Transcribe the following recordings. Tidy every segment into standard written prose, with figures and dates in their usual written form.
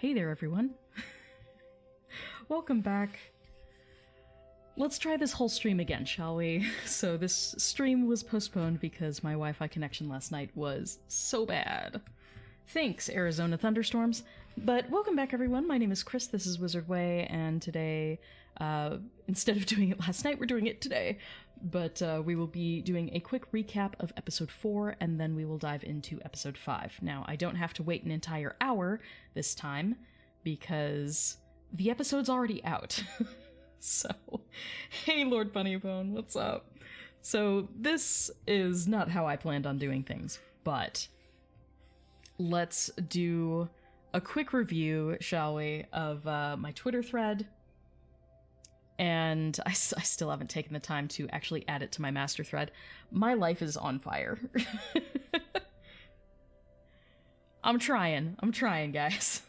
Hey there, everyone. Welcome back. Let's try this whole stream again, shall we? So this stream was postponed because my Wi-Fi connection last night was so bad. Thanks, Arizona thunderstorms. But welcome back, everyone. My name is Kris, this is Wizard Way, and today, instead of doing it last night, we're doing it today. But we will be doing a quick recap of episode 4, and then we will dive into episode 5. Now, I don't have to wait an entire hour this time, because the episode's already out. So, hey Lord Bunnybone, what's up? So, this is not how I planned on doing things, but let's do a quick review, shall we, of my Twitter thread. And I still haven't taken the time to actually add it to my master thread. My life is on fire. I'm trying, guys.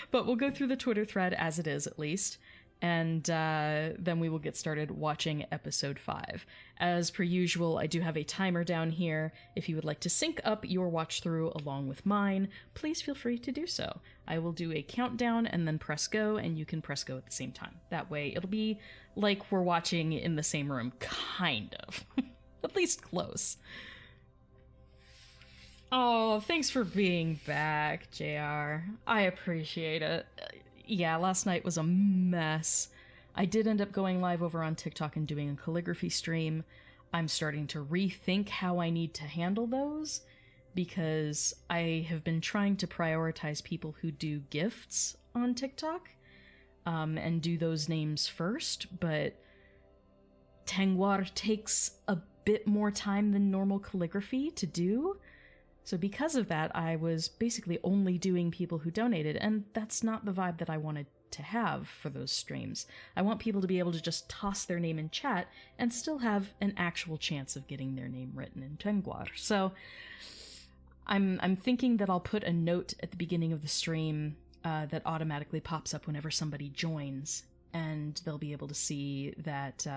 But we'll go through the Twitter thread as it is, at least. And then we will get started watching episode 5. As per usual, I do have a timer down here. If you would like to sync up your watch through along with mine, please feel free to do so. I will do a countdown and then press go, and you can press go at the same time. That way it'll be like we're watching in the same room, kind of. At least close. Oh, thanks for being back, JR. I appreciate it. Yeah, last night was a mess. I did end up going live over on TikTok and doing a calligraphy stream. I'm starting to rethink how I need to handle those, because I have been trying to prioritize people who do gifts on TikTok, and do those names first, but Tengwar takes a bit more time than normal calligraphy to do. So because of that, I was basically only doing people who donated, and that's not the vibe that I wanted to have for those streams. I want people to be able to just toss their name in chat and still have an actual chance of getting their name written in Tengwar. So I'm thinking that I'll put a note at the beginning of the stream that automatically pops up whenever somebody joins, and they'll be able to see that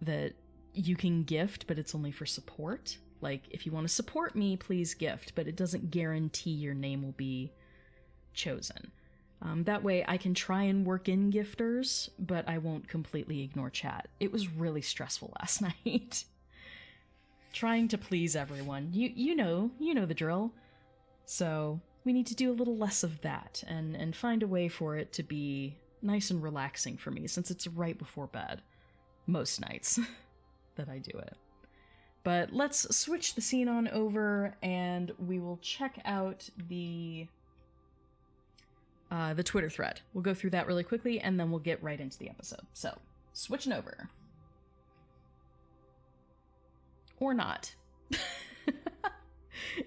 that you can gift, but it's only for support. Like, if you want to support me, please gift, but it doesn't guarantee your name will be chosen. That way I can try and work in gifters, but I won't completely ignore chat. It was really stressful last night. Trying to please everyone. You know the drill. So we need to do a little less of that, and find a way for it to be nice and relaxing for me, since it's right before bed. Most nights that I do it. But let's switch the scene on over, and we will check out the Twitter thread. We'll go through that really quickly, and then we'll get right into the episode. So, switching over. Or not.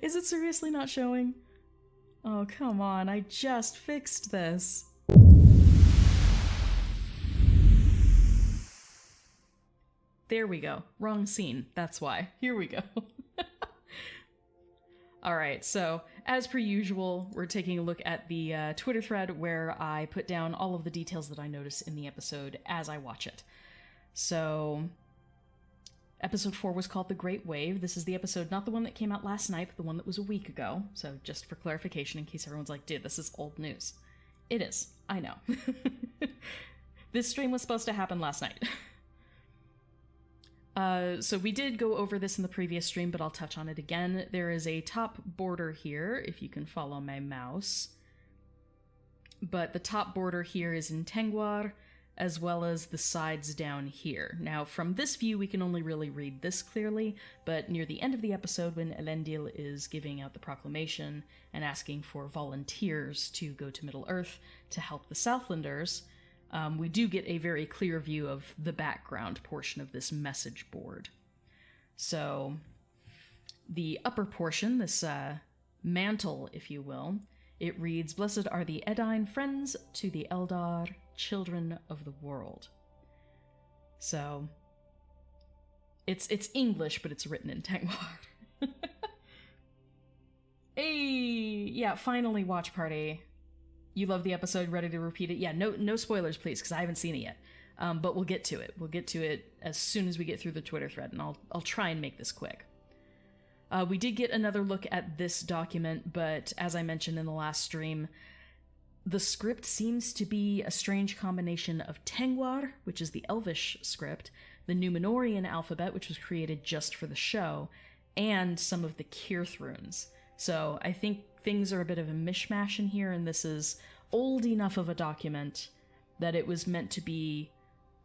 Is it seriously not showing? Oh, come on, I just fixed this. There we go. Wrong scene. That's why. Here we go. Alright, so as per usual, we're taking a look at the Twitter thread where I put down all of the details that I notice in the episode as I watch it. So, episode 4 was called The Great Wave. This is the episode, not the one that came out last night, but the one that was a week ago. So just for clarification, in case everyone's like, dude, this is old news. It is. I know. This stream was supposed to happen last night. So we did go over this in the previous stream, but I'll touch on it again. There is a top border here, if you can follow my mouse. But the top border here is in Tengwar, as well as the sides down here. Now, from this view, we can only really read this clearly, but near the end of the episode, when Elendil is giving out the proclamation and asking for volunteers to go to Middle-earth to help the Southlanders, we do get a very clear view of the background portion of this message board. So, the upper portion, this mantle, if you will, it reads, "Blessed are the Edain, friends to the Eldar, children of the world." So, it's English, but it's written in Tengwar. Hey! Yeah, finally, watch party. You love the episode, ready to repeat it? Yeah, no spoilers, please, because I haven't seen it yet. But we'll get to it. We'll get to it as soon as we get through the Twitter thread, and I'll try and make this quick. We did get another look at this document, but as I mentioned in the last stream, the script seems to be a strange combination of Tengwar, which is the Elvish script, the Numenorian alphabet, which was created just for the show, and some of the Kirth runes. So I think things are a bit of a mishmash in here, and this is old enough of a document that it was meant to be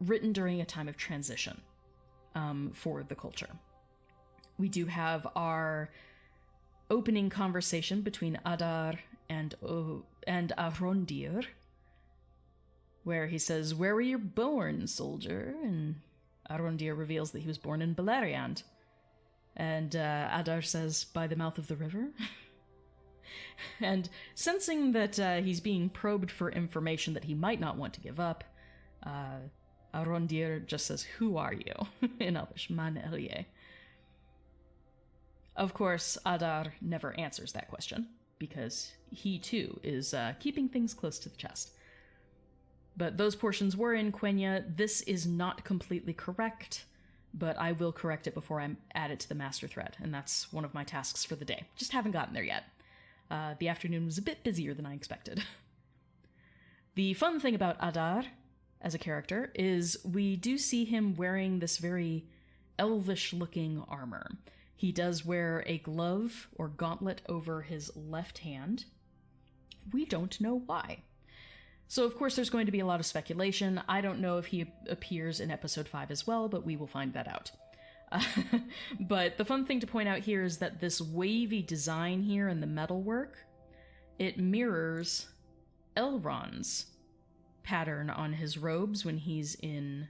written during a time of transition for the culture. We do have our opening conversation between Adar and Arondir, where he says, "Where were you born, soldier?" And Arondir reveals that he was born in Beleriand. And Adar says, "By the mouth of the river?" And sensing that he's being probed for information that he might not want to give up, Arondir just says, "Who are you?" in Elvish, "Man Elie." Of course, Adar never answers that question, because he too is keeping things close to the chest. But those portions were in Quenya. This is not completely correct, but I will correct it before I add it to the master thread, and that's one of my tasks for the day. Just haven't gotten there yet. The afternoon was a bit busier than I expected. The fun thing about Adar as a character is we do see him wearing this very elvish-looking armor. He does wear a glove or gauntlet over his left hand. We don't know why. So, of course, there's going to be a lot of speculation. I don't know if he appears in episode 5 as well, but we will find that out. But the fun thing to point out here is that this wavy design here in the metalwork, it mirrors Elrond's pattern on his robes when he's in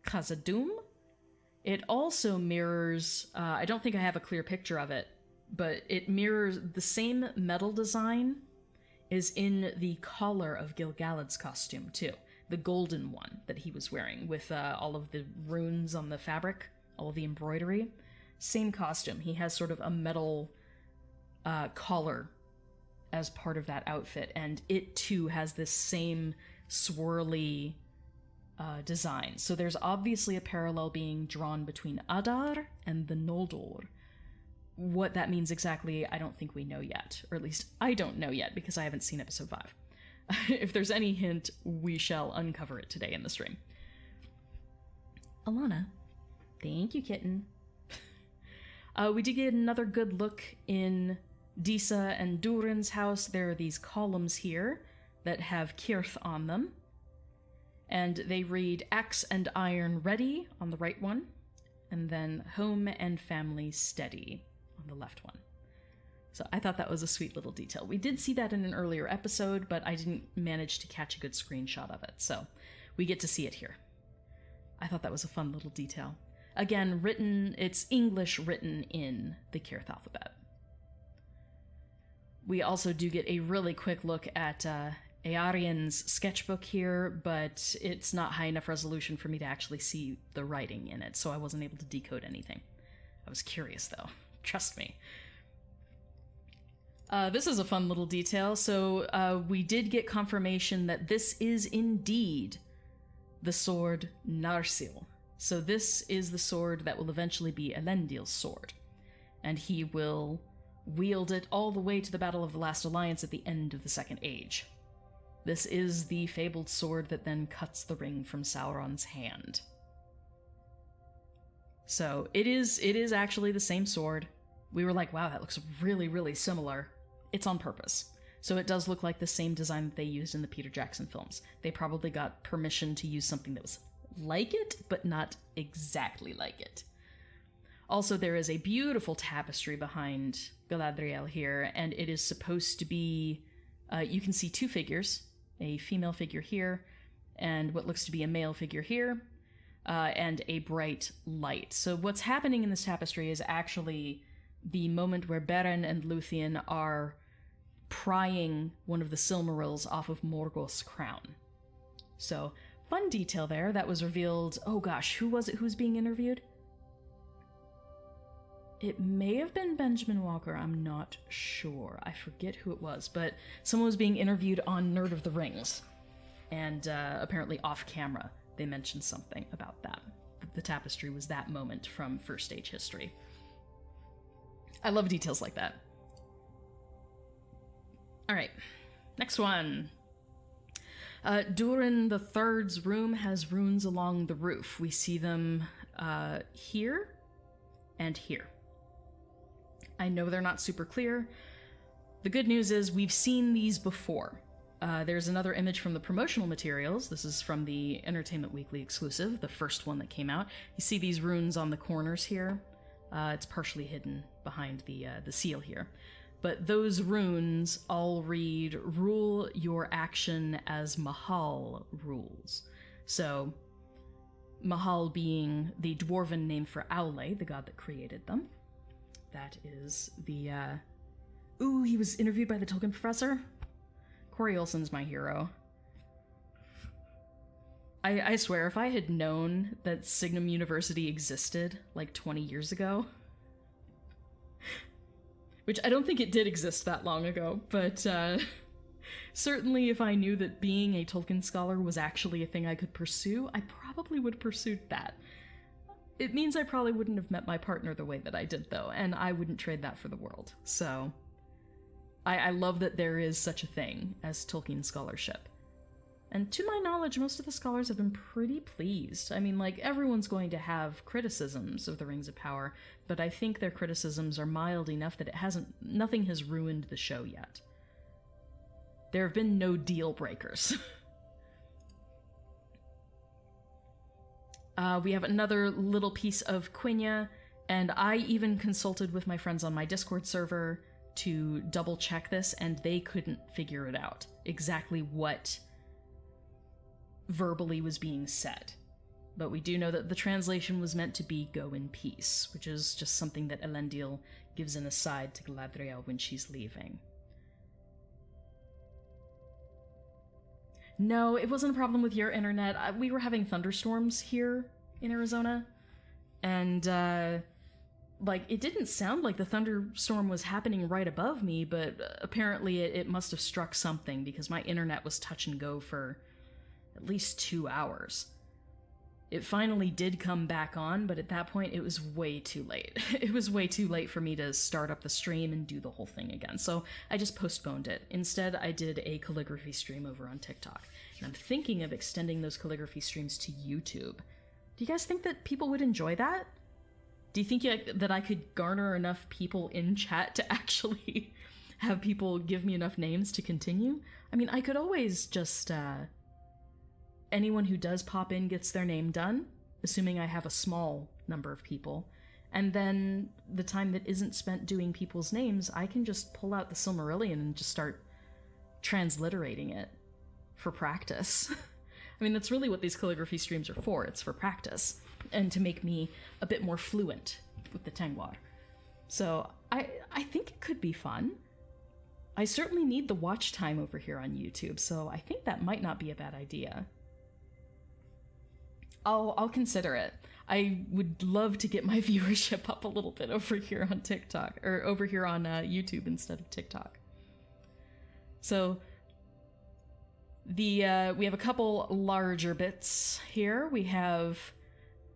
Khazad-dûm. It also mirrors, I don't think I have a clear picture of it, but it mirrors the same metal design is in the collar of Gil-galad's costume, too. The golden one that he was wearing with all of the runes on the fabric, all of the embroidery. Same costume. He has sort of a metal collar as part of that outfit, and it, too, has this same swirly design. So there's obviously a parallel being drawn between Adar and the Noldor. What that means exactly, I don't think we know yet. Or at least I don't know yet, because I haven't seen episode 5. If there's any hint, we shall uncover it today in the stream. Alana. Thank you, kitten. We did get another good look in Disa and Durin's house. There are these columns here that have Kirth on them. And they read "Axe and Iron Ready" on the right one, and then "Home and Family Steady" on the left one. So I thought that was a sweet little detail. We did see that in an earlier episode, but I didn't manage to catch a good screenshot of it, so we get to see it here. I thought that was a fun little detail. Again, it's English written in the Kirth alphabet. We also do get a really quick look at Eärion's sketchbook here, but it's not high enough resolution for me to actually see the writing in it, so I wasn't able to decode anything. I was curious, though. Trust me. This is a fun little detail. So we did get confirmation that this is indeed the sword Narsil. So this is the sword that will eventually be Elendil's sword, and he will wield it all the way to the Battle of the Last Alliance at the end of the Second Age. This is the fabled sword that then cuts the ring from Sauron's hand. So it is actually the same sword. We were like, wow, that looks really, really similar. It's on purpose. So it does look like the same design that they used in the Peter Jackson films. They probably got permission to use something that was like it, but not exactly like it. Also, there is a beautiful tapestry behind Galadriel here, and it is supposed to be, you can see two figures, a female figure here, and what looks to be a male figure here, and a bright light. So what's happening in this tapestry is actually the moment where Beren and Luthien are prying one of the Silmarils off of Morgoth's crown. So, fun detail there. That was revealed... Oh gosh, who was it who was being interviewed? It may have been Benjamin Walker, I'm not sure. I forget who it was, but someone was being interviewed on Nerd of the Rings. And apparently off camera, they mentioned something about that. The tapestry was that moment from First Age history. I love details like that. All right, next one. Durin the Third's room has runes along the roof. We see them here and here. I know they're not super clear. The good news is we've seen these before. There's another image from the promotional materials. This is from the Entertainment Weekly exclusive, the first one that came out. You see these runes on the corners here. It's partially hidden behind the seal here. But those runes all read, rule your action as Mahal rules. So, Mahal being the dwarven name for Aule, the god that created them. That is the, Ooh, he was interviewed by the Tolkien professor? Corey Olsen's my hero. I swear, if I had known that Signum University existed, like, 20 years ago... Which I don't think it did exist that long ago, but certainly if I knew that being a Tolkien scholar was actually a thing I could pursue, I probably would have pursued that. It means I probably wouldn't have met my partner the way that I did, though, and I wouldn't trade that for the world. So, I love that there is such a thing as Tolkien scholarship. And to my knowledge, most of the scholars have been pretty pleased. I mean, like, everyone's going to have criticisms of the Rings of Power, but I think their criticisms are mild enough that nothing has ruined the show yet. There have been no deal breakers. We have another little piece of Quenya, and I even consulted with my friends on my Discord server to double check this, and they couldn't figure it out. Exactly what verbally was being said. But we do know that the translation was meant to be go in peace, which is just something that Elendil gives an aside to Galadriel when she's leaving. No, it wasn't a problem with your internet. We were having thunderstorms here in Arizona, and like, it didn't sound like the thunderstorm was happening right above me, but apparently it must have struck something, because my internet was touch and go for at least 2 hours. It finally did come back on, but at that point it was way too late. It was way too late for me to start up the stream and do the whole thing again, so I just postponed it. Instead, I did a calligraphy stream over on TikTok, and I'm thinking of extending those calligraphy streams to YouTube. Do you guys think that people would enjoy that? Do you think that I could garner enough people in chat to actually have people give me enough names to continue? I mean, I could always just, anyone who does pop in gets their name done, assuming I have a small number of people, and then the time that isn't spent doing people's names, I can just pull out the Silmarillion and just start transliterating it for practice. I mean, that's really what these calligraphy streams are for. It's for practice, and to make me a bit more fluent with the Tengwar. So I think it could be fun. I certainly need the watch time over here on YouTube, so I think that might not be a bad idea. I'll consider it. I would love to get my viewership up a little bit over here on TikTok, or over here on YouTube instead of TikTok. So we have a couple larger bits here. We have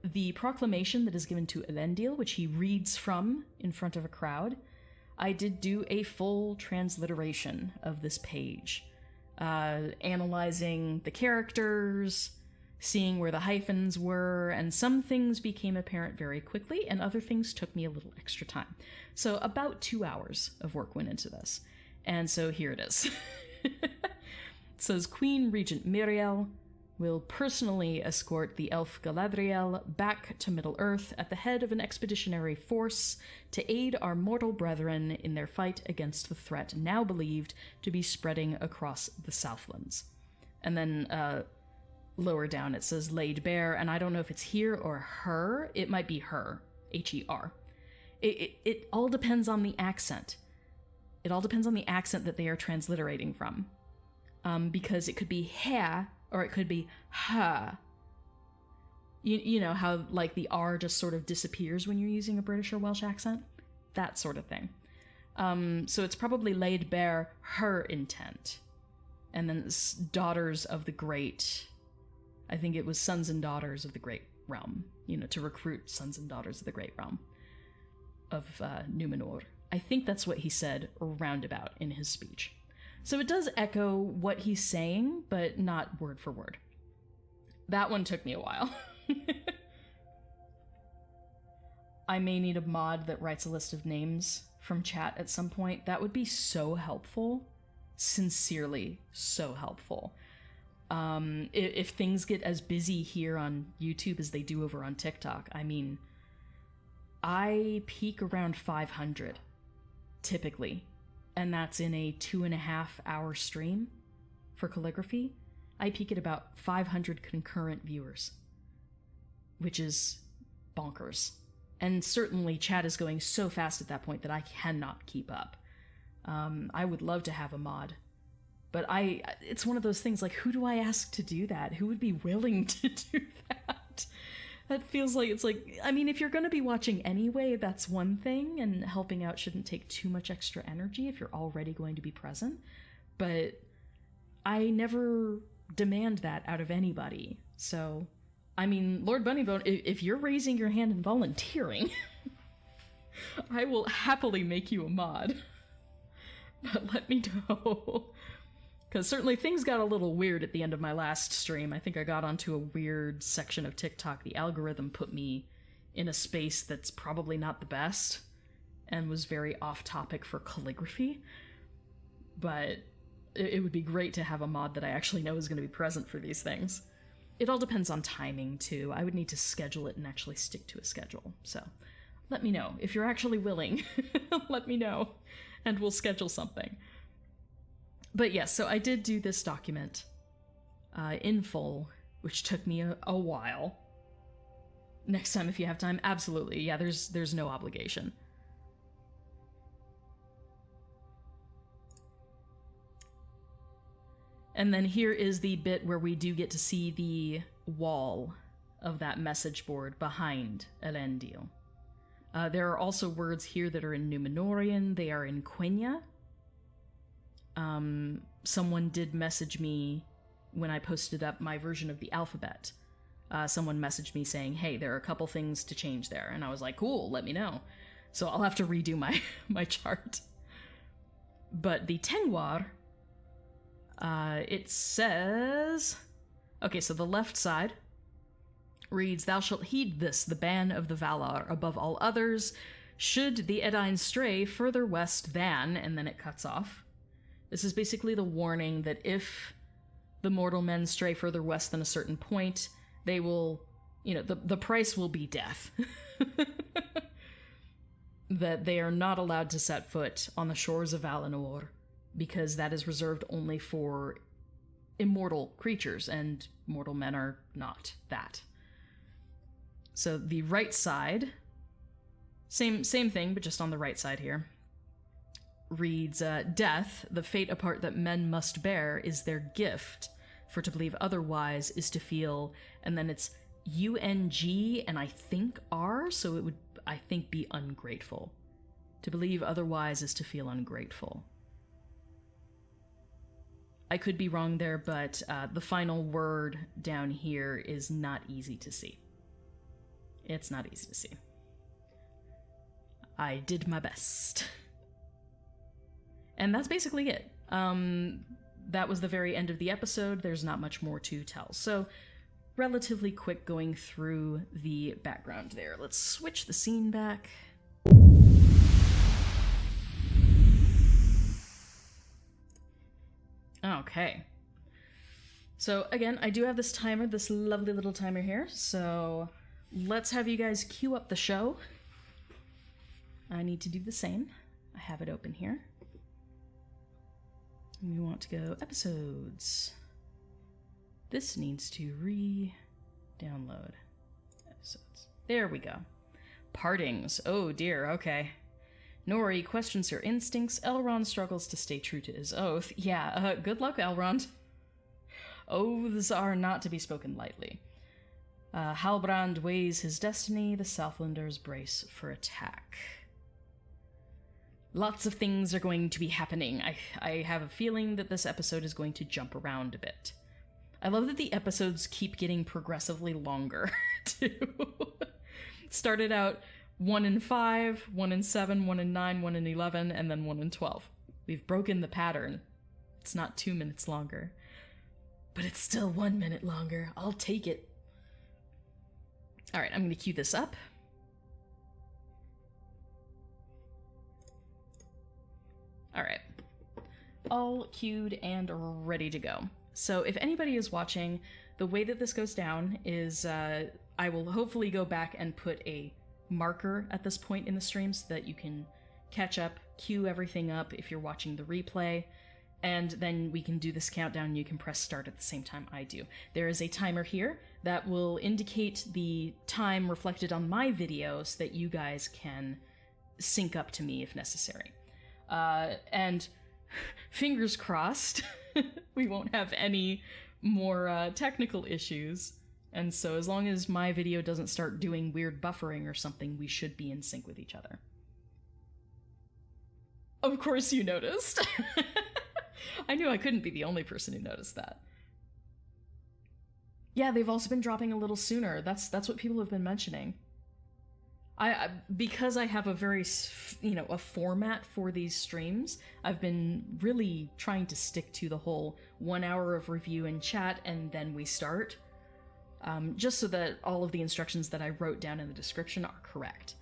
the proclamation that is given to Elendil, which he reads from in front of a crowd. I did do a full transliteration of this page, analyzing the characters, seeing where the hyphens were, and some things became apparent very quickly, and other things took me a little extra time. So about 2 hours of work went into this. And so here it is. It says, Queen Regent Miriel will personally escort the elf Galadriel back to Middle-earth at the head of an expeditionary force to aid our mortal brethren in their fight against the threat now believed to be spreading across the Southlands. And then, lower down it says laid bare, and I don't know if it's here or her. It might be her. H-E-R. It all depends on the accent. It all depends on the accent that they are transliterating from. Because it could be her, or it could be her. You know how, like, the R just sort of disappears when you're using a British or Welsh accent? That sort of thing. So it's probably laid bare her intent. And then daughters of the great... I think it was sons and daughters of the Great Realm, you know, to recruit sons and daughters of the Great Realm of Numenor. I think that's what he said roundabout in his speech. So it does echo what he's saying, but not word for word. That one took me a while. I may need a mod that writes a list of names from chat at some point. That would be so helpful. Sincerely, so helpful. If things get as busy here on YouTube as they do over on TikTok, I mean, I peak around 500, typically. And that's in a 2.5-hour stream for calligraphy. I peak at about 500 concurrent viewers, which is bonkers. And certainly chat is going so fast at that point that I cannot keep up. I would love to have a mod, but it's one of those things, like, who do I ask to do that? Who would be willing to do that? That feels like, it's like, I mean, if you're going to be watching anyway, that's one thing, and helping out shouldn't take too much extra energy if you're already going to be present. But I never demand that out of anybody. So, I mean, Lord Bunnybone, if you're raising your hand and volunteering, I will happily make you a mod. But let me know. Because certainly things got a little weird at the end of my last stream. I think I got onto a weird section of TikTok. The algorithm put me in a space that's probably not the best, and was very off-topic for calligraphy. But it would be great to have a mod that I actually know is going to be present for these things. It all depends on timing, too. I would need to schedule it and actually stick to a schedule. So let me know. If you're actually willing, let me know, and we'll schedule something. But yes, so I did do this document in full, which took me a while. Next time, if you have time, absolutely. Yeah, there's no obligation. And then here is the bit where we do get to see the wall of that message board behind Elendil. There are also words here that are in Numenorian. They are in Quenya. Someone did message me when I posted up my version of the alphabet. Someone messaged me saying, hey, there are a couple things to change there. And I was like, cool, let me know. So I'll have to redo my chart. But the Tengwar, it says... Okay, so the left side reads, thou shalt heed this, the ban of the Valar, above all others, should the Edain stray further west than, and then it cuts off. This is basically the warning that if the mortal men stray further west than a certain point, they will, the price will be death. That they are not allowed to set foot on the shores of Valinor, because that is reserved only for immortal creatures, and mortal men are not that. So the right side, same thing, but just on the right side here, reads, death, the fate apart that men must bear, is their gift, for to believe otherwise is to feel, and then it's UNG and I think R, so it would, I think, be ungrateful. To believe otherwise is to feel ungrateful. I could be wrong there, but the final word down here is not easy to see. It's not easy to see. I did my best. And that's basically it. That was the very end of the episode. There's not much more to tell. So, relatively quick going through the background there. Let's switch the scene back. Okay. So, again, I do have this timer, this lovely little timer here. So, let's have you guys queue up the show. I need to do the same. I have it open here. We want to go episodes. This needs to re-download episodes. There we go. Partings. Oh dear, okay. Nori questions her instincts. Elrond struggles to stay true to his oath. Yeah, good luck, Elrond. Oaths are not to be spoken lightly. Halbrand weighs his destiny. The Southlanders brace for attack. Lots of things are going to be happening. I have a feeling that this episode is going to jump around a bit. I love that the episodes keep getting progressively longer, too. Started out 1 in 5, 1 in 7, 1 in 9, 1 in 11, and then 1 in 12. We've broken the pattern. It's not 2 minutes longer. But it's still 1 minute longer. I'll take it. Alright, I'm gonna cue this up. Alright. All cued and ready to go. So if anybody is watching, the way that this goes down is I will hopefully go back and put a marker at this point in the stream so that you can catch up, cue everything up if you're watching the replay, and then we can do this countdown and you can press start at the same time I do. There is a timer here that will indicate the time reflected on my video so that you guys can sync up to me if necessary. And fingers crossed, we won't have any more technical issues. And so as long as my video doesn't start doing weird buffering or something, we should be in sync with each other. Of course you noticed. I knew I couldn't be the only person who noticed that. Yeah, they've also been dropping a little sooner. That's what people have been mentioning. Because I have a very, a format for these streams, I've been really trying to stick to the whole 1 hour of review and chat and then we start. Just so that all of the instructions that I wrote down in the description are correct.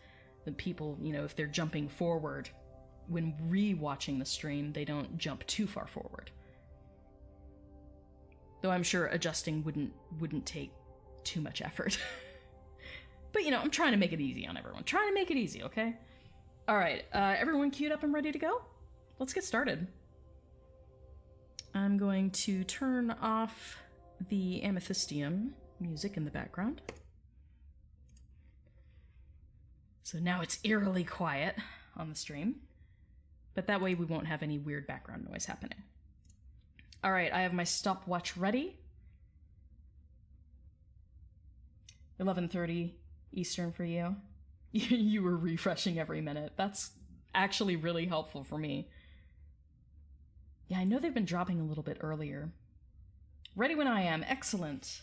That people, if they're jumping forward when re-watching the stream, they don't jump too far forward. Though I'm sure adjusting wouldn't take too much effort. But, I'm trying to make it easy on everyone. Trying to make it easy, okay? Alright, everyone queued up and ready to go? Let's get started. I'm going to turn off the Amethystium music in the background. So now it's eerily quiet on the stream. But that way we won't have any weird background noise happening. Alright, I have my stopwatch ready. 11:30 Eastern for you. You were refreshing every minute. That's actually really helpful for me. Yeah, I know they've been dropping a little bit earlier. Ready when I am. Excellent.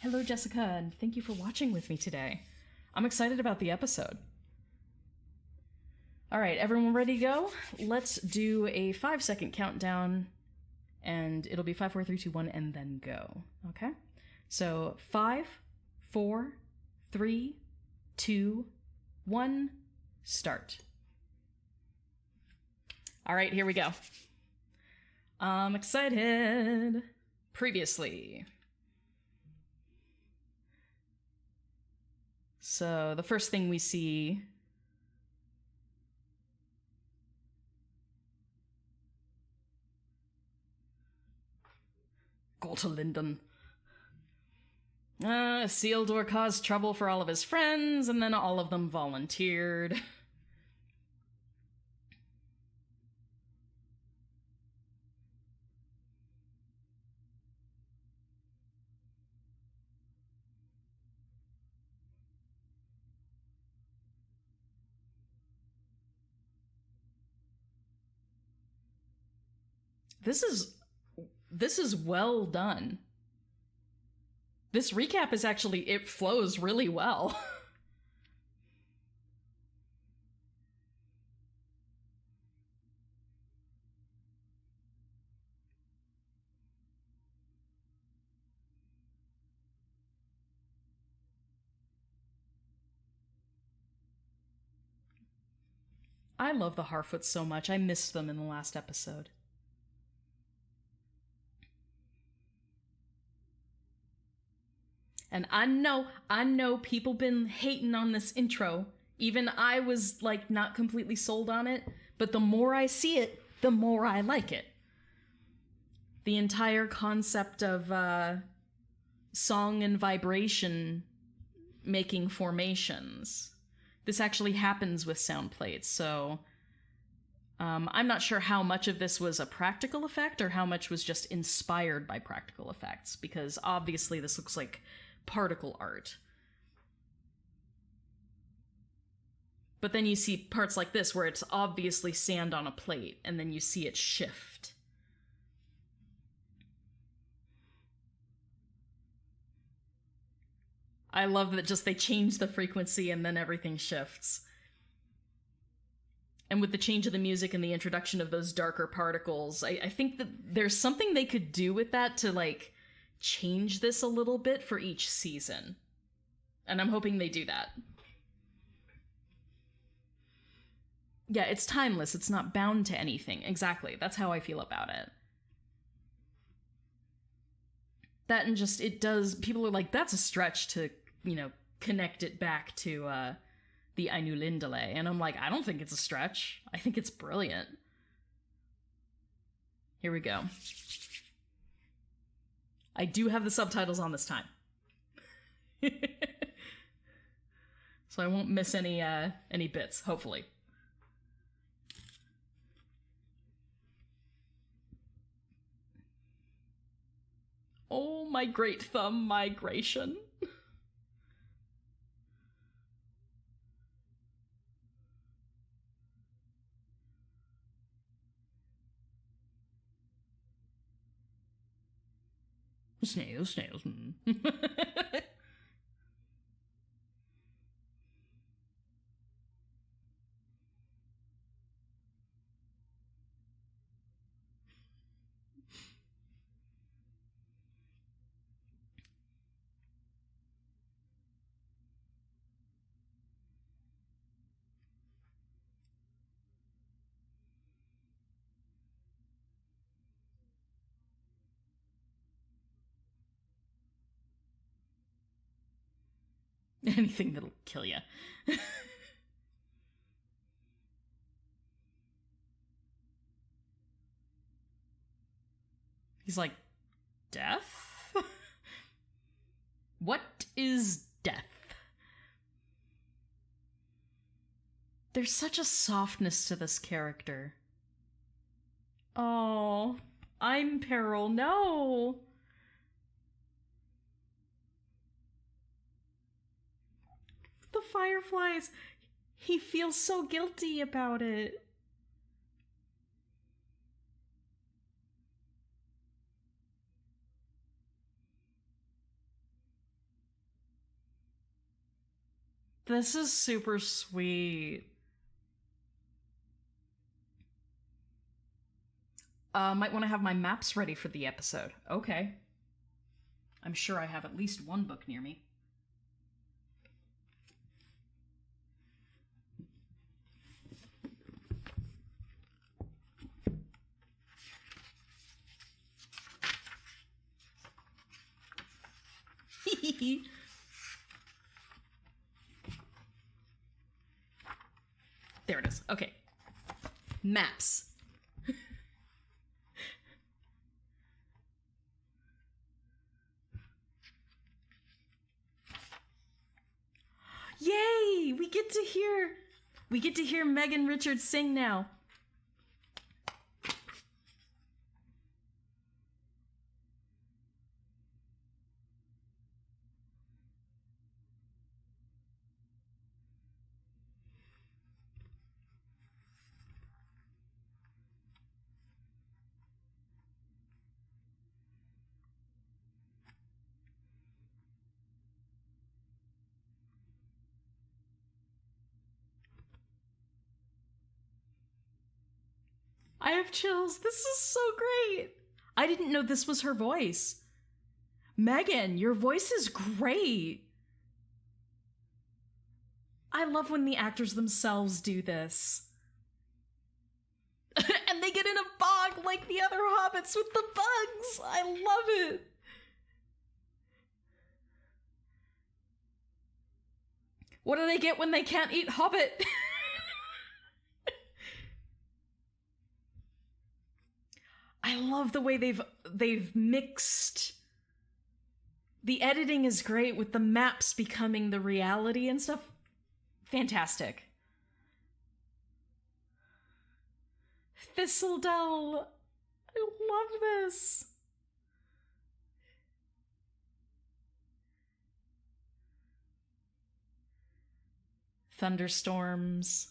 Hello, Jessica, and thank you for watching with me today. I'm excited about the episode. Alright, everyone ready to go? Let's do a 5-second countdown, and it'll be 5, 4, 3, 2, 1, and then go. Okay? So, 5, 4, 3, 2, 1, start. Alright, here we go. I'm excited. Previously. So the first thing we see go to Linden. Sealdor caused trouble for all of his friends, and then all of them volunteered. This is well done. This recap is actually, it flows really well. I love the Harfoots so much. I missed them in the last episode. And I know people been hating on this intro. Even I was, not completely sold on it. But the more I see it, the more I like it. The entire concept of, song and vibration making formations. This actually happens with sound plates, so... I'm not sure how much of this was a practical effect or how much was just inspired by practical effects, because obviously this looks like particle art. But then you see parts like this where it's obviously sand on a plate, and then you see it shift. I love that just they change the frequency and then everything shifts. And with the change of the music and the introduction of those darker particles, I think that there's something they could do with that to, like, change this a little bit for each season. And I'm hoping they do that. Yeah, it's timeless. It's not bound to anything. Exactly. That's how I feel about it. That and just, it does, people are like, that's a stretch to, you know, connect it back to the Ainu Lindale. And I'm like, I don't think it's a stretch. I think it's brilliant. Here we go. I do have the subtitles on this time. So I won't miss any bits, hopefully. Oh, my great thumb migration. Snails. Anything that'll kill you. He's like, death? What is death? There's such a softness to this character. Oh, I'm peril, no! The fireflies! He feels so guilty about it. This is super sweet. Might want to have my maps ready for the episode. Okay. I'm sure I have at least one book near me. There it is. Okay. Maps. Yay! We get to hear Megan Richards sing now. I have chills. This is so great. I didn't know this was her voice. Megan, your voice is great. I love when the actors themselves do this. And they get in a bog like the other hobbits with the bugs. I love it. What do they get when they can't eat hobbit? I love the way they've mixed. The editing is great with the maps becoming the reality and stuff. Fantastic. Thistledell. I love this. Thunderstorms.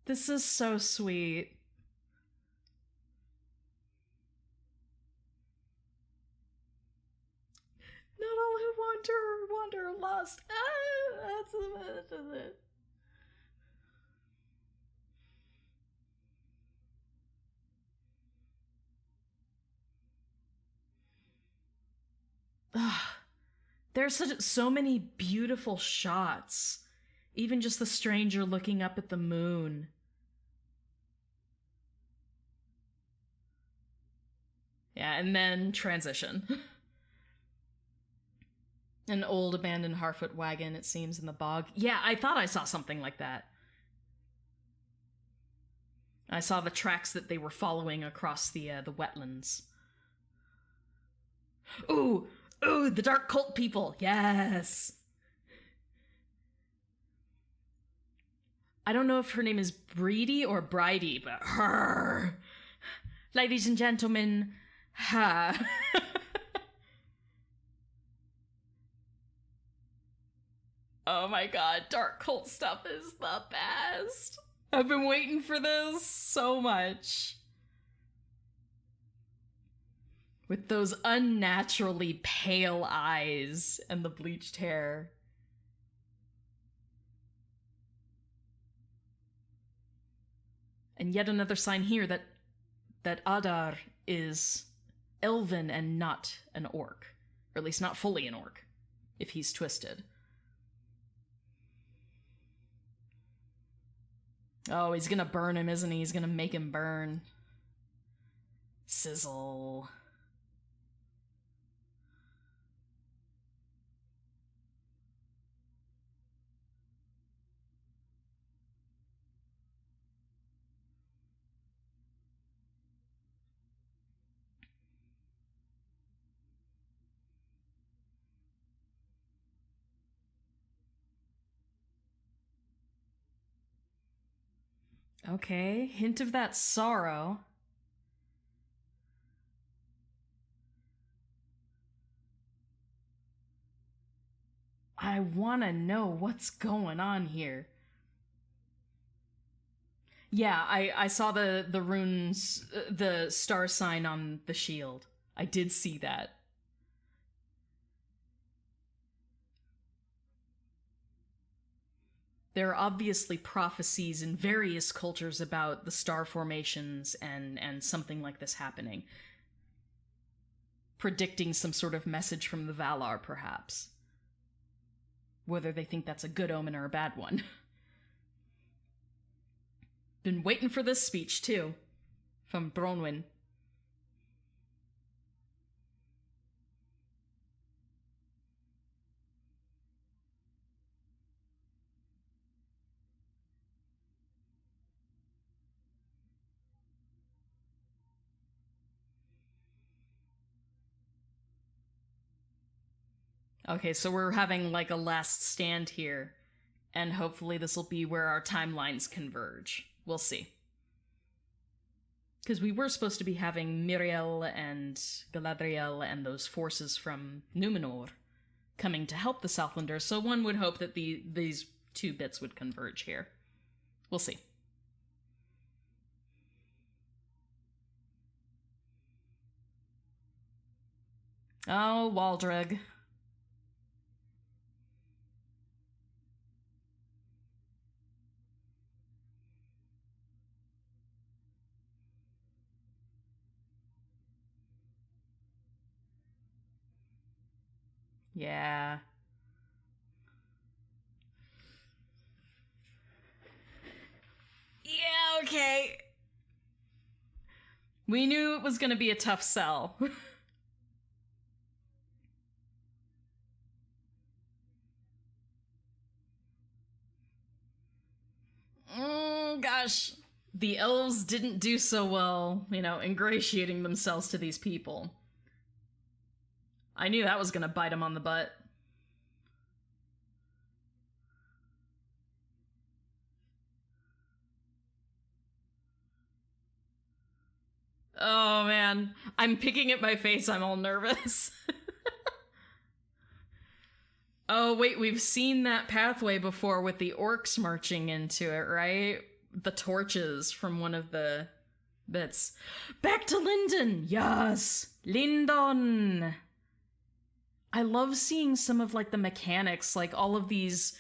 This is so sweet. wanderlust. That's it. There's so many beautiful shots. Even just the stranger looking up at the moon. Yeah, and then transition. An old abandoned Harfoot wagon, it seems, in the bog. Yeah, I thought I saw something like that. I saw the tracks that they were following across the wetlands. Ooh, the dark cult people. Yes. I don't know if her name is Breedy or Bridie, but her. Ladies and gentlemen, her. Oh my god, dark cult stuff is the best. I've been waiting for this so much. With those unnaturally pale eyes and the bleached hair. And yet another sign here that Adar is elven and not an orc. Or at least not fully an orc, if he's twisted. Oh, he's gonna burn him, isn't he? He's gonna make him burn. Sizzle. Okay, hint of that sorrow. I want to know what's going on here. Yeah, I saw the runes, the star sign on the shield. I did see that. There are obviously prophecies in various cultures about the star formations and something like this happening. Predicting some sort of message from the Valar, perhaps. Whether they think that's a good omen or a bad one. Been waiting for this speech, too. From Bronwyn. Okay, so we're having like a last stand here, and hopefully this will be where our timelines converge. We'll see. Because we were supposed to be having Miriel and Galadriel and those forces from Numenor coming to help the Southlanders, so one would hope that these two bits would converge here. We'll see. Oh, Waldreg. Yeah. Yeah, okay. We knew it was gonna be a tough sell. Gosh. The elves didn't do so well, ingratiating themselves to these people. I knew that was gonna bite him on the butt. Oh man, I'm picking at my face, I'm all nervous. Oh wait, we've seen that pathway before with the orcs marching into it, right? The torches from one of the bits. Back to Lindon! Yes! Lindon! I love seeing some of like the mechanics, like all of these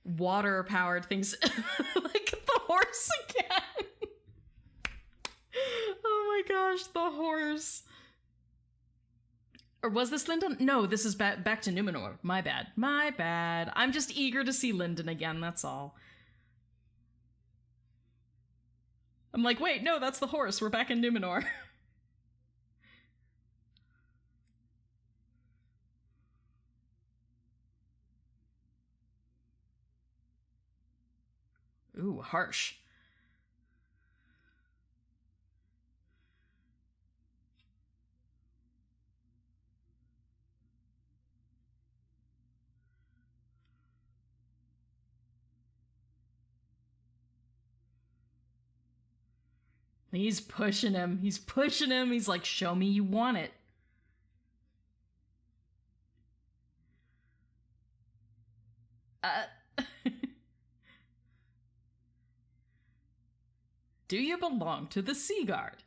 water powered things. Like the horse again. Oh my gosh, the horse. Or was this Lyndon? No, this is back to Numenor. My bad. My bad. I'm just eager to see Lyndon again, that's all. I'm like, wait, no, that's the horse. We're back in Numenor. Ooh, harsh. He's pushing him. He's pushing him. He's like, show me you want it. Do you belong to the Sea Guard?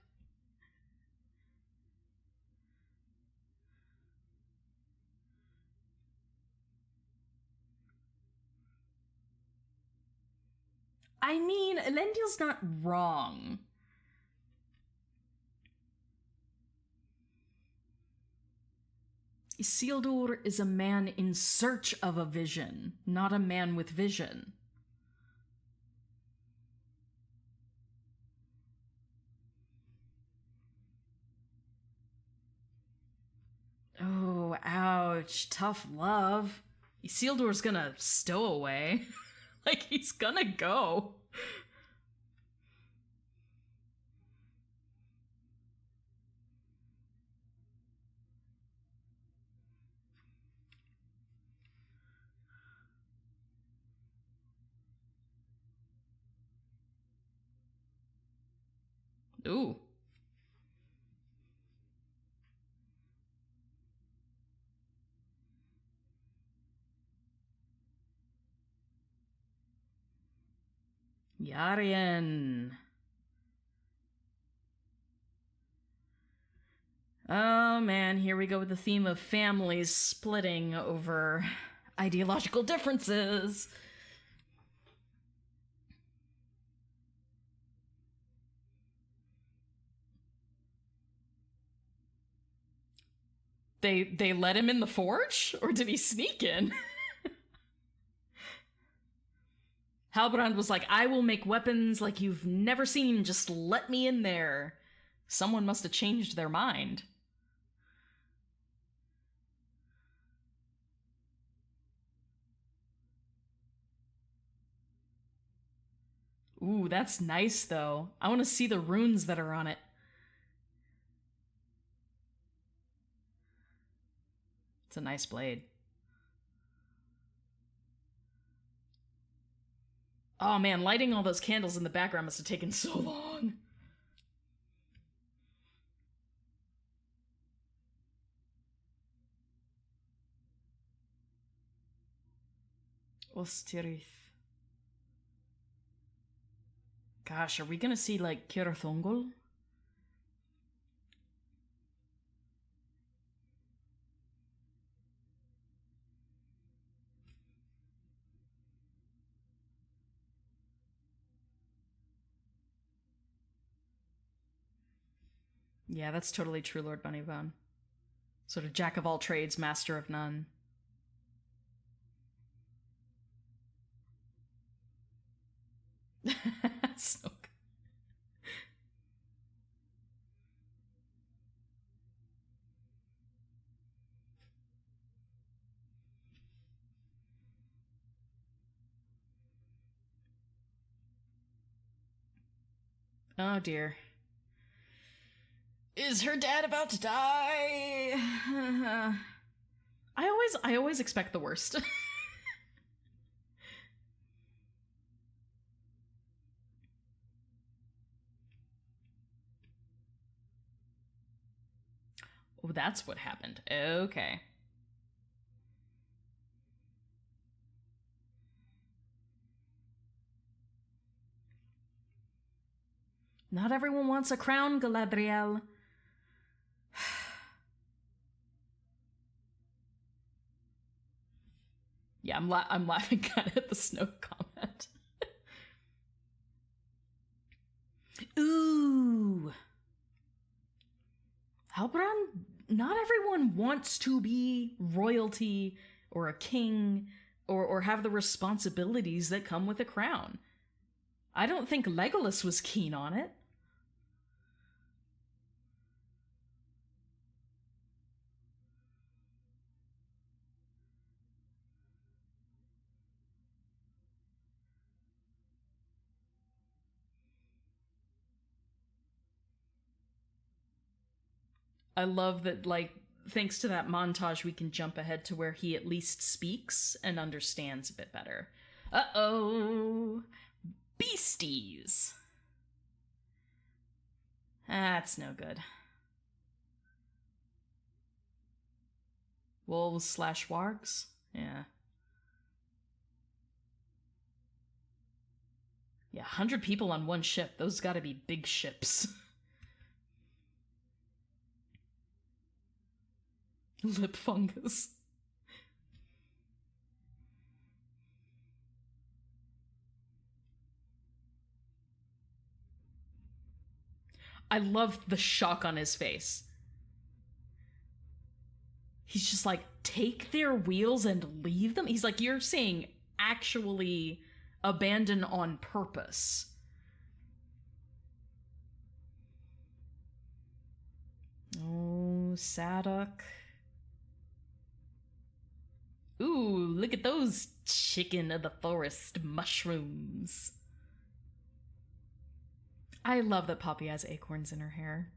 I mean, Elendil's not wrong. Isildur is a man in search of a vision, not a man with vision. Oh, ouch. Tough love. Isildur's gonna stow away. Like, he's gonna go. Ooh. Yarian. Oh man, here we go with the theme of families splitting over ideological differences. They let him in the forge? Or did he sneak in? Halbrand was like, I will make weapons like you've never seen, just let me in there. Someone must have changed their mind. Ooh, that's nice, though. I want to see the runes that are on it. It's a nice blade. Oh man, lighting all those candles in the background must have taken so long. Ostirith. Gosh, are we gonna see, like, Kirathongol? Yeah, that's totally true, Lord Bunnyvon. Sort of jack of all trades, master of none. So good. Oh dear. Is her dad about to die? I always expect the worst. Oh, that's what happened. Okay. Not everyone wants a crown, Galadriel. Yeah, I'm laughing kind of at the snow comment. Ooh. Halbrand, not everyone wants to be royalty or a king or have the responsibilities that come with a crown. I don't think Legolas was keen on it. I love that, like, thanks to that montage, we can jump ahead to where he at least speaks and understands a bit better. Uh-oh. Beasties. That's no good. Wolves / wargs? Yeah. Yeah, 100 people on one ship. Those gotta be big ships. Lip fungus. I love the shock on his face. He's just like, take their wheels and leave them? He's like, you're saying actually abandon on purpose. Oh, Sadok. Ooh, look at those chicken of the forest mushrooms. I love that Poppy has acorns in her hair.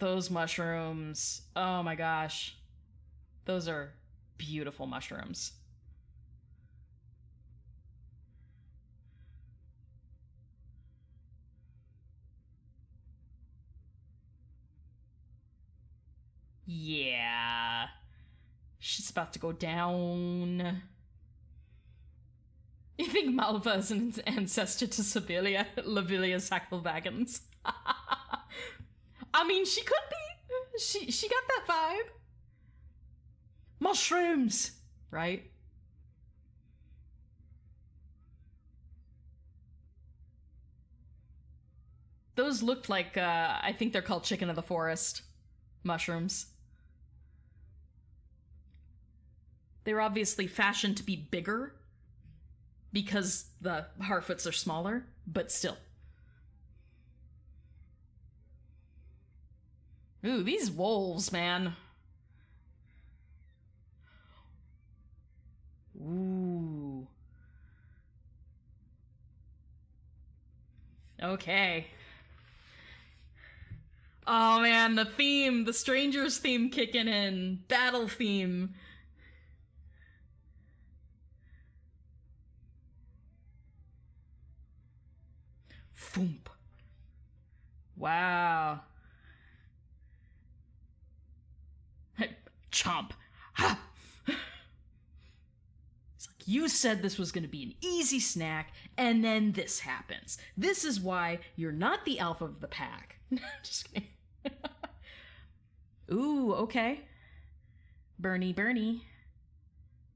Those mushrooms. Oh my gosh. Those are beautiful mushrooms. Yeah. She's about to go down. You think Malva is an ancestor to Sibilia, Lavilia Sackville-Baggins? I mean, she could be. She got that vibe. Mushrooms, right? Those looked like, I think they're called chicken of the forest mushrooms. They were obviously fashioned to be bigger because the Harfoots are smaller, but still. Ooh, these wolves, man. Ooh. Okay. Oh man, the theme, the Strangers theme kicking in. Battle theme. Foomp. Wow. Chomp. Ha! It's like, you said this was going to be an easy snack, and then this happens. This is why you're not the alpha of the pack. Just kidding. Ooh, okay. Bernie.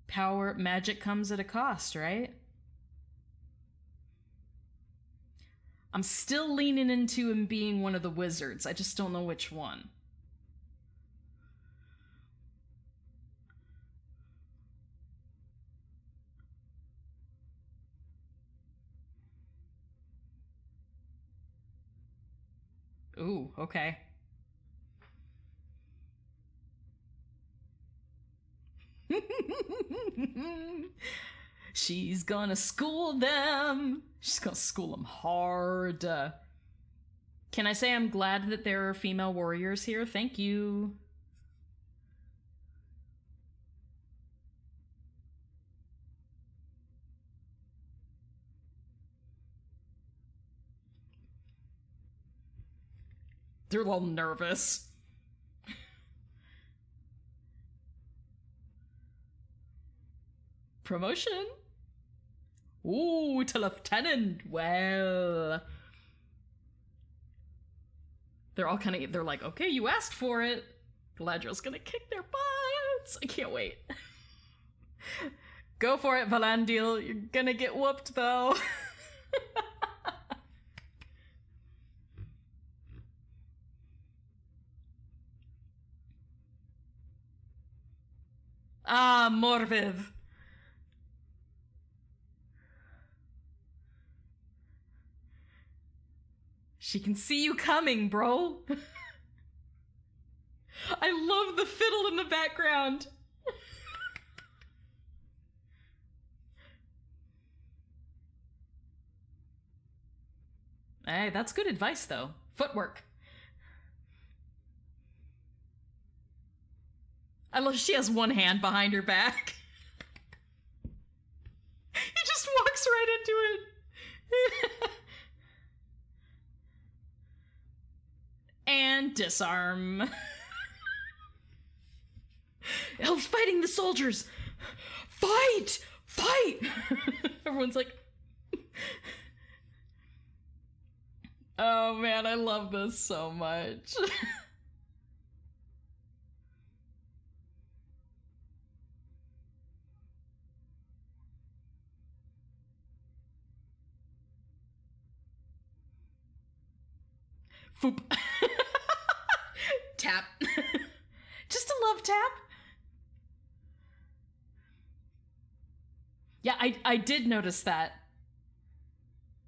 Power, magic comes at a cost, right? I'm still leaning into him being one of the wizards. I just don't know which one. Ooh, okay. She's gonna school them. She's gonna school them hard. Can I say I'm glad that there are female warriors here? Thank you. They're a little nervous. Promotion? Ooh, to lieutenant. Well, They're all they're like, okay, you asked for it. Galadriel's gonna kick their butts. I can't wait. Go for it, Valandil. You're gonna get whooped, though. Ah, Morviv. She can see you coming, bro. I love the fiddle in the background. Hey, that's good advice, though. Footwork. I love she has one hand behind her back. He just walks right into it. And disarm. Elves fighting the soldiers. Fight! Fight! Everyone's like... Oh man, I love this so much. Foop. Tap. Just a love tap. Yeah, I did notice that.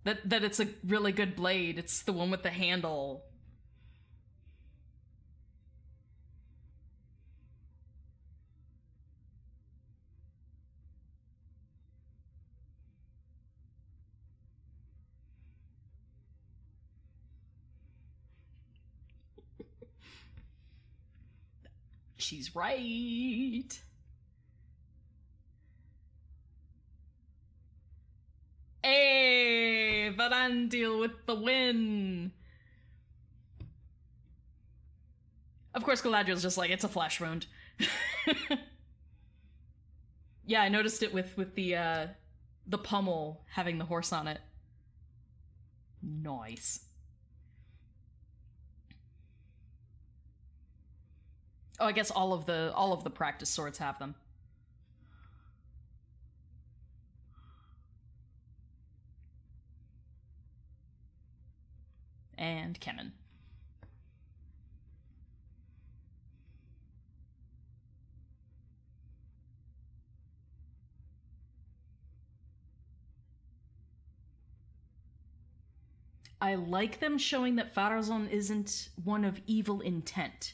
That it's a really good blade. It's the one with the handle. She's right. Hey, Valandil with the win. Of course, Galadriel's just like, it's a flesh wound. Yeah, I noticed it with the pommel having the horse on it. Nice. Oh, I guess all of the practice swords have them. And Kemen. I like them showing that Farazon isn't one of evil intent.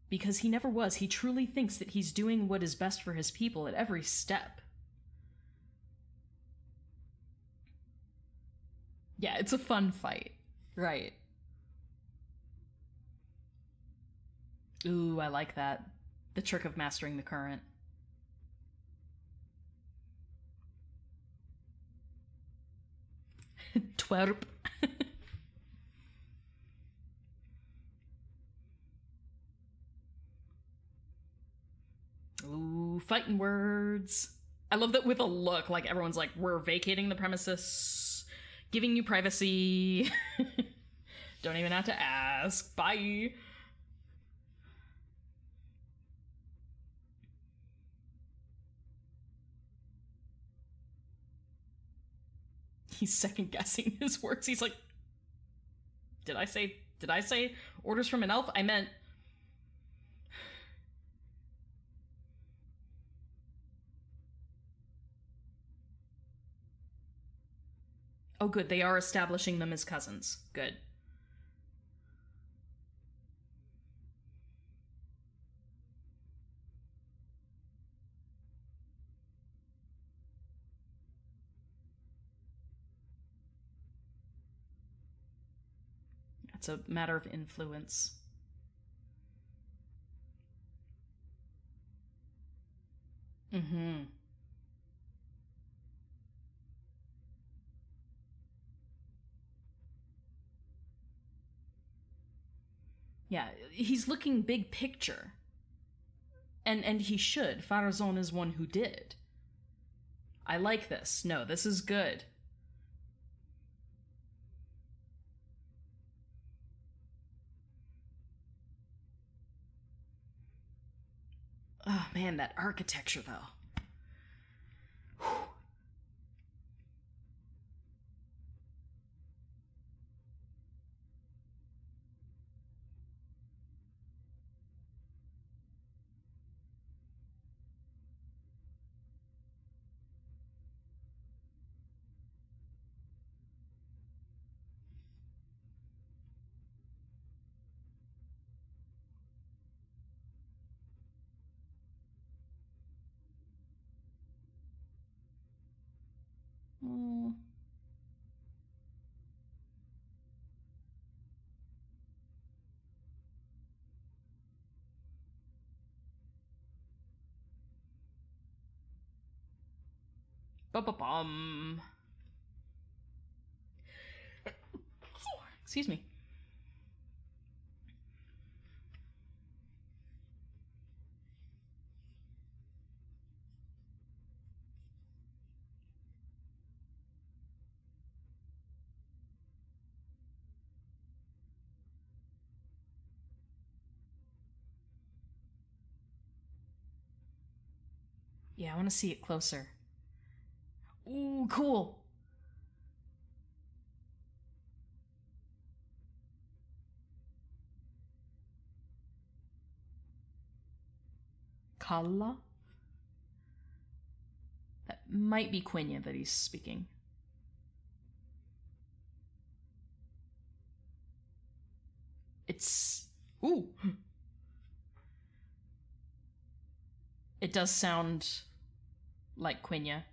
Because he never was. He truly thinks that he's doing what is best for his people at every step. Yeah, it's a fun fight. Right. Ooh, I like that. The trick of mastering the current. Twerp. Ooh, fighting words. I love that with a look, like everyone's like, we're vacating the premises, giving you privacy. Don't even have to ask. Bye. He's second guessing his words. He's like, did I say orders from an elf? I meant... Oh, good. They are establishing them as cousins. Good. It's a matter of influence. Mm-hmm. Yeah, he's looking big picture. And he should. Farazon is one who did. I like this. No, this is good. Oh man, that architecture though. Whew. Mm. Ba-ba-bum. Excuse me. Yeah, I want to see it closer. Ooh, cool. Kalla? That might be Quenya that he's speaking. It's... Ooh. It does sound like Quenya.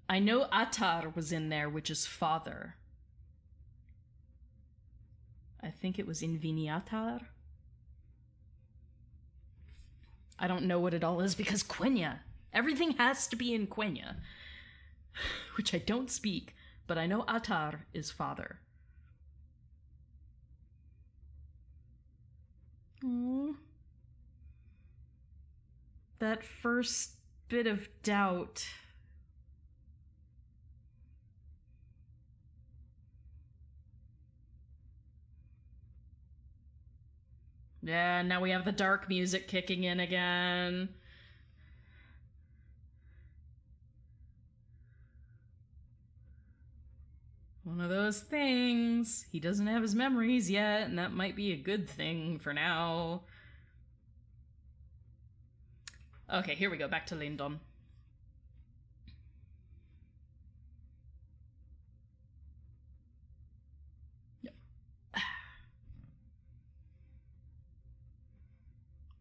I know Atar was in there, which is father. I think it was Inviniatar. I don't know what it all is because Quenya. Everything has to be in Quenya. Which I don't speak, but I know Atar is father. Aww. That first bit of doubt. Yeah, now we have the dark music kicking in again. One of those things. He doesn't have his memories yet, and that might be a good thing for now. Okay, here we go, back to Lindon. Yep.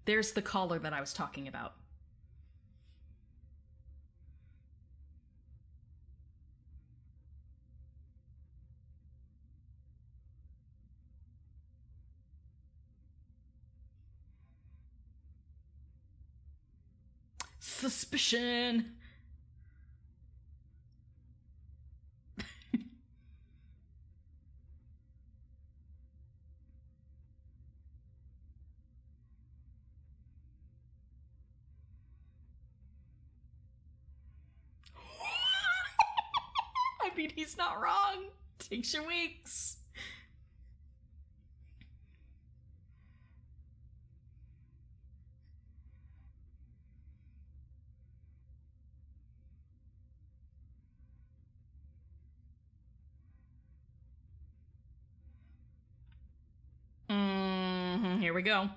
There's the collar that I was talking about. Suspicion! I mean, he's not wrong. Takes you weeks. Here we go.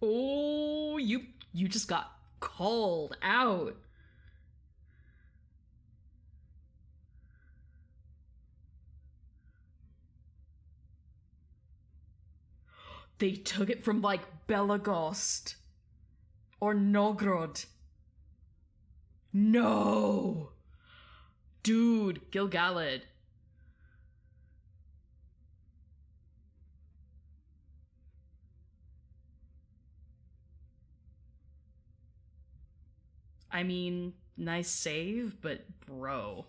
Oh, you just got called out. They took it from, like, Belagost. Or Nogrod. No! Dude, Gilgalad. I mean, nice save, but bro.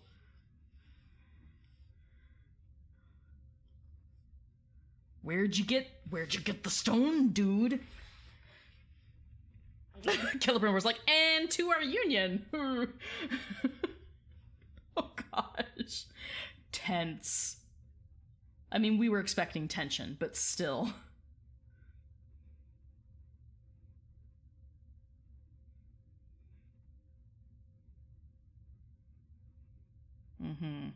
Where'd you get the stone, dude? Celebrant was like, and to our union. Oh gosh. Tense. I mean, we were expecting tension, but still. Mm-hmm.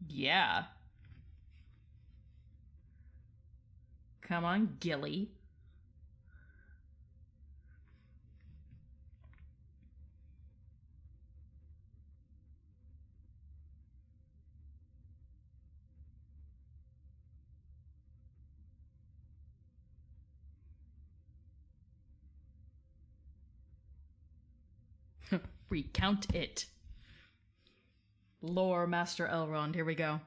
Yeah. Come on, Gilly. Recount it. Lore Master Elrond, here we go.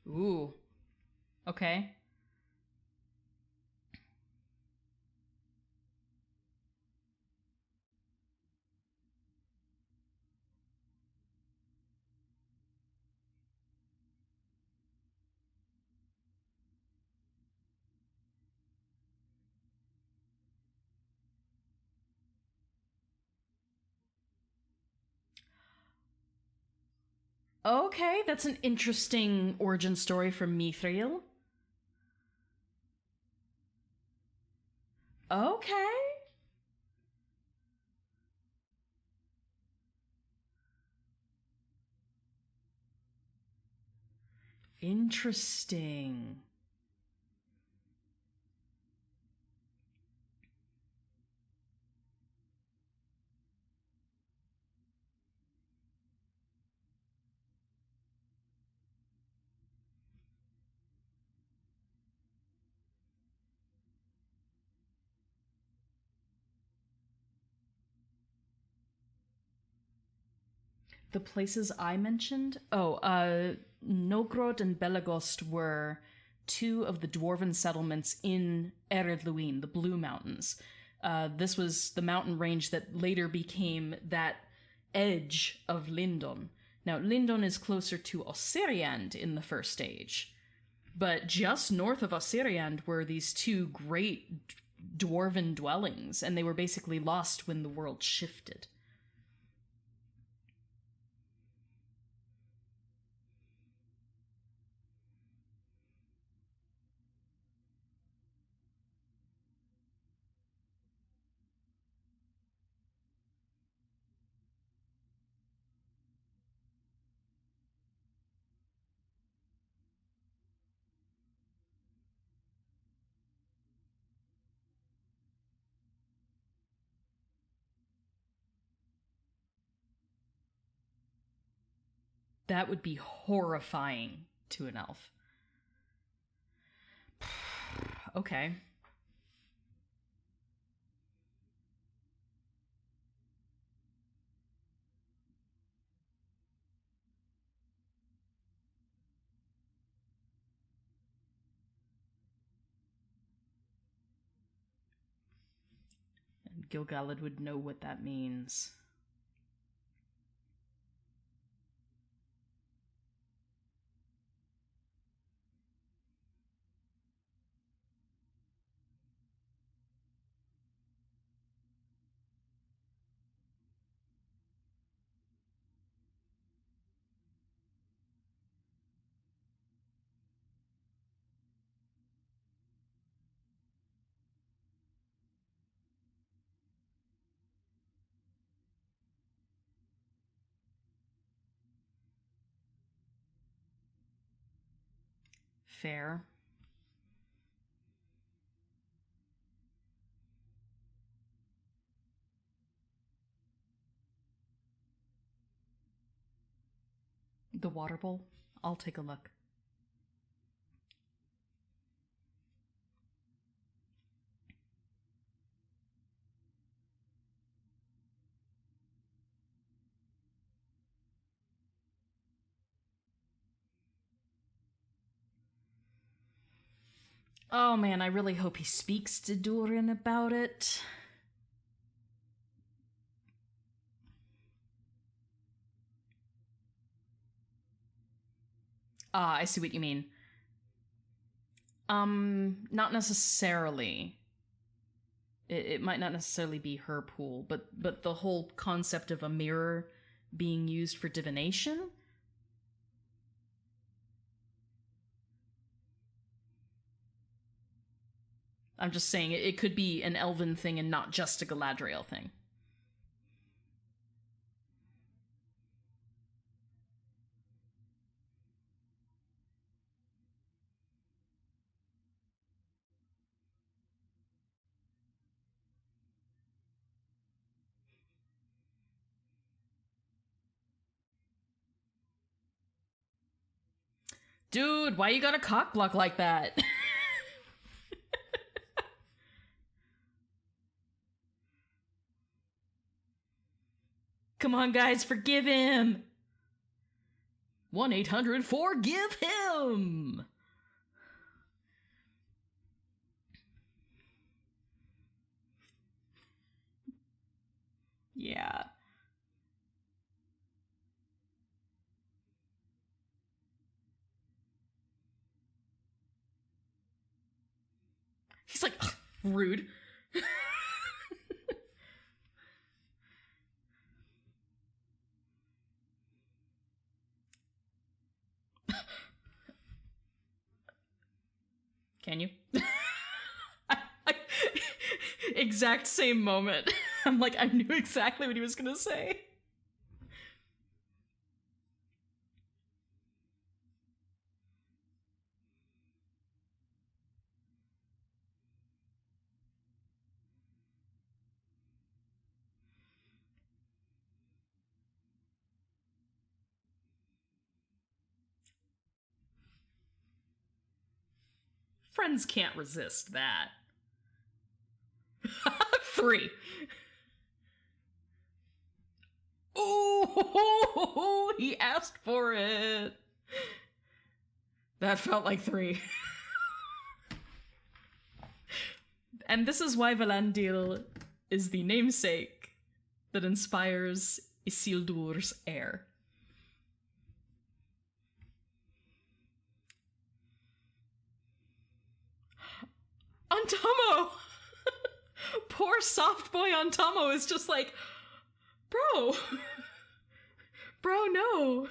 Ooh. Okay. Okay, that's an interesting origin story from Mithril. Okay. Interesting. The places I mentioned? Oh, Nogrod and Belagost were two of the dwarven settlements in Ered Luin, the Blue Mountains. This was the mountain range that later became that edge of Lindon. Now, Lindon is closer to Osiriand in the first stage, but just north of Osiriand were these two great dwarven dwellings, and they were basically lost when the world shifted. That would be horrifying to an elf. Okay. And Gilgalad would know what that means. Fair. The water bowl? I'll take a look. Oh man, I really hope he speaks to Durin about it. Ah, I see what you mean. Not necessarily. It might not necessarily be her pool, but the whole concept of a mirror being used for divination? I'm just saying it could be an elven thing and not just a Galadriel thing. Dude, why you gotta cock block like that? Come on, guys, forgive him! 1-800-FORGIVE-HIM! Yeah. He's like, rude. Can you? Exact same moment. I'm like, I knew exactly what he was gonna say. Friends can't resist that. 3. Ooh, he asked for it. That felt like 3. And this is why Valandil is the namesake that inspires Isildur's heir. Antamo! Poor soft boy Antamo is just like, bro. Bro, no.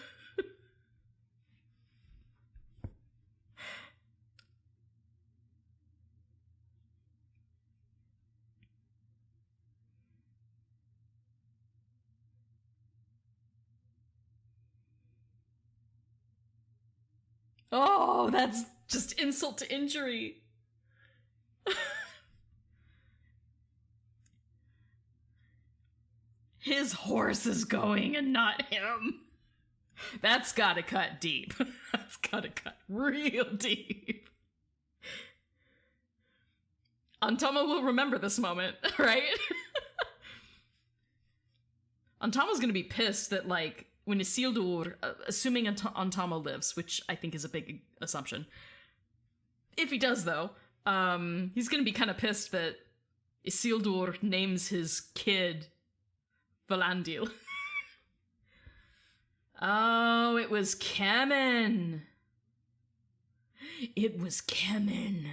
Oh, that's just insult to injury. His horse is going and not him. That's gotta cut deep. That's gotta cut real deep. Antama will remember this moment, right? Antama's gonna be pissed that, like, when Isildur, assuming Antama lives, which I think is a big assumption. If he does, though, he's gonna be kind of pissed that Isildur names his kid Valandil. Oh, it was Kemen. It was Kemen.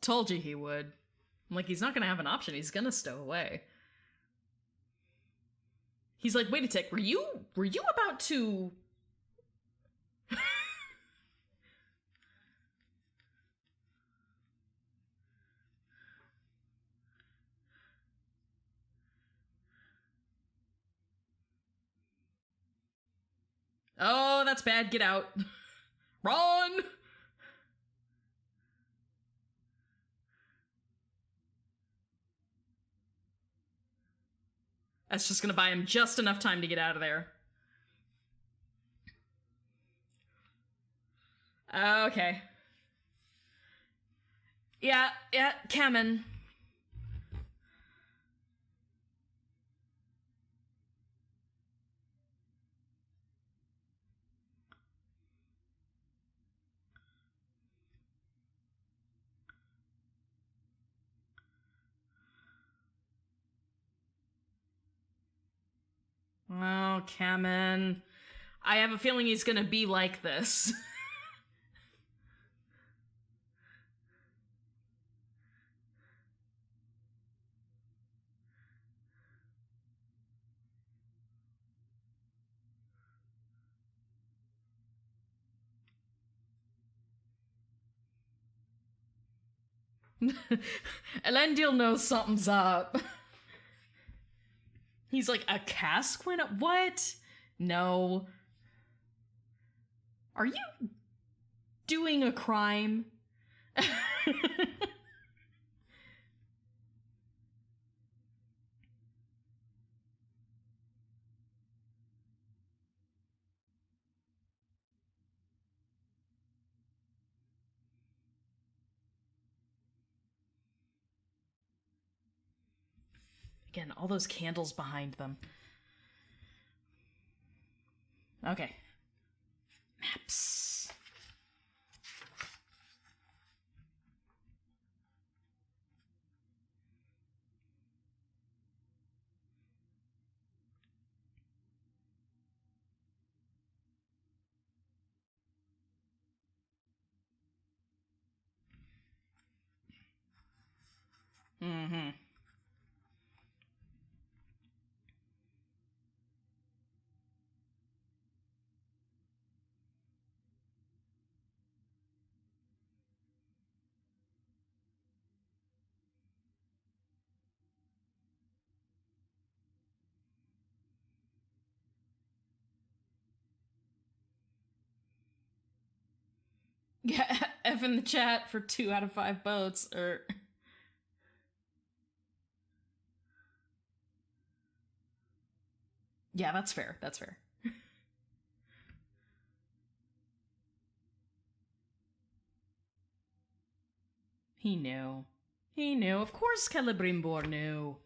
Told you he would. I'm like, he's not gonna have an option. He's gonna stow away. He's like, wait a tick, were you about to... Oh, that's bad. Get out. Run! That's just gonna buy him just enough time to get out of there. Okay. Yeah, Kamen. Oh, Kamen. I have a feeling he's gonna be like this. Elendil knows something's up. He's like, a cask went up? What? No. Are you doing a crime? Again, all those candles behind them. Okay. Maps. Mm-hmm. Yeah, F in the chat for 2 out of 5 boats, or... Yeah, that's fair, that's fair. He knew. He knew. Of course Celebrimbor knew.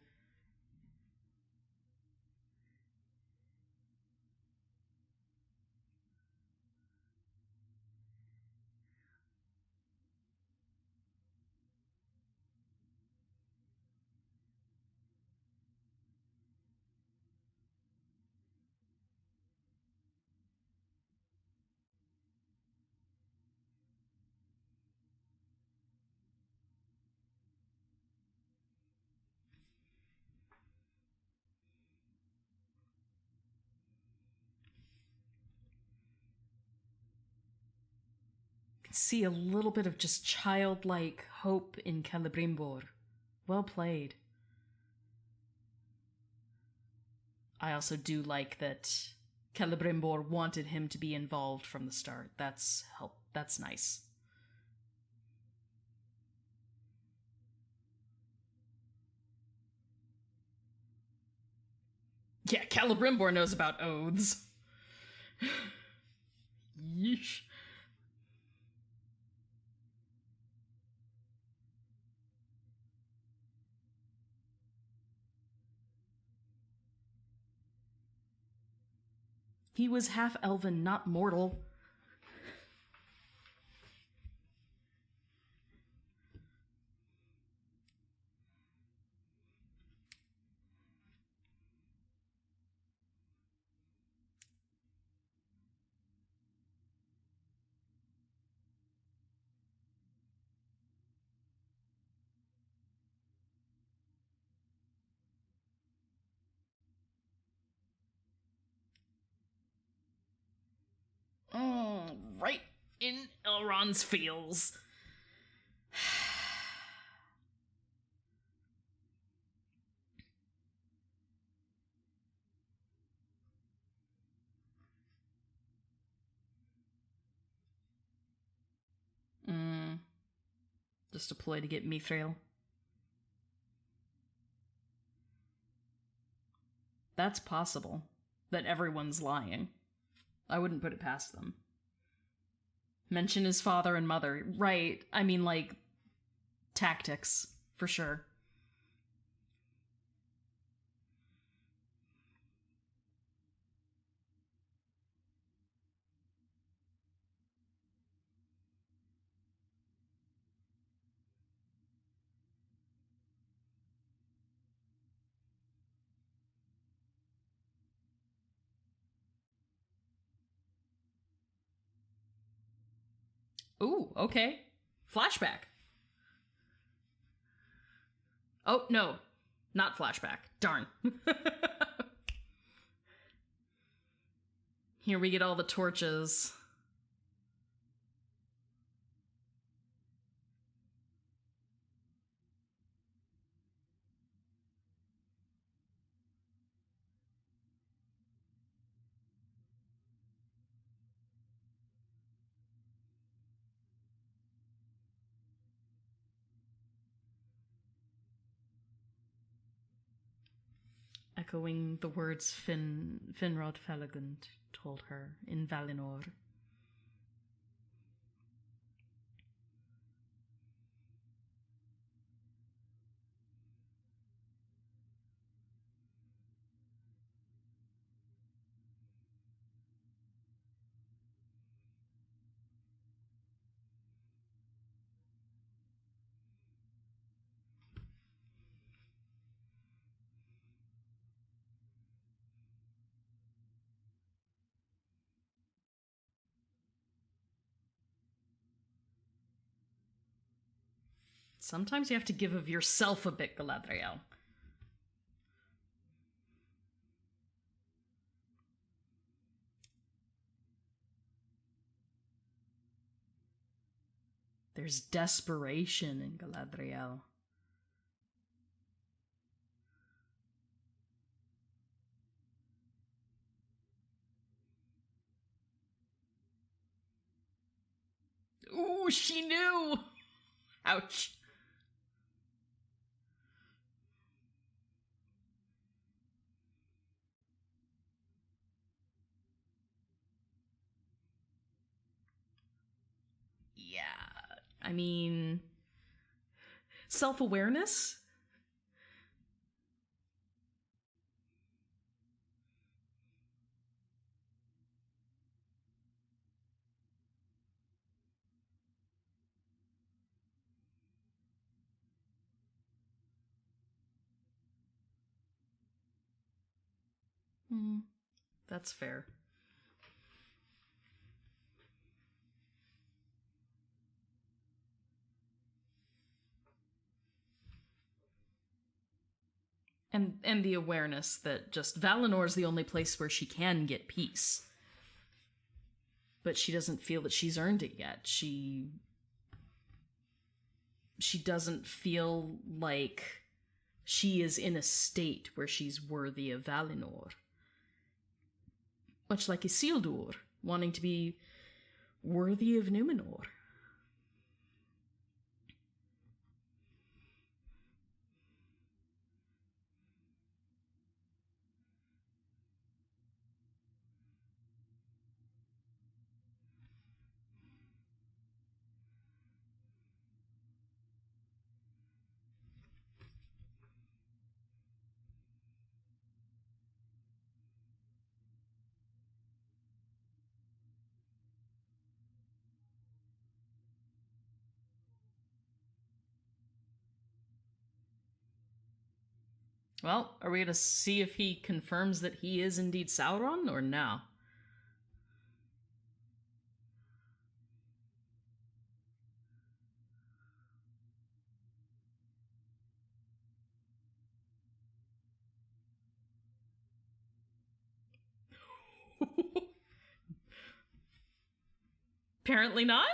See a little bit of just childlike hope in Celebrimbor. Well played. I also do like that Celebrimbor wanted him to be involved from the start. That's nice. Yeah, Celebrimbor knows about oaths. Yeesh. He was half elven, not mortal. Right in Elrond's feels. Just a ploy to get Mithril. That's possible. That everyone's lying. I wouldn't put it past them. Mention his father and mother. Right. I mean, like, tactics, for sure. Ooh, okay. Flashback. Oh, no. Not flashback. Darn. Here we get all the torches. Echoing the words Finrod Felagund told her in Valinor. Sometimes you have to give of yourself a bit, Galadriel. There's desperation in Galadriel. Ooh, she knew! Ouch. Yeah, I mean, self-awareness? That's fair. And the awareness that just Valinor's the only place where she can get peace. But she doesn't feel that she's earned it yet. She doesn't feel like she is in a state where she's worthy of Valinor. Much like Isildur, wanting to be worthy of Numenor. Well, are we going to see if he confirms that he is indeed Sauron, or no? Apparently not.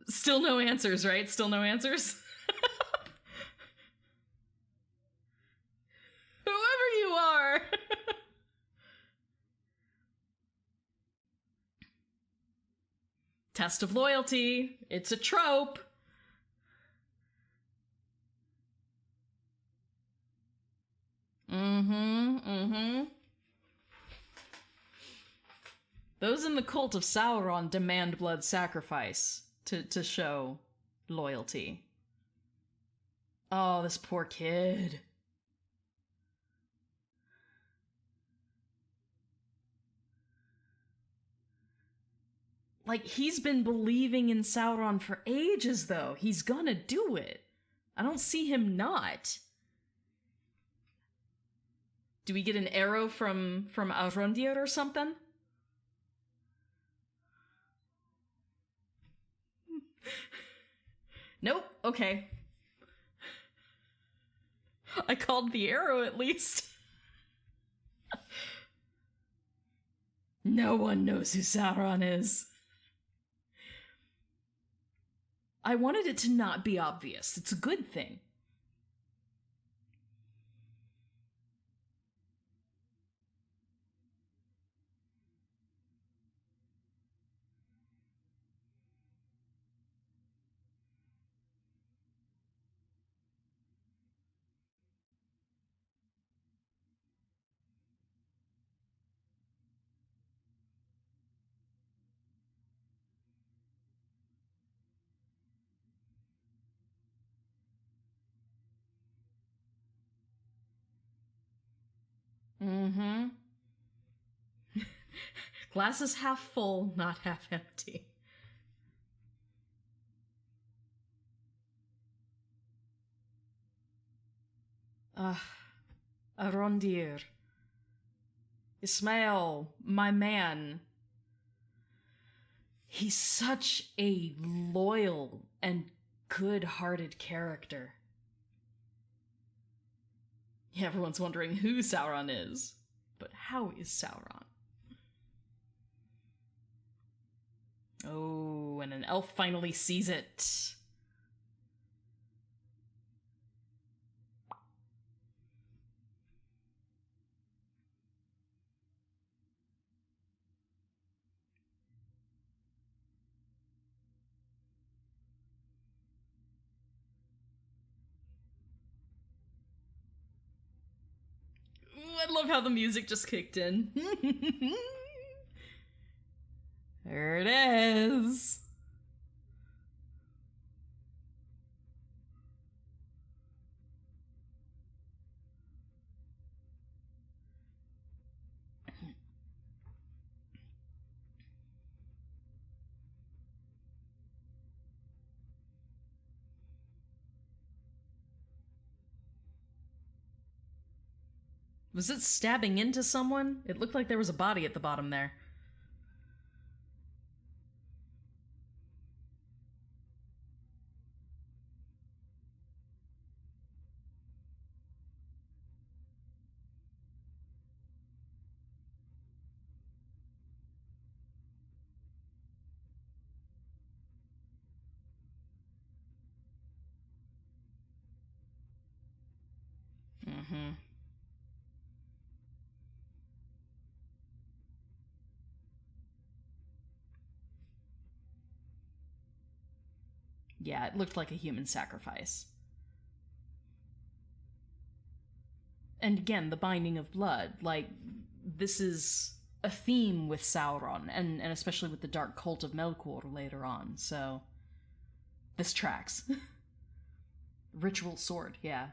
Still no answers, right? Still no answers? Whoever you are! Test of loyalty. It's a trope. Those in the cult of Sauron demand blood sacrifice to show loyalty. Oh, this poor kid. Like, he's been believing in Sauron for ages, though. He's gonna do it. I don't see him not. Do we get an arrow from Arondir or something? Nope. Okay. I called the arrow at least. No one knows who Sauron is. I wanted it to not be obvious. It's a good thing. Mm-hmm. Glass is half full, not half empty. Arondir. Ismail, my man. He's such a loyal and good-hearted character. Yeah, everyone's wondering who Sauron is, but how is Sauron? Oh, and an elf finally sees it. Ooh, I love how the music just kicked in. There it is. Was it stabbing into someone? It looked like there was a body at the bottom there. Mm-hmm. Yeah, it looked like a human sacrifice. And again, the binding of blood. Like, this is a theme with Sauron, and especially with the Dark Cult of Melkor later on, so... This tracks. Ritual sword, yeah.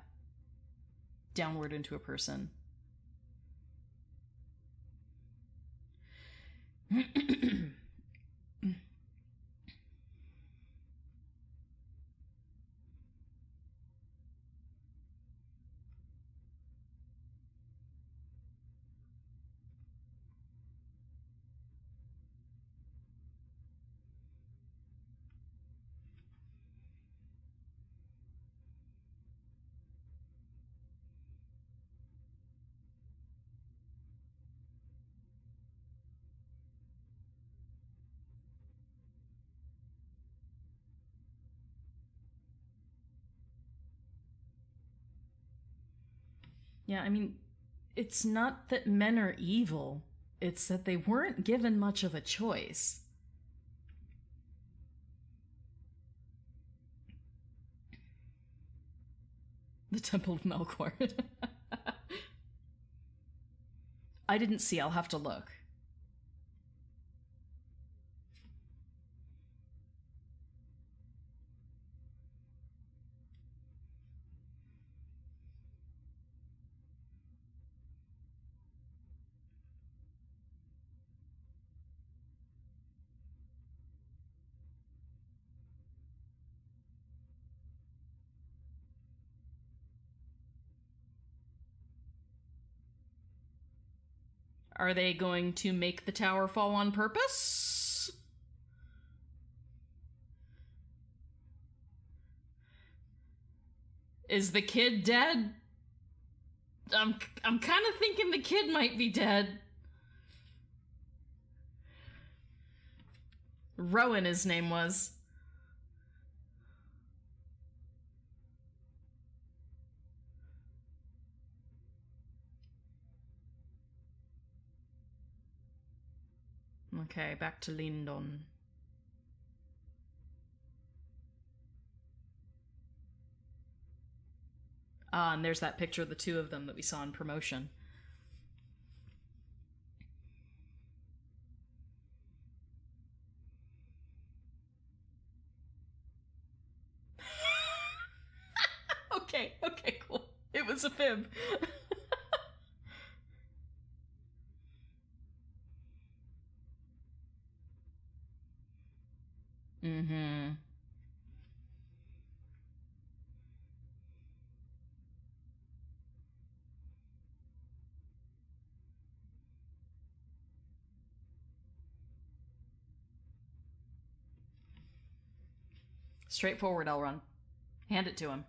Downward into a person. Yeah, I mean, it's not that men are evil, it's that they weren't given much of a choice. The Temple of Melkor. I didn't see. I'll have to look. Are they going to make the tower fall on purpose? Is the kid dead? I'm kind of thinking the kid might be dead. Rowan, his name was. Okay, back to Lindon. Ah, and there's that picture of the two of them that we saw in promotion. Okay, cool. It was a fib. Mm-hmm. Straightforward, Elrond. Hand it to him.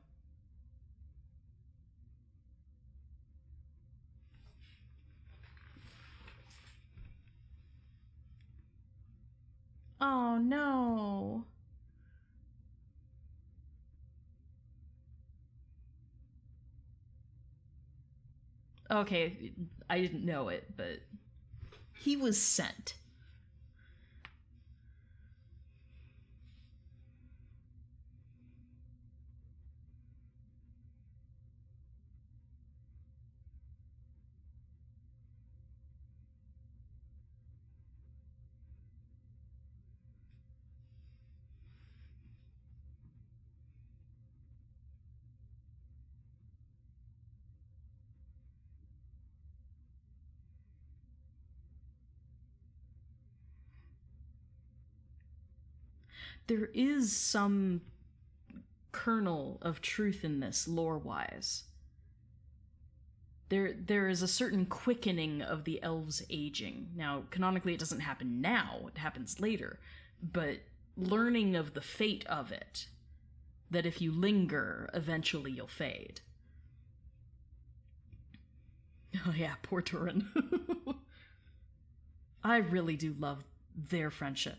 Oh, no. Okay, I didn't know it, but he was sent. There is some kernel of truth in this, lore-wise. There is a certain quickening of the elves aging. Now, canonically, it doesn't happen now, it happens later, but learning of the fate of it, that if you linger, eventually you'll fade. Oh yeah, poor Turin. I really do love their friendship.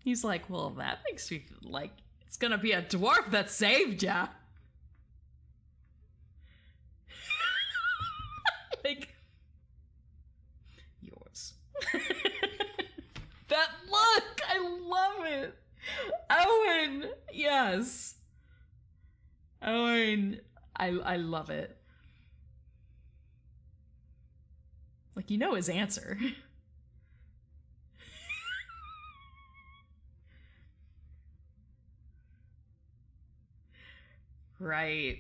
He's like, well, that makes me feel like it's gonna be a dwarf that saved ya. Like, yours. That look! I love it! Owen! Yes. Owen. I love it. Like, you know his answer. Right.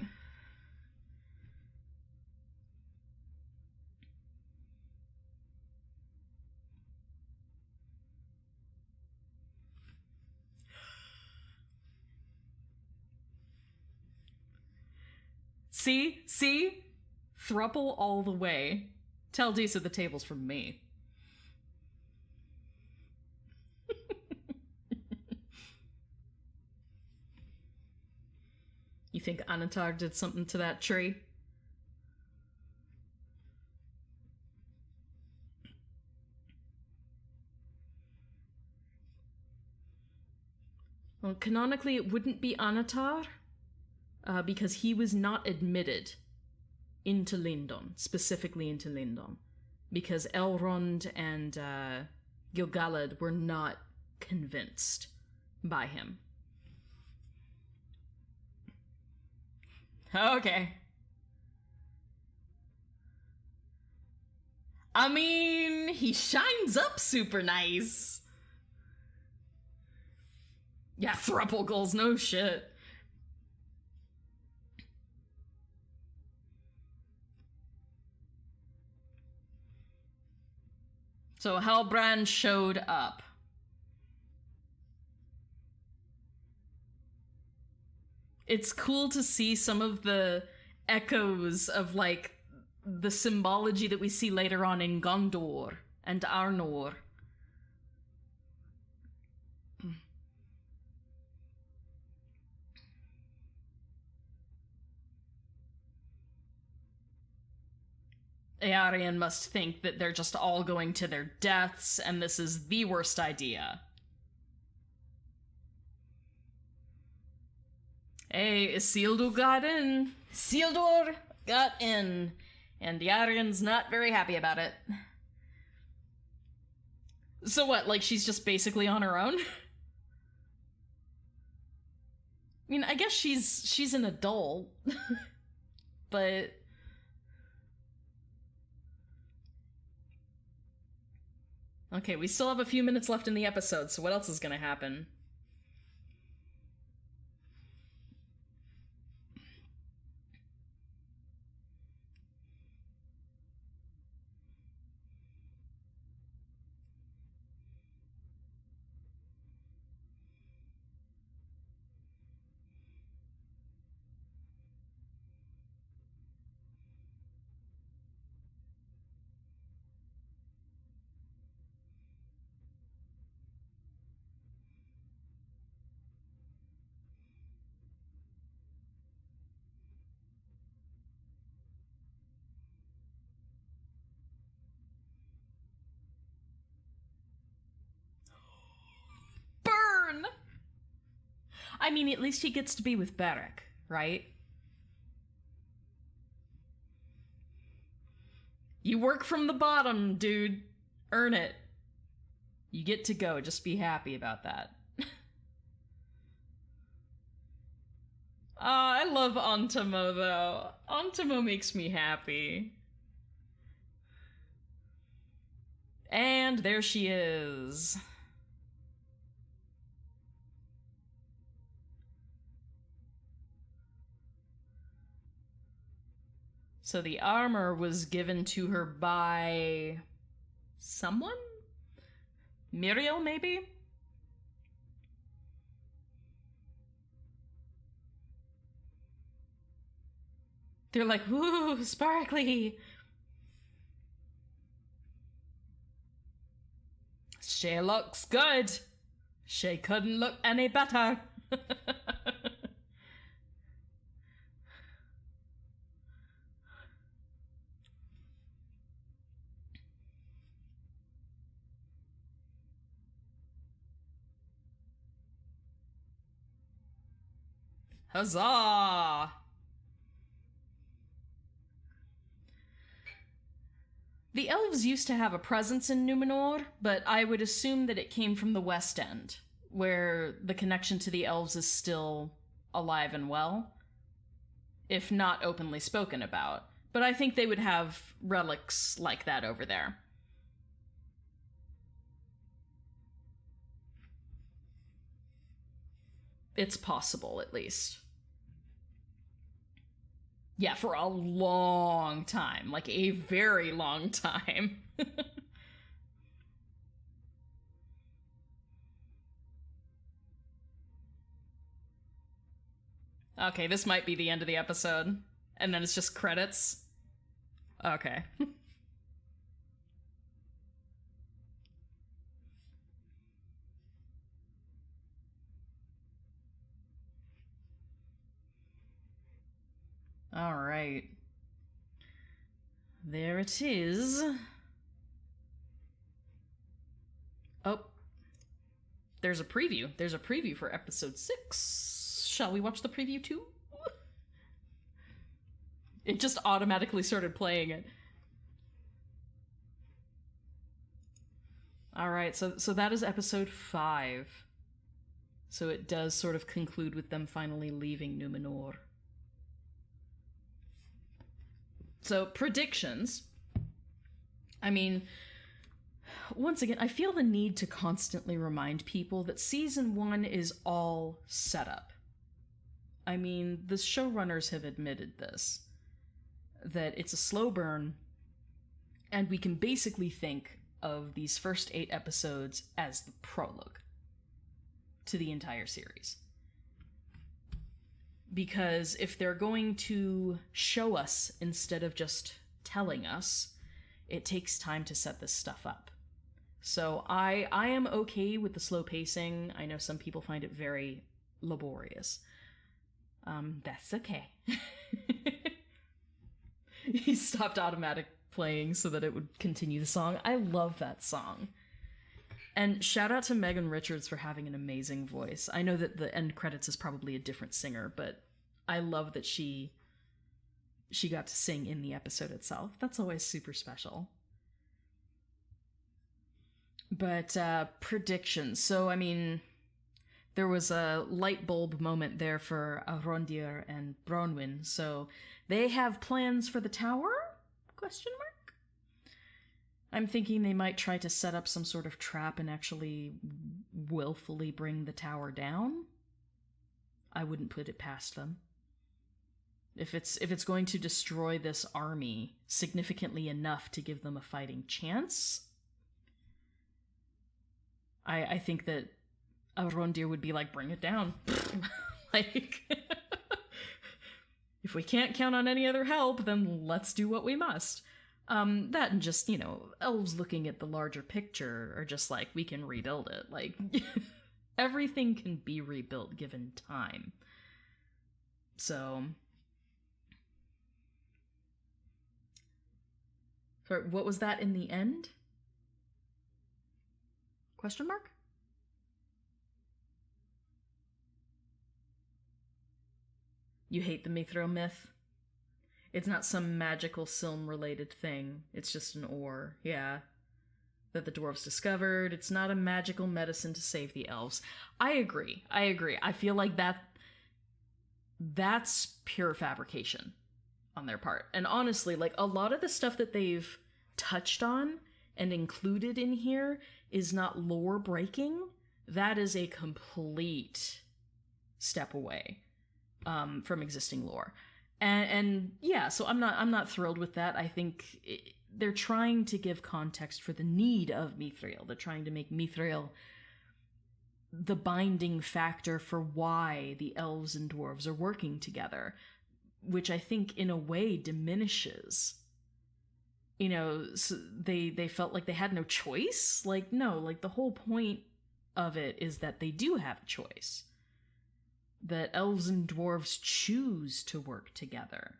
See? Thruple all the way. Tell Disa the table's from me. You think Anantar did something to that tree? Well, canonically it wouldn't be Anatar, because he was not admitted into Lindon, specifically into Lindon. because Elrond and Gil-galad were not convinced by him. Okay. I mean, he shines up super nice. Yeah, thruple goals, no shit. So Halbrand showed up. It's cool to see some of the echoes of, like, the symbology that we see later on in Gondor and Arnor. Eärien must think that they're just all going to their deaths, and this is the worst idea. Hey, Isildur got in. Isildur got in. And Eärion's not very happy about it. So what, like she's just basically on her own? I mean, I guess she's an adult. But... okay, we still have a few minutes left in the episode, so what else is gonna happen? I mean, at least he gets to be with Beric, right? You work from the bottom, dude. Earn it. You get to go. Just be happy about that. I love Ontamo, though. Ontamo makes me happy. And there she is. So the armor was given to her by... someone? Miriel, maybe? They're like, woo, sparkly! She looks good! She couldn't look any better! Huzzah! The elves used to have a presence in Numenor, but I would assume that it came from the West End, where the connection to the elves is still alive and well, if not openly spoken about. But I think they would have relics like that over there. It's possible, at least. Yeah, for a long time. Like, a very long time. Okay, this might be the end of the episode. And then it's just credits. Okay. All right. There it is. Oh. There's a preview. There's a preview for episode 6. Shall we watch the preview too? It just automatically started playing it. All right, so that is episode 5. So it does sort of conclude with them finally leaving Numenor. So, predictions. I mean, once again, I feel the need to constantly remind people that season 1 is all setup. I mean, the showrunners have admitted this. That it's a slow burn, and we can basically think of these first 8 episodes as the prologue to the entire series. Because if they're going to show us instead of just telling us, it takes time to set this stuff up. So I am okay with the slow pacing. I know some people find it very laborious. That's okay. He stopped automatic playing so that it would continue the song. I love that song. And shout out to Megan Richards for having an amazing voice. I know that the end credits is probably a different singer, but I love that she got to sing in the episode itself. That's always super special. But predictions. So, I mean, there was a light bulb moment there for Arondir and Bronwyn. So they have plans for the tower? Question mark? I'm thinking they might try to set up some sort of trap and actually willfully bring the tower down. I wouldn't put it past them. If it's going to destroy this army significantly enough to give them a fighting chance, I think that Arondir would be like, bring it down. Like, if we can't count on any other help, then let's do what we must. That and just, elves looking at the larger picture are just like, we can rebuild it. Like, everything can be rebuilt given time. So... Sorry, what was that in the end? Question mark? You hate the Mithril myth? It's not some magical Silm-related thing. It's just an ore, yeah. That the dwarves discovered. It's not a magical medicine to save the elves. I agree. I feel like that's pure fabrication on their part. And honestly, like, a lot of the stuff that they've touched on and included in here is not lore breaking. That is a complete step away from existing lore. And yeah, so I'm not thrilled with that. I think they're trying to give context for the need of Mithril. They're trying to make Mithril the binding factor for why the elves and dwarves are working together, which I think in a way diminishes. So they felt like they had no choice. Like, no, like the whole point of it is that they do have a choice. That elves and dwarves choose to work together.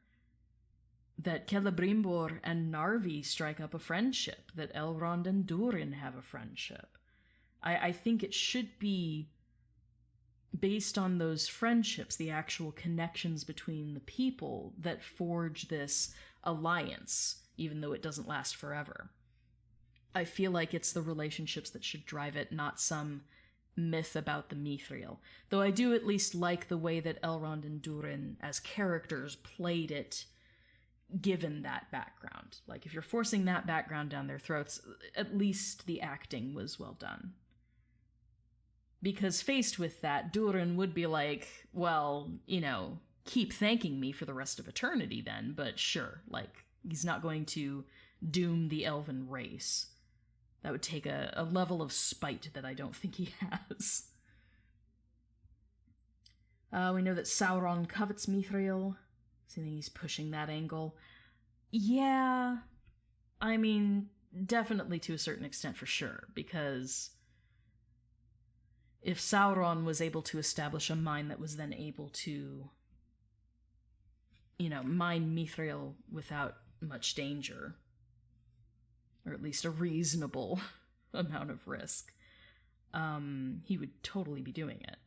That Celebrimbor and Narvi strike up a friendship. That Elrond and Durin have a friendship. I think it should be based on those friendships, the actual connections between the people that forge this alliance, even though it doesn't last forever. I feel like it's the relationships that should drive it, not some myth about the Mithril. Though I do at least like the way that Elrond and Durin, as characters, played it, given that background. Like, if you're forcing that background down their throats, at least the acting was well done. Because faced with that, Durin would be like, well, keep thanking me for the rest of eternity then, but sure, like, he's not going to doom the elven race. That would take a level of spite that I don't think he has. We know that Sauron covets Mithril. So I think he's pushing that angle. Yeah, I mean, definitely to a certain extent for sure, because if Sauron was able to establish a mine that was then able to, mine Mithril without much danger, or at least a reasonable amount of risk, he would totally be doing it.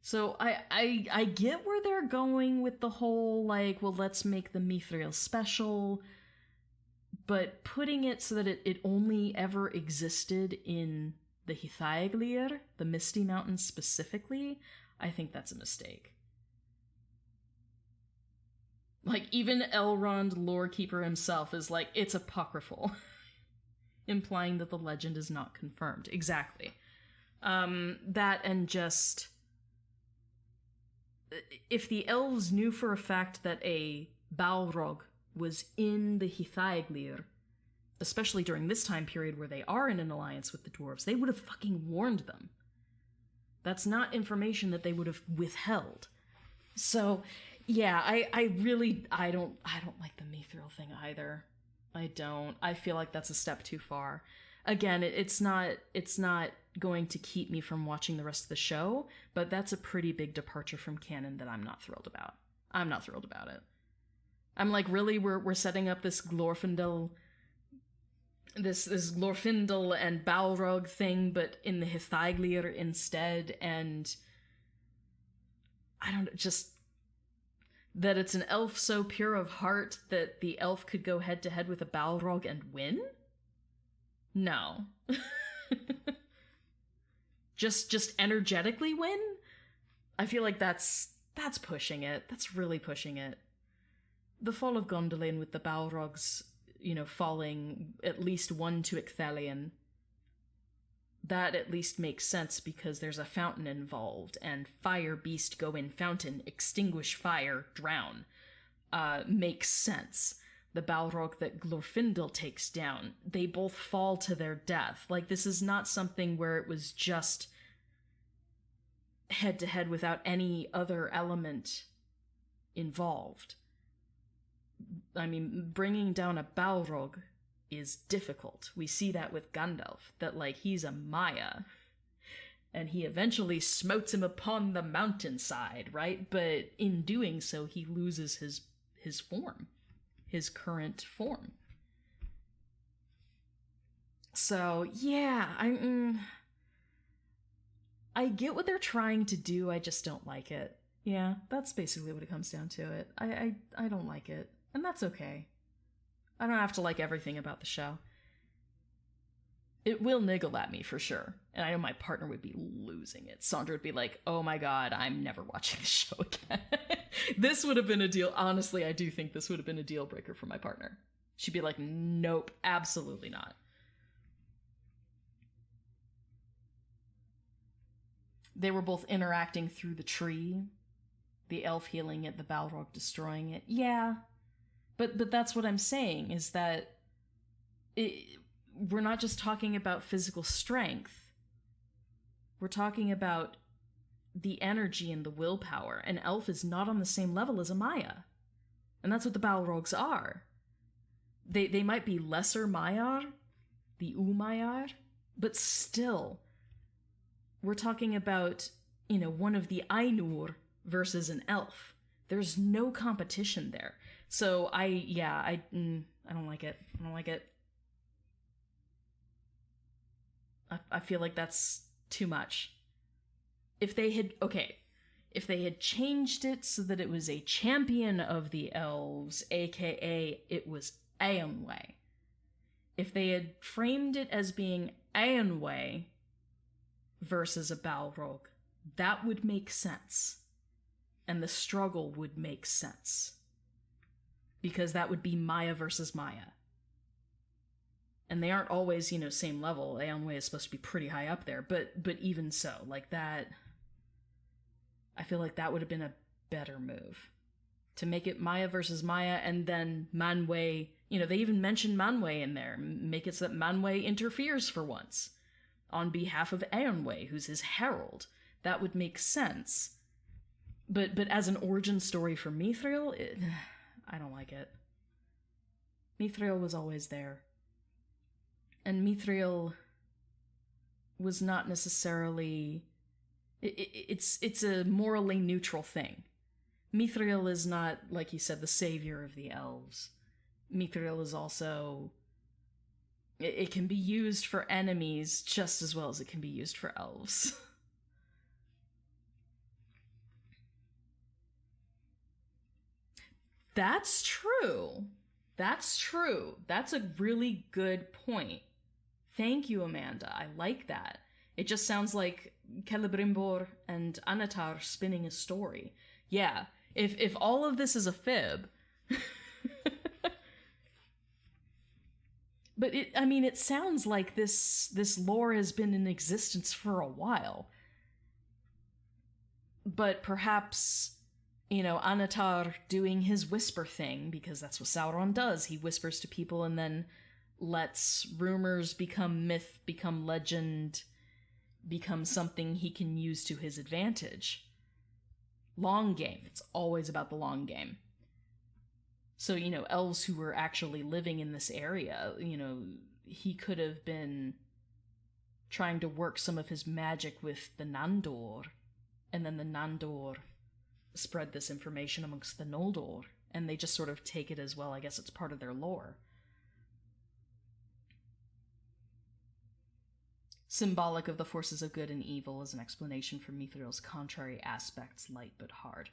So I get where they're going with the whole, like, well, let's make the Mithril special, But putting it so that it only ever existed in the Hithaeglir, the Misty Mountains specifically, I think that's a mistake. Like, even Elrond, Lorekeeper himself, is like, it's apocryphal. Implying that the legend is not confirmed. Exactly. That and just... If the elves knew for a fact that a Balrog was in the Hithaeglir, especially during this time period where they are in an alliance with the dwarves, they would have fucking warned them. That's not information that they would have withheld. So, yeah, I don't like the Mithril thing either. I don't. I feel like that's a step too far. Again, it's not going to keep me from watching the rest of the show, but that's a pretty big departure from canon that I'm not thrilled about. I'm not thrilled about it. I'm like, really, we're setting up this Glorfindel, this Glorfindel and Balrog thing, but in the Hithaeglir instead, and I don't know, just that it's an elf so pure of heart that the elf could go head to head with a Balrog and win? No. just energetically win? I feel like that's pushing it. That's really pushing it. The fall of Gondolin with the Balrogs, falling at least one to Icthelion, that at least makes sense because there's a fountain involved, and fire beast go in fountain, extinguish fire, drown. Makes sense. The Balrog that Glorfindel takes down, they both fall to their death. Like, this is not something where it was just head to head without any other element involved. I mean, bringing down a Balrog is difficult. We see that with Gandalf, that, like, he's a Maya, and he eventually smotes him upon the mountainside, right? But in doing so, he loses his form, his current form. So, yeah, I get what they're trying to do, I just don't like it. Yeah, that's basically what it comes down to it. I don't like it, and that's okay. I don't have to like everything about the show. It will niggle at me for sure, and I know my partner would be losing it. Sandra would be like, oh my god, I'm never watching the show again. This would have been a deal. Honestly, I do think this would have been a deal breaker for my partner. She'd be like, nope, absolutely not. They were both interacting through the tree. The elf healing it, the Balrog destroying it. Yeah. But that's what I'm saying, is that we're not just talking about physical strength. We're talking about the energy and the willpower. An elf is not on the same level as a Maya. And that's what the Balrogs are. They might be lesser Maiar, the Umayar, but still, we're talking about, one of the Ainur versus an elf. There's no competition there. So I don't like it. I don't like it. I feel like that's too much. If they had changed it so that it was a champion of the elves, aka it was Eonwë. If they had framed it as being Eonwë versus a Balrog, that would make sense. And the struggle would make sense. Because that would be Maya versus Maya. And they aren't always, same level. Eonwë is supposed to be pretty high up there, but even so, like that, I feel like that would have been a better move. To make it Maya versus Maya, and then Manwë, they even mention Manwë in there. Make it so that Manwë interferes for once. On behalf of Eonwë, who's his herald. That would make sense. But as an origin story for Mithril, I don't like it. Mithril was always there. And Mithril was not necessarily... It's a morally neutral thing. Mithril is not, like you said, the savior of the elves. Mithril is also... It can be used for enemies just as well as it can be used for elves. That's true. That's true. That's a really good point. Thank you, Amanda. I like that. It just sounds like Celebrimbor and Anatar spinning a story. Yeah, if all of this is a fib... But it sounds like this lore has been in existence for a while. But perhaps, Anatar doing his whisper thing, because that's what Sauron does. He whispers to people and then lets rumors become myth, become legend, become something he can use to his advantage. Long game. It's always about the long game. So, elves who were actually living in this area, he could have been trying to work some of his magic with the Nandor, and then the Nandor spread this information amongst the Noldor, and they just sort of take it as, well, I guess it's part of their lore. Symbolic of the forces of good and evil as an explanation for Mithril's contrary aspects, light but hard.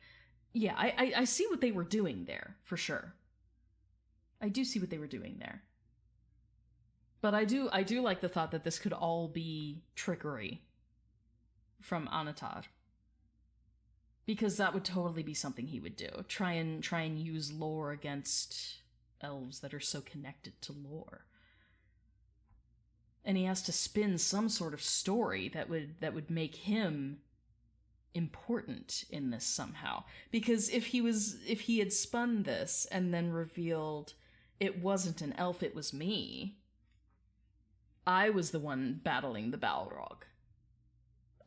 Yeah, I see what they were doing there, for sure. I do see what they were doing there. But I do like the thought that this could all be trickery from Anatar. Because that would totally be something he would do. Try and use lore against elves that are so connected to lore. And he has to spin some sort of story that would make him important in this somehow. Because if he had spun this and then revealed it wasn't an elf, it was me, I was the one battling the Balrog.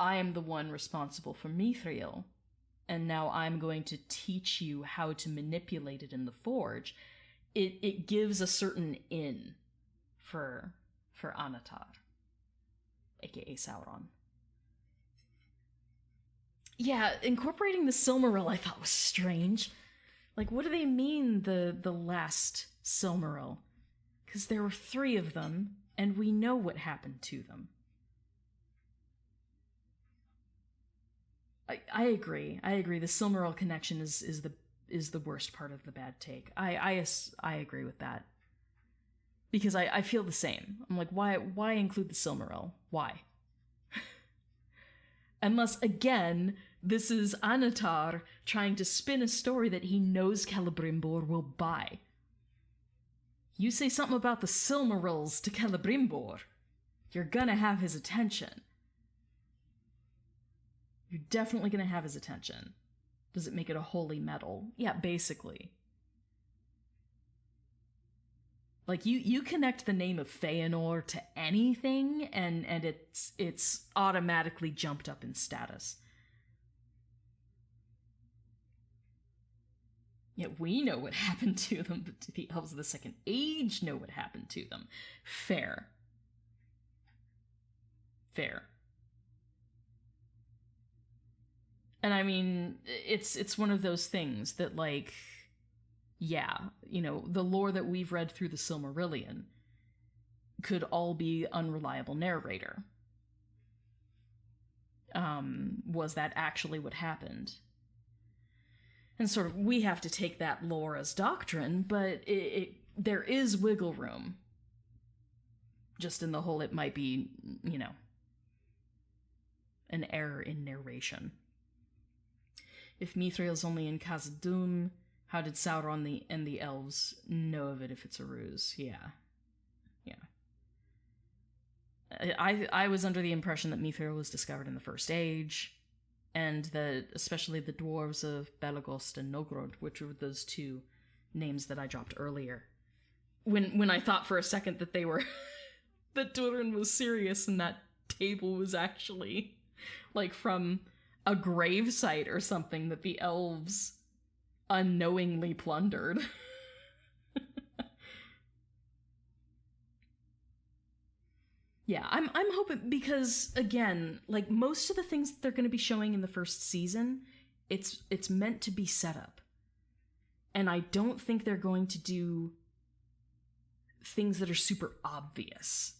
I am the one responsible for Mithril, and now I'm going to teach you how to manipulate it in the Forge. It gives a certain in for Anatar, aka Sauron. Yeah, incorporating the Silmaril I thought was strange. Like, what do they mean, the last Silmaril? Because there were 3 of them, and we know what happened to them. I agree. The Silmaril connection is the worst part of the bad take. I agree with that. Because I feel the same. I'm like, why include the Silmaril? Why? Unless, again, this is Anatar trying to spin a story that he knows Celebrimbor will buy. You say something about the Silmarils to Celebrimbor, you're gonna have his attention. You're definitely gonna have his attention. Does it make it a holy metal? Yeah, basically. Like, you connect the name of Feanor to anything, and it's automatically jumped up in status. Yet we know what happened to them, but the elves of the Second Age know what happened to them. Fair. And I mean, it's one of those things that, like, yeah, the lore that we've read through the Silmarillion could all be unreliable narrator. Was that actually what happened? And sort of, we have to take that lore as doctrine, but there is wiggle room. Just in the whole, it might be, an error in narration. If Mithril's only in Khazad-dûm, how did Sauron and the elves know of it if it's a ruse? Yeah. I was under the impression that Mithril was discovered in the First Age, and that especially the dwarves of Belagost and Nogrod, which were those 2 names that I dropped earlier. When I thought for a second that they were... that Durin was serious and that table was actually, like, from a grave site or something that the elves unknowingly plundered. Yeah, I'm hoping, because again, like, most of the things that they're going to be showing in the first season, it's meant to be set up. And I don't think they're going to do things that are super obvious.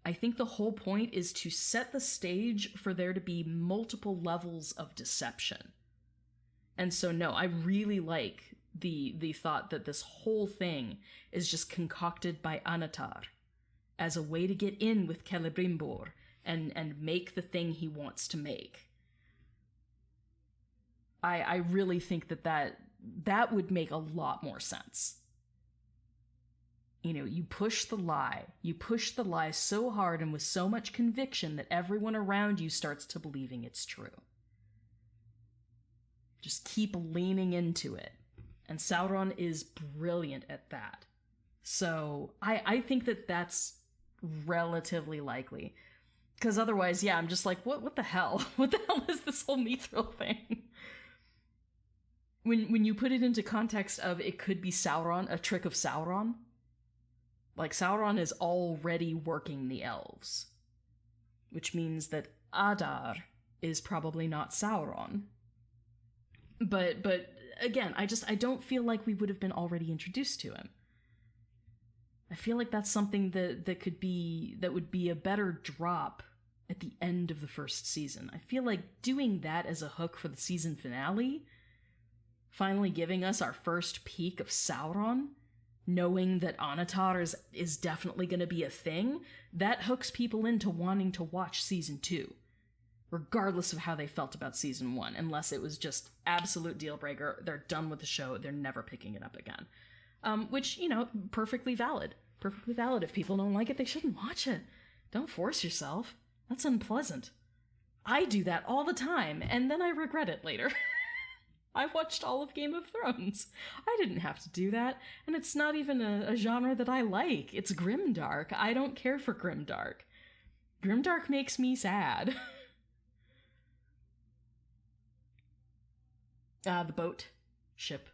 I think the whole point is to set the stage for there to be multiple levels of deception. And so no, I really like the thought that this whole thing is just concocted by Anatar as a way to get in with Celebrimbor and make the thing he wants to make. I really think that would make a lot more sense. You know, you push the lie so hard and with so much conviction that everyone around you starts to believing it's true. Just keep leaning into it. And Sauron is brilliant at that. So I think that's relatively likely. Because otherwise, yeah, I'm just like, what the hell? What the hell is this whole Mithril thing? When you put it into context of it could be Sauron, a trick of Sauron, like Sauron is already working the elves, which means that Adar is probably not Sauron. But again, I don't feel like we would have been already introduced to him. I feel like that's something that would be a better drop at the end of the first season. I feel like doing that as a hook for the season finale, finally giving us our first peek of Sauron, knowing that Anatar is definitely going to be a thing, that hooks people into wanting to watch season 2, regardless of how they felt about season 1, unless it was just absolute deal breaker. They're done with the show. They're never picking it up again. Which, you know, perfectly valid. Perfectly valid. If people don't like it, they shouldn't watch it. Don't force yourself. That's unpleasant. I do that all the time, and then I regret it later. I watched all of Game of Thrones. I didn't have to do that, and it's not even a genre that I like. It's grimdark. I don't care for grimdark. Grimdark makes me sad. The boat. Ship.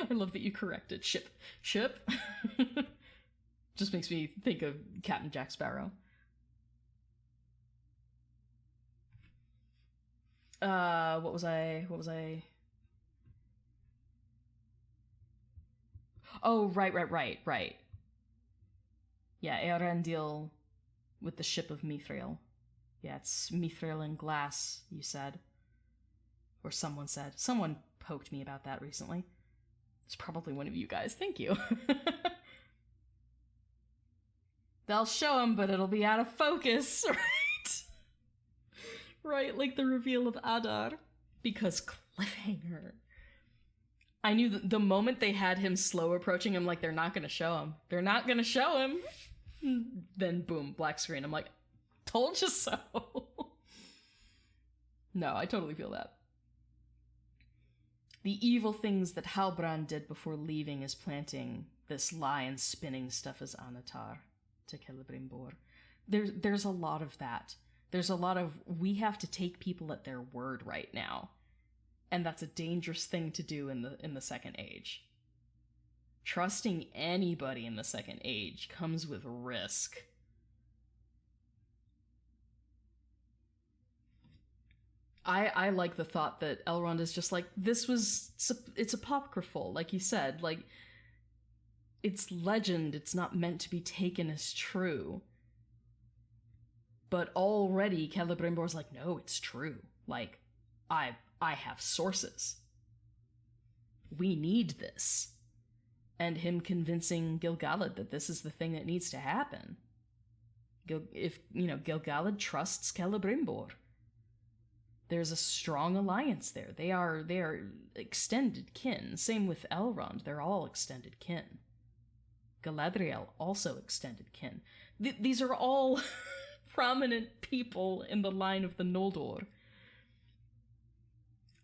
I love that you corrected. Ship. Just makes me think of Captain Jack Sparrow. What was I? Oh, right. Yeah, Eärendil with the ship of Mithril. Yeah, it's Mithril and glass, you said. Or someone said. Someone poked me about that recently. It's probably one of you guys. Thank you. They'll show him, but it'll be out of focus, right? Right, like the reveal of Adar. Because cliffhanger. I knew the moment they had him slow approaching, I'm like, they're not gonna show him. They're not gonna show him. Then boom, black screen. I'm like, told you so. No, I totally feel that. The evil things that Halbrand did before leaving is planting this lie and spinning stuff as Anatar to Celebrimbor. There's a lot of that. There's a lot of, we have to take people at their word right now. And that's a dangerous thing to do in the Second Age. Trusting anybody in the Second Age comes with risk. I like the thought that Elrond is just like, it's apocryphal, like you said, like, it's legend, it's not meant to be taken as true. But already Celebrimbor's like, no, it's true. Like, I have sources. We need this. And him convincing Gil-galad that this is the thing that needs to happen. Gil-galad trusts Celebrimbor. There's a strong alliance there. They are extended kin. Same with Elrond. They're all extended kin. Galadriel, also extended kin. These are all prominent people in the line of the Noldor.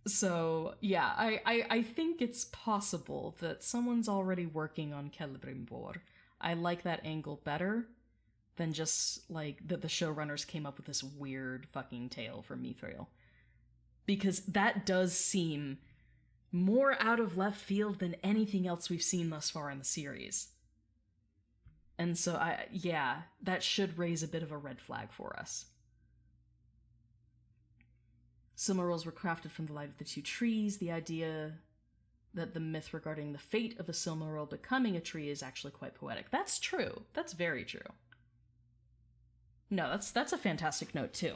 So, yeah, I think it's possible that someone's already working on Celebrimbor. I like that angle better than just, like, that the showrunners came up with this weird fucking tale for Mithril. Because that does seem more out of left field than anything else we've seen thus far in the series. And so, that should raise a bit of a red flag for us. Silmarils were crafted from the light of the two trees. The idea that the myth regarding the fate of a Silmaril becoming a tree is actually quite poetic. That's true. That's very true. No, that's a fantastic note, too.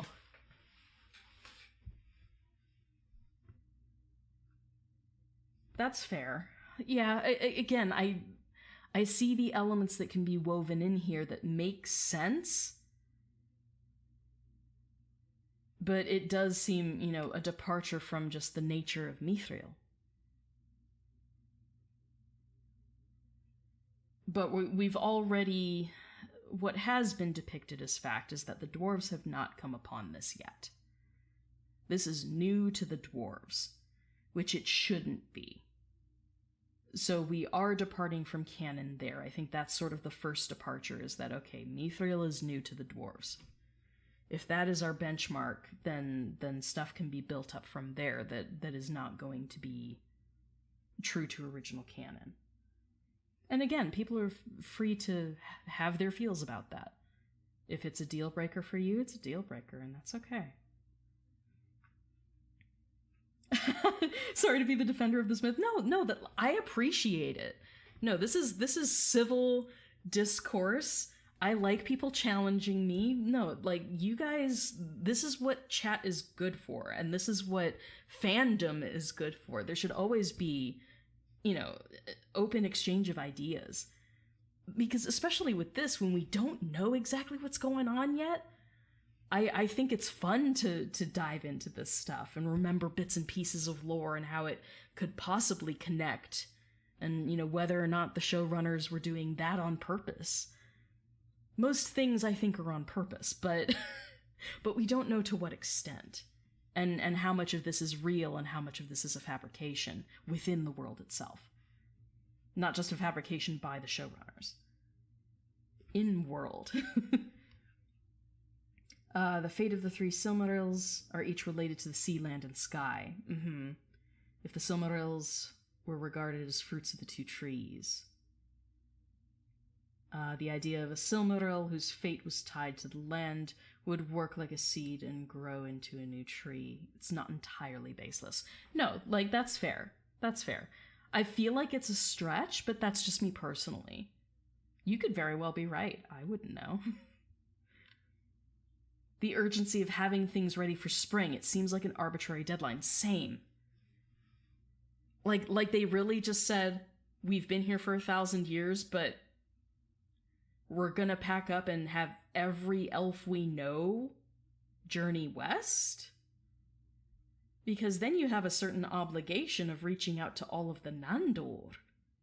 That's fair. Yeah, again, I see the elements that can be woven in here that make sense, but it does seem, a departure from just the nature of Mithril. But we've already... What has been depicted as fact is that the dwarves have not come upon this yet. This is new to the dwarves, which it shouldn't be. So we are departing from canon there. I think that's sort of the first departure, is that, okay, Mithril is new to the dwarves. If that is our benchmark, then stuff can be built up from there that is not going to be true to original canon. And again, people are free to have their feels about that. If it's a deal breaker for you, it's a deal breaker, and that's okay. Sorry to be the defender of this myth. No, that I appreciate it. No, this is civil discourse. I like people challenging me. No, like, you guys, this is what chat is good for, and this is what fandom is good for. There should always be, open exchange of ideas. Because especially with this, when we don't know exactly what's going on yet, I think it's fun to dive into this stuff and remember bits and pieces of lore and how it could possibly connect, and, whether or not the showrunners were doing that on purpose. Most things, I think, are on purpose, but but we don't know to what extent, and how much of this is real and how much of this is a fabrication within the world itself. Not just a fabrication by the showrunners. In world. The fate of the 3 Silmarils are each related to the sea, land, and sky. If the Silmarils were regarded as fruits of the 2 trees. The idea of a Silmaril whose fate was tied to the land would work like a seed and grow into a new tree. It's not entirely baseless. No, like, that's fair. That's fair. I feel like it's a stretch, but that's just me personally. You could very well be right. I wouldn't know. The urgency of having things ready for spring, it seems like an arbitrary deadline. Same. Like they really just said, we've been here for 1,000 years, but we're gonna pack up and have every elf we know journey west? Because then you have a certain obligation of reaching out to all of the Nandor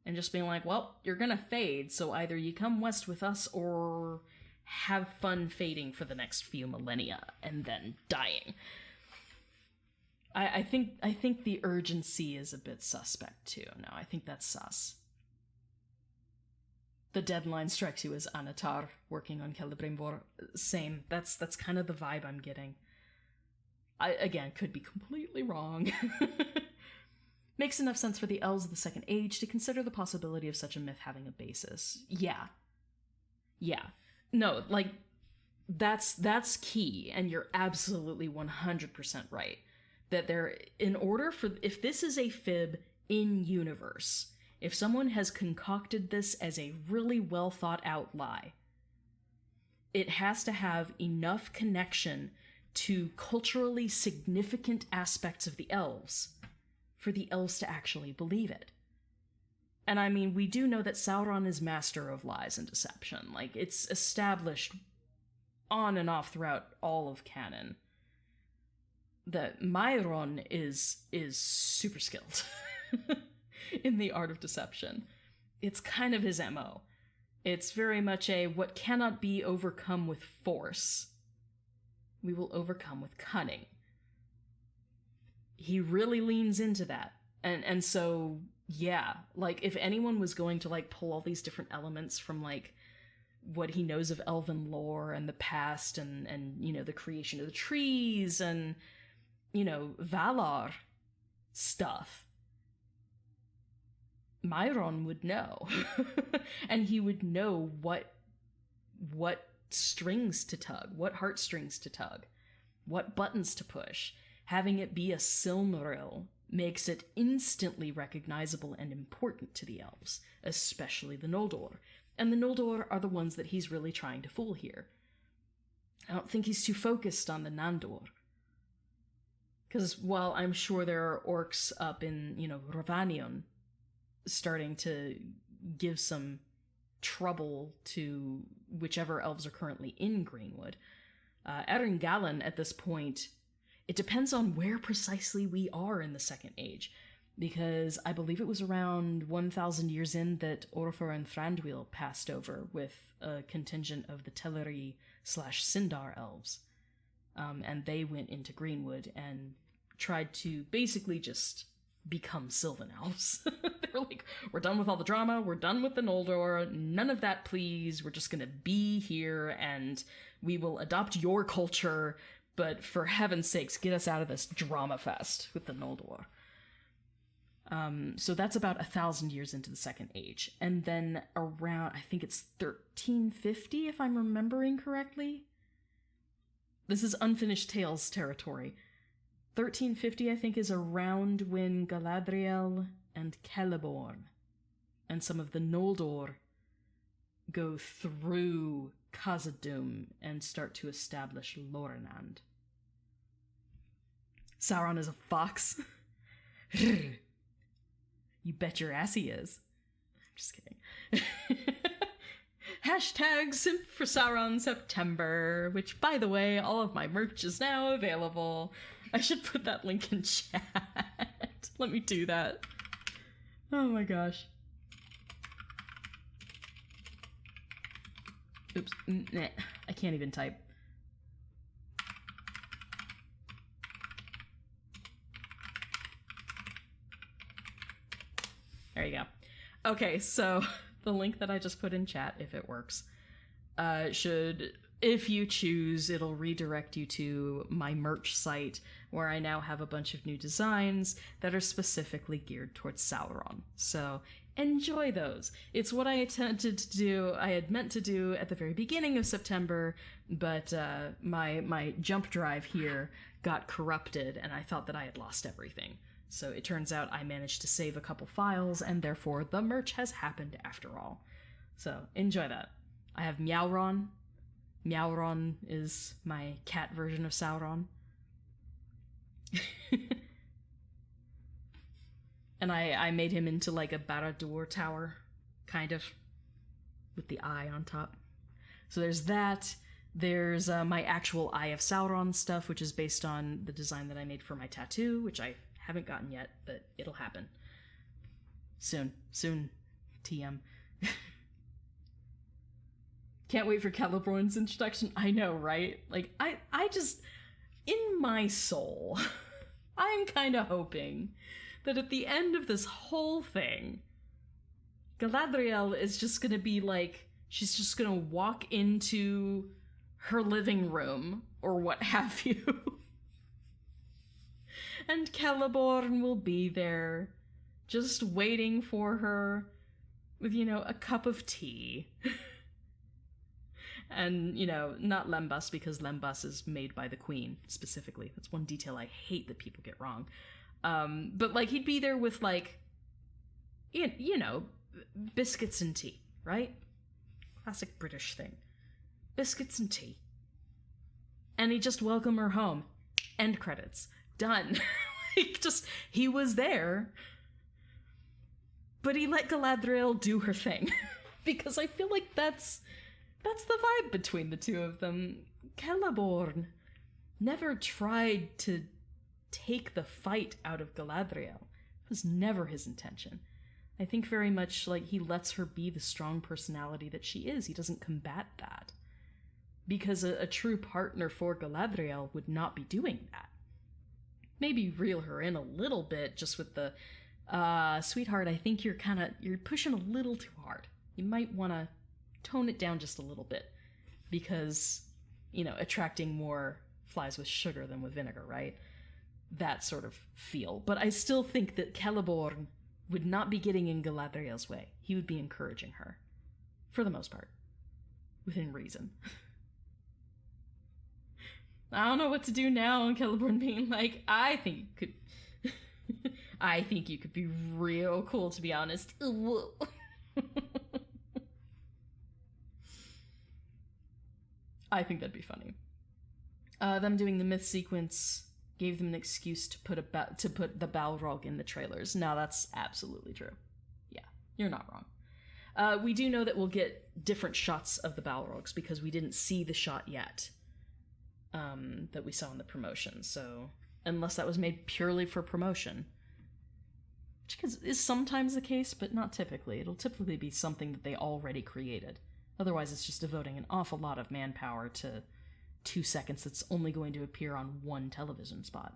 and just being like, well, you're gonna fade, so either you come west with us or have fun fading for the next few millennia and then dying. I think the urgency is a bit suspect too. No, I think that's sus. The deadline strikes you as Anatar working on Celebrimbor. Same. That's kind of the vibe I'm getting. I, again, could be completely wrong. Makes enough sense for the elves of the Second Age to consider the possibility of such a myth having a basis. Yeah. No, like, that's key, and you're absolutely 100% right. That if this is a fib in universe, if someone has concocted this as a really well thought out lie, it has to have enough connection to culturally significant aspects of the elves for the elves to actually believe it. And I mean, we do know that Sauron is master of lies and deception. Like, it's established on and off throughout all of canon that Myron is super skilled in the art of deception. It's kind of his MO. It's very much a what cannot be overcome with force, we will overcome with cunning. He really leans into that. And so, yeah, like, if anyone was going to, like, pull all these different elements from, like, what he knows of elven lore and the past and you know, the creation of the trees and, you know, Valar stuff, Myron would know. And he would know what strings to tug, what heartstrings to tug, what buttons to push. Having it be a Silmaril makes it instantly recognizable and important to the elves, especially the Noldor. And the Noldor are the ones that he's really trying to fool here. I don't think he's too focused on the Nandor. Because while I'm sure there are orcs up in, Ravanion starting to give some trouble to whichever elves are currently in Greenwood, Eringalan at this point, it depends on where precisely we are in the Second Age, because I believe it was around 1,000 years in that Orfor and Thranduil passed over with a contingent of the Teleri/Sindar elves, and they went into Greenwood and tried to basically just become Sylvan elves. They're like, we're done with all the drama, we're done with the Noldor, none of that please, we're just gonna be here and we will adopt your culture, but for heaven's sakes, get us out of this drama fest with the Noldor. So that's about 1,000 years into the Second Age. And then around, I think it's 1350, if I'm remembering correctly. This is Unfinished Tales territory. 1350, I think, is around when Galadriel and Celeborn and some of the Noldor go through Khazad-dûm and start to establish Lorinand. Sauron is a fox. You bet your ass he is. I'm just kidding. Hashtag Simp for Sauron September, which, by the way, all of my merch is now available. I should put that link in chat. Let me do that. Oh my gosh. Oops. Nah, I can't even type. There you go. Okay, so the link that I just put in chat, if it works, should, if you choose, it'll redirect you to my merch site, where I now have a bunch of new designs that are specifically geared towards Sauron. So enjoy those. It's what I attempted to do, I had meant to do at the very beginning of September, but my jump drive here got corrupted, and I thought that I had lost everything. So it turns out I managed to save a couple files, and therefore the merch has happened after all. So enjoy that. I have Meowron. Meowron is my cat version of Sauron. And I made him into like a Barad-dûr tower, kind of, with the eye on top. So there's that. There's my actual Eye of Sauron stuff, which is based on the design that I made for my tattoo, which I haven't gotten yet, but it'll happen. Soon. TM. Can't wait for Celeborn's introduction. I know, right? Like, I just, in my soul, I'm kind of hoping that at the end of this whole thing, Galadriel is just gonna be like, she's just gonna walk into her living room, or what have you. And Celeborn will be there, just waiting for her with, a cup of tea. And, not lembas, because lembas is made by the queen, specifically. That's one detail I hate that people get wrong. But, like, he'd be there with, like, biscuits and tea, right? Classic British thing. Biscuits and tea. And he'd just welcome her home. End credits. Done. Like, just, he was there, but he let Galadriel do her thing. Because I feel like that's the vibe between the two of them. Celeborn never tried to take the fight out of Galadriel. It was never his intention. I think very much like he lets her be the strong personality that she is. He doesn't combat that. Because a true partner for Galadriel would not be doing that. Maybe reel her in a little bit, just with the, sweetheart, I think you're pushing a little too hard. You might want to tone it down just a little bit, because, attracting more flies with sugar than with vinegar, right? That sort of feel. But I still think that Celeborn would not be getting in Galadriel's way. He would be encouraging her. For the most part. Within reason. I don't know what to do now, and Celeborn being like, I think you could be real cool, to be honest. I think that'd be funny. Them doing the myth sequence gave them an excuse to put the Balrog in the trailers. Now that's absolutely true. Yeah, you're not wrong. We do know that we'll get different shots of the Balrogs because we didn't see the shot yet that we saw in the promotion. So unless that was made purely for promotion, which is sometimes the case, but not typically. It'll typically be something that they already created. Otherwise, it's just devoting an awful lot of manpower to 2 seconds that's only going to appear on one television spot.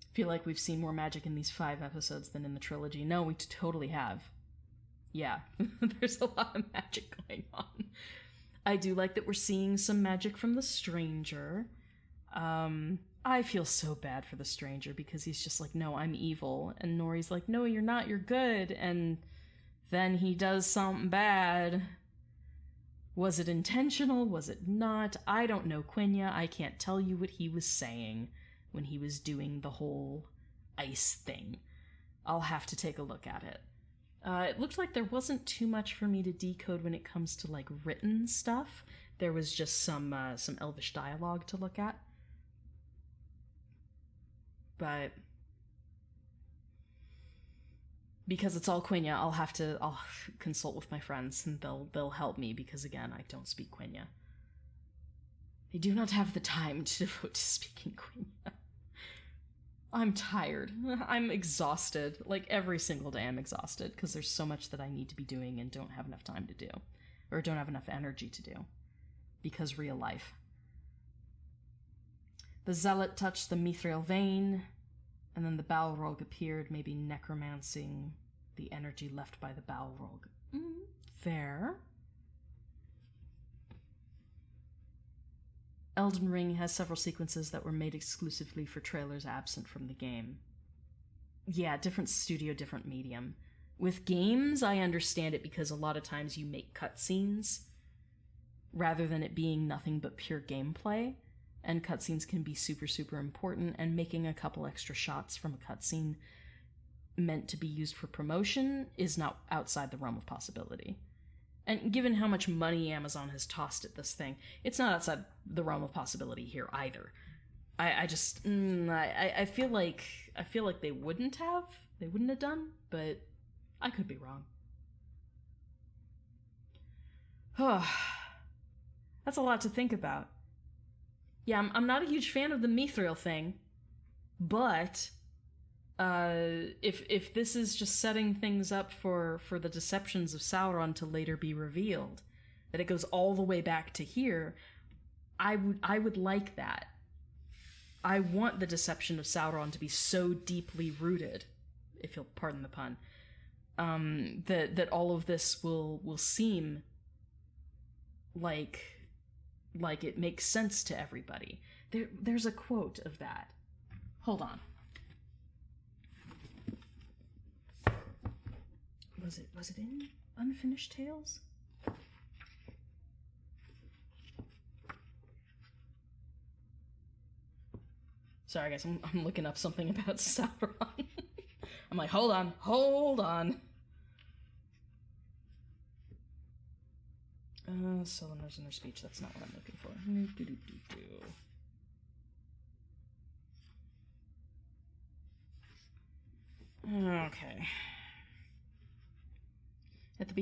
I feel like we've seen more magic in these 5 episodes than in the trilogy. No, we totally have. Yeah, there's a lot of magic going on. I do like that we're seeing some magic from the Stranger. I feel so bad for the Stranger because he's just like, no, I'm evil. And Nori's like, no, you're not, you're good. And then he does something bad. Was it intentional? Was it not? I don't know, Quenya. I can't tell you what he was saying when he was doing the whole ice thing. I'll have to take a look at it. It looked like there wasn't too much for me to decode when it comes to, like, written stuff. There was just some Elvish dialogue to look at. But because it's all Quenya, I'll consult with my friends and they'll help me because, again, I don't speak Quenya. I do not have the time to devote to speaking Quenya. I'm tired. I'm exhausted. Like, every single day I'm exhausted because there's so much that I need to be doing and don't have enough time to do. Or don't have enough energy to do. Because real life. The Zealot touched the mithril vein, and then the Balrog appeared, maybe necromancing the energy left by the Balrog. Fair. Elden Ring has several sequences that were made exclusively for trailers absent from the game. Yeah, different studio, different medium. With games, I understand it because a lot of times you make cutscenes rather than it being nothing but pure gameplay, and cutscenes can be super, super important, and making a couple extra shots from a cutscene meant to be used for promotion is not outside the realm of possibility. And given how much money Amazon has tossed at this thing, it's not outside the realm of possibility here either. I feel like they wouldn't have done, but I could be wrong. That's a lot to think about. Yeah, I'm not a huge fan of the mithril thing, but if this is just setting things up for the deceptions of Sauron to later be revealed, that it goes all the way back to here, I would like that. I want the deception of Sauron to be so deeply rooted, if you'll pardon the pun, that all of this will seem like it makes sense to everybody. There's a quote of that. Hold on. Was it in Unfinished Tales? Sorry guys, I'm looking up something about Sauron. I'm like, hold on. Cylinders in their speech, that's not what I'm looking for. Okay. At the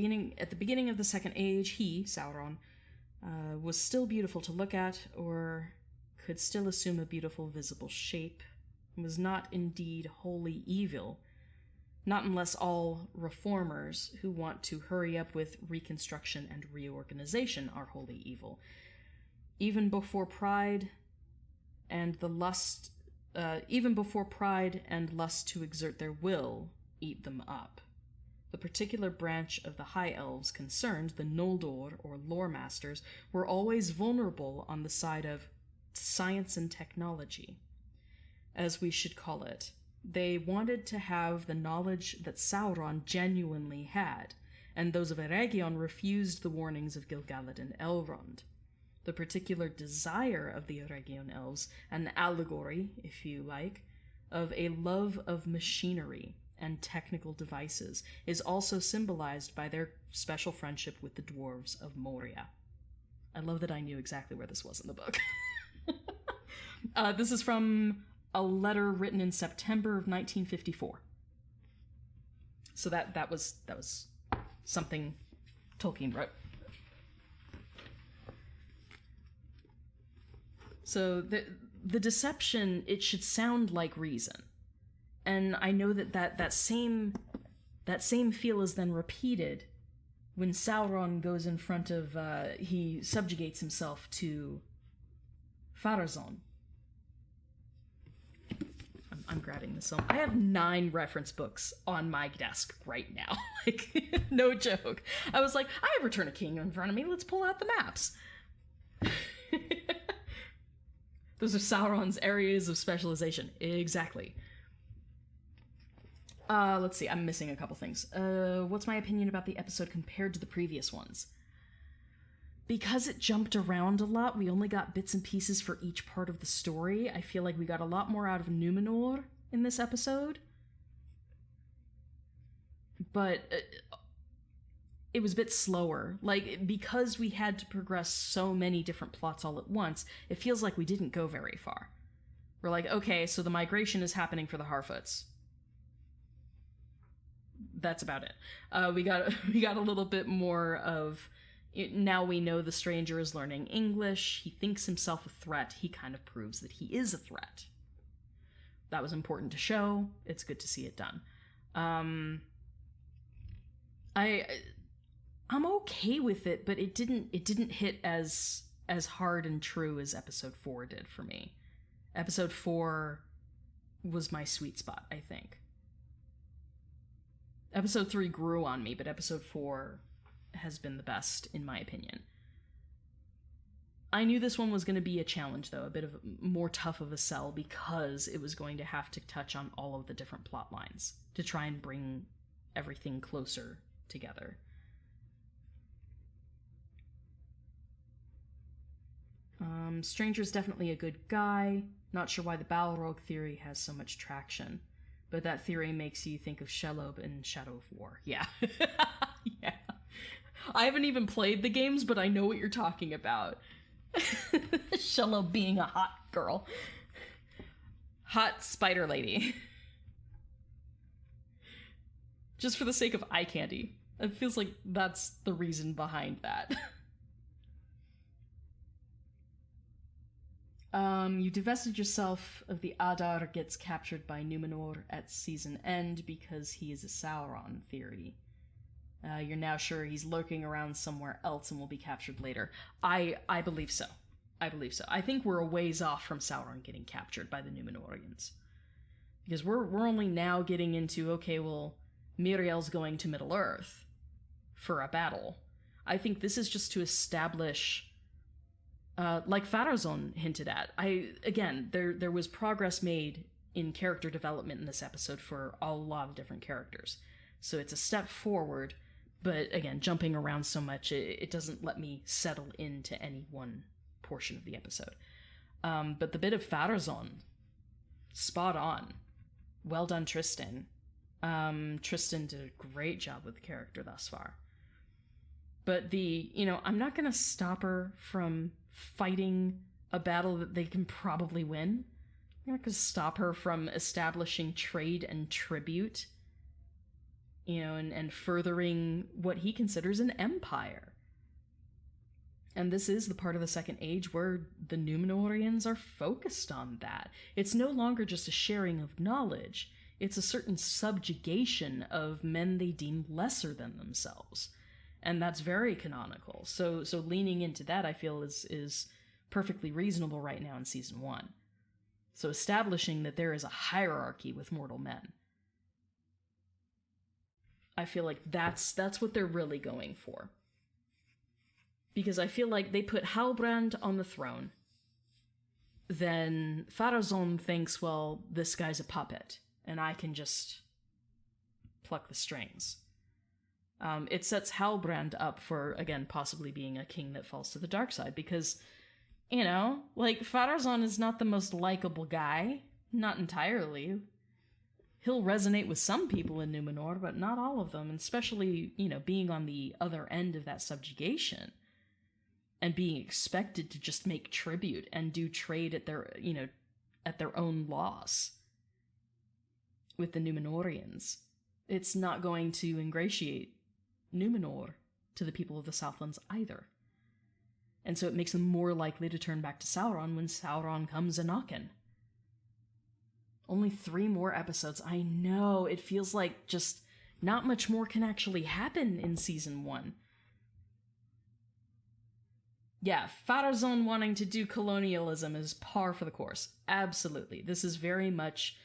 beginning of the Second Age, he, Sauron, was still beautiful to look at, or could still assume a beautiful visible shape, and was not indeed wholly evil, not unless all reformers who want to hurry up with reconstruction and reorganization are wholly evil. Even before pride and lust to exert their will eat them up. The particular branch of the High Elves concerned, the Noldor, or Lore Masters, were always vulnerable on the side of science and technology, as we should call it. They wanted to have the knowledge that Sauron genuinely had, and those of Eregion refused the warnings of Gil-galad and Elrond. The particular desire of the Eregion elves, an allegory, if you like, of a love of machinery and technical devices, is also symbolized by their special friendship with the dwarves of Moria. I love that I knew exactly where this was in the book. This is from a letter written in September of 1954. So that was something Tolkien wrote. So the deception, it should sound like reason. And I know that same feel is then repeated when Sauron goes in front of, he subjugates himself to Pharazôn. I'm grabbing this film. I have 9 reference books on my desk right now. Like, no joke. I was like, I have Return of King in front of me. Let's pull out the maps. Those are Sauron's areas of specialization. Exactly. Let's see. I'm missing a couple things. What's my opinion about the episode compared to the previous ones? Because it jumped around a lot, we only got bits and pieces for each part of the story. I feel like we got a lot more out of Númenor in this episode. But it was a bit slower. Like, because we had to progress so many different plots all at once, it feels like we didn't go very far. We're like, okay, so the migration is happening for the Harfoots. That's about it. We got a little bit more of... Now we know the stranger is learning English. He thinks himself a threat. He kind of proves that he is a threat. That was important to show. It's good to see it done. I'm okay with it, but it didn't hit as hard and true as episode 4 did for me. Episode 4 was my sweet spot, I think. Episode 3 grew on me, but episode 4 has been the best, in my opinion. I knew this one was going to be a challenge, though, a bit of more tough of a sell, because it was going to have to touch on all of the different plot lines to try and bring everything closer together. Stranger's definitely a good guy. Not sure why the Balrog theory has so much traction, but that theory makes you think of Shelob in Shadow of War. Yeah. Yeah. I haven't even played the games, but I know what you're talking about. Shelob being a hot girl. Hot spider lady. Just for the sake of eye candy. It feels like that's the reason behind that. You divested yourself of the Adar gets captured by Númenor at season end because he is a Sauron theory. You're now sure he's lurking around somewhere else and will be captured later. I believe so. I believe so. I think we're a ways off from Sauron getting captured by the Númenorians. Because we're only now getting into, okay, well, Miriel's going to Middle-earth for a battle. I think this is just to establish, like Pharazôn hinted at. There was progress made in character development in this episode for a lot of different characters. So it's a step forward, but again, jumping around so much, it doesn't let me settle into any one portion of the episode. But the bit of Pharazôn, spot on. Well done, Tristan. Tristan did a great job with the character thus far. But I'm not going to stop her from fighting a battle that they can probably win. I'm not going to stop her from establishing trade and tribute, and furthering what he considers an empire. And this is the part of the Second Age where the Númenorians are focused on that. It's no longer just a sharing of knowledge. It's a certain subjugation of men they deem lesser than themselves. And that's very canonical. So leaning into that, I feel, is perfectly reasonable right now in Season 1. So establishing that there is a hierarchy with mortal men. I feel like that's what they're really going for. Because I feel like they put Halbrand on the throne. Then Pharazôn thinks, well, this guy's a puppet, and I can just pluck the strings. It sets Halbrand up for, again, possibly being a king that falls to the dark side, because, Pharazôn is not the most likable guy. Not entirely. He'll resonate with some people in Númenor, but not all of them, and especially, being on the other end of that subjugation. and being expected to just make tribute and do trade at their, at their own loss with the Númenóreans. It's not going to ingratiate Númenor to the people of the Southlands either. And so it makes them more likely to turn back to Sauron when Sauron comes a-knockin'. Only 3 more episodes. I know, it feels like just not much more can actually happen in season 1. Yeah, Farazon wanting to do colonialism is par for the course. Absolutely. This is very much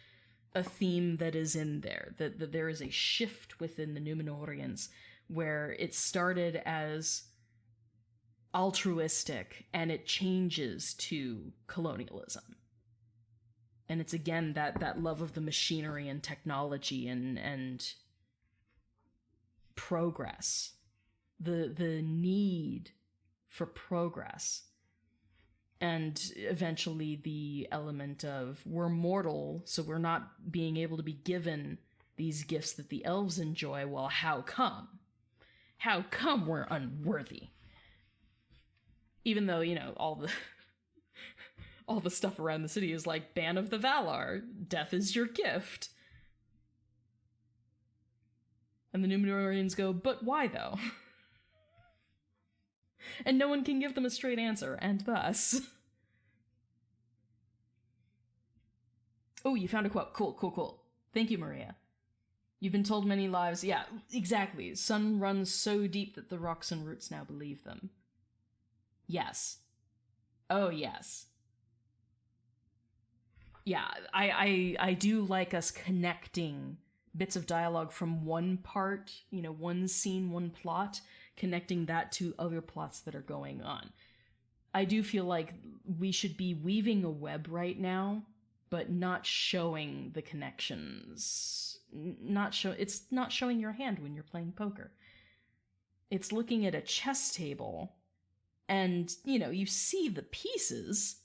a theme that is in there. That there is a shift within the Númenóreans where it started as altruistic and it changes to colonialism. And it's again that love of the machinery and technology and progress. The need for progress. And eventually the element of we're mortal, so we're not being able to be given these gifts that the elves enjoy. Well, how come? How come we're unworthy? Even though, all the stuff around the city is like, Ban of the Valar, death is your gift. And the Númenóreans go, but why though? And no one can give them a straight answer, and thus... Oh, you found a quote. Cool. Thank you, Maria. You've been told many lies. Yeah, exactly. Sun runs so deep that the rocks and roots now believe them. Yes. Oh, yes. Yeah, I do like us connecting bits of dialogue from one part, one scene, one plot, connecting that to other plots that are going on. I do feel like we should be weaving a web right now, but not showing the connections. It's not showing your hand when you're playing poker. It's looking at a chess table, and, you see the pieces,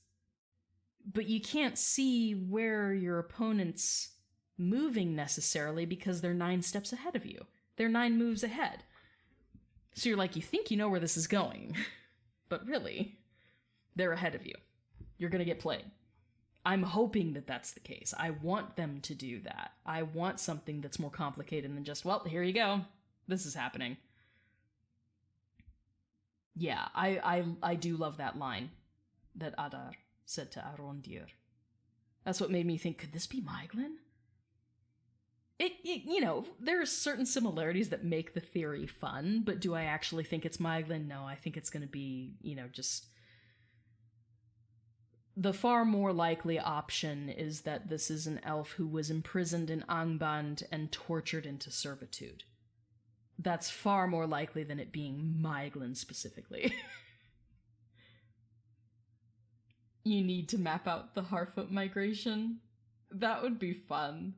but you can't see where your opponent's moving necessarily because they're 9 steps ahead of you. They're 9 moves ahead. So you're like, you think you know where this is going, but really, they're ahead of you. You're gonna get played. I'm hoping that that's the case. I want them to do that. I want something that's more complicated than just, well, here you go. This is happening. Yeah, I do love that line that Adar said to Arondir. That's what made me think, could this be Maeglin? There are certain similarities that make the theory fun, but do I actually think it's Maeglin? No, I think it's going to be, just... The far more likely option is that this is an elf who was imprisoned in Angband and tortured into servitude. That's far more likely than it being Maeglin specifically. You need to map out the Harfoot migration? That would be fun.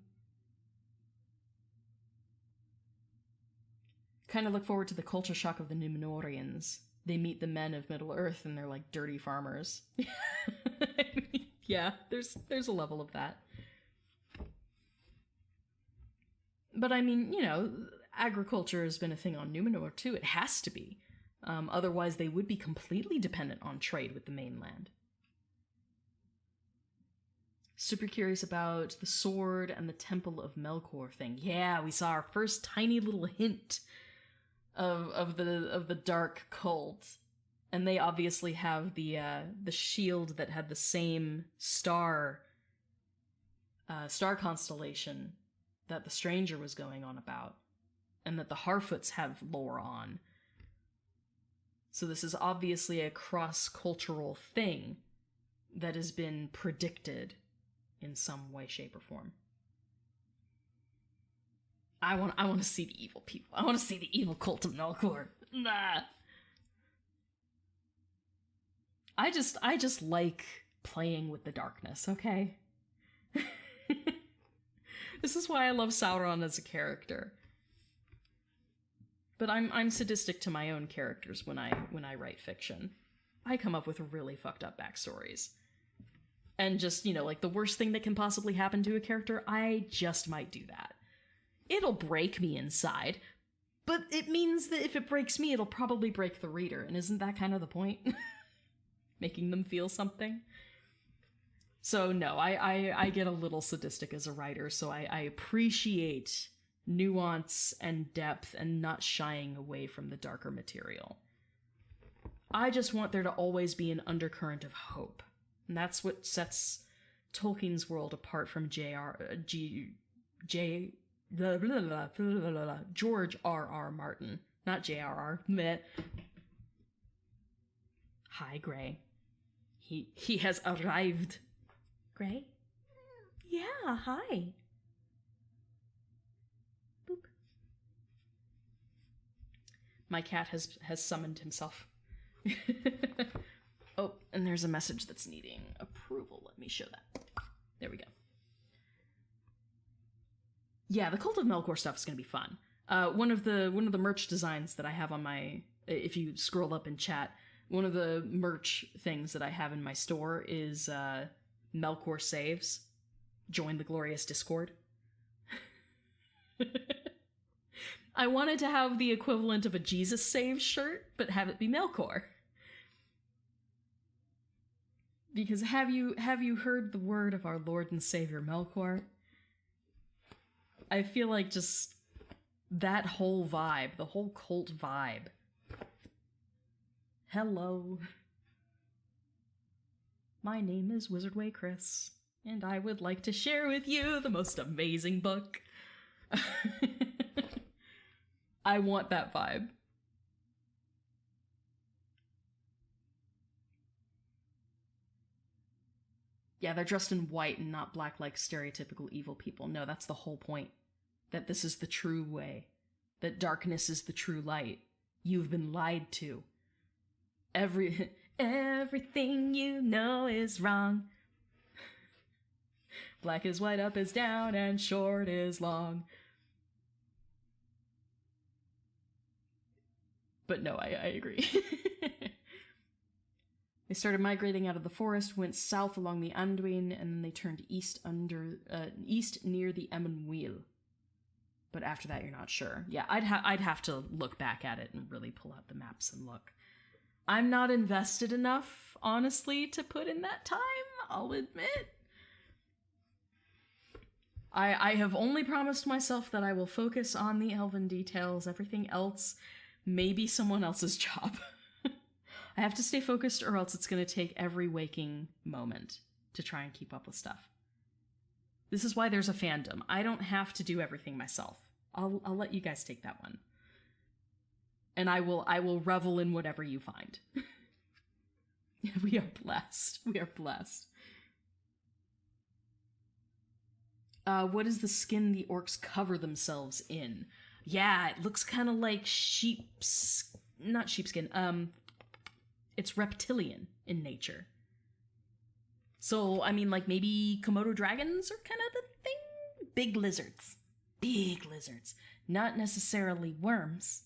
Kind of look forward to the culture shock of the Númenóreans. They meet the men of Middle-earth and they're like dirty farmers. Yeah, there's a level of that. But agriculture has been a thing on Númenor too. It has to be. Otherwise they would be completely dependent on trade with the mainland. Super curious about the sword and the Temple of Melkor thing. Yeah, we saw our first tiny little hint of the dark cult, and they obviously have the shield that had the same star constellation that the stranger was going on about, and that the Harfoots have lore on. So this is obviously a cross-cultural thing that has been predicted in some way, shape, or form. I want to see the evil people. I want to see the evil cult of Melkor. Nah. I just like playing with the darkness, okay? This is why I love Sauron as a character. But I'm sadistic to my own characters when I write fiction. I come up with really fucked up backstories. And just, the worst thing that can possibly happen to a character, I just might do that. It'll break me inside, But it means that if it breaks me, it'll probably break the reader, and isn't that kind of the point? Making them feel something? So no, I get a little sadistic as a writer, so I appreciate nuance and depth and not shying away from the darker material. I just want there to always be an undercurrent of hope. And that's what sets Tolkien's world apart from George R.R. Martin. Not J.R.R. Meh. Hi, Gray. He has arrived. Gray? Yeah, hi. Boop. My cat has summoned himself. Oh, and there's a message that's needing approval. Let me show that. There we go. Yeah, the Cult of Melkor stuff is going to be fun. One of the merch designs that I have on my, if you scroll up in chat, one of the merch things that I have in my store is Melkor Saves. Join the glorious Discord. I wanted to have the equivalent of a Jesus Saves shirt, but have it be Melkor. Because have you heard the word of our Lord and Savior Melkor? I feel like just that whole vibe, the whole cult vibe. Hello. My name is Wizardway Kris, and I would like to share with you the most amazing book. I want that vibe. Yeah, they're dressed in white and not black like stereotypical evil people. No, that's the whole point. That this is the true way. That darkness is the true light. You've been lied to. Everything you know is wrong. Black is white, up is down, and short is long. But no, I agree. They started migrating out of the forest, went south along the Anduin, and then they turned east near the Emmenwheel. But after that, you're not sure. Yeah, I'd have to look back at it and really pull out the maps and look. I'm not invested enough, honestly, to put in that time, I'll admit. I have only promised myself that I will focus on the elven details. Everything else may be someone else's job. I have to stay focused or else it's going to take every waking moment to try and keep up with stuff. This is why there's a fandom. I don't have to do everything myself. I'll let you guys take that one. And I will revel in whatever you find. We are blessed. We are blessed. What is the skin the orcs cover themselves in? Yeah, it looks kind of like not sheepskin. It's reptilian in nature. So, I mean, like maybe Komodo dragons are kind of the thing? Big lizards. Big lizards. Not necessarily worms.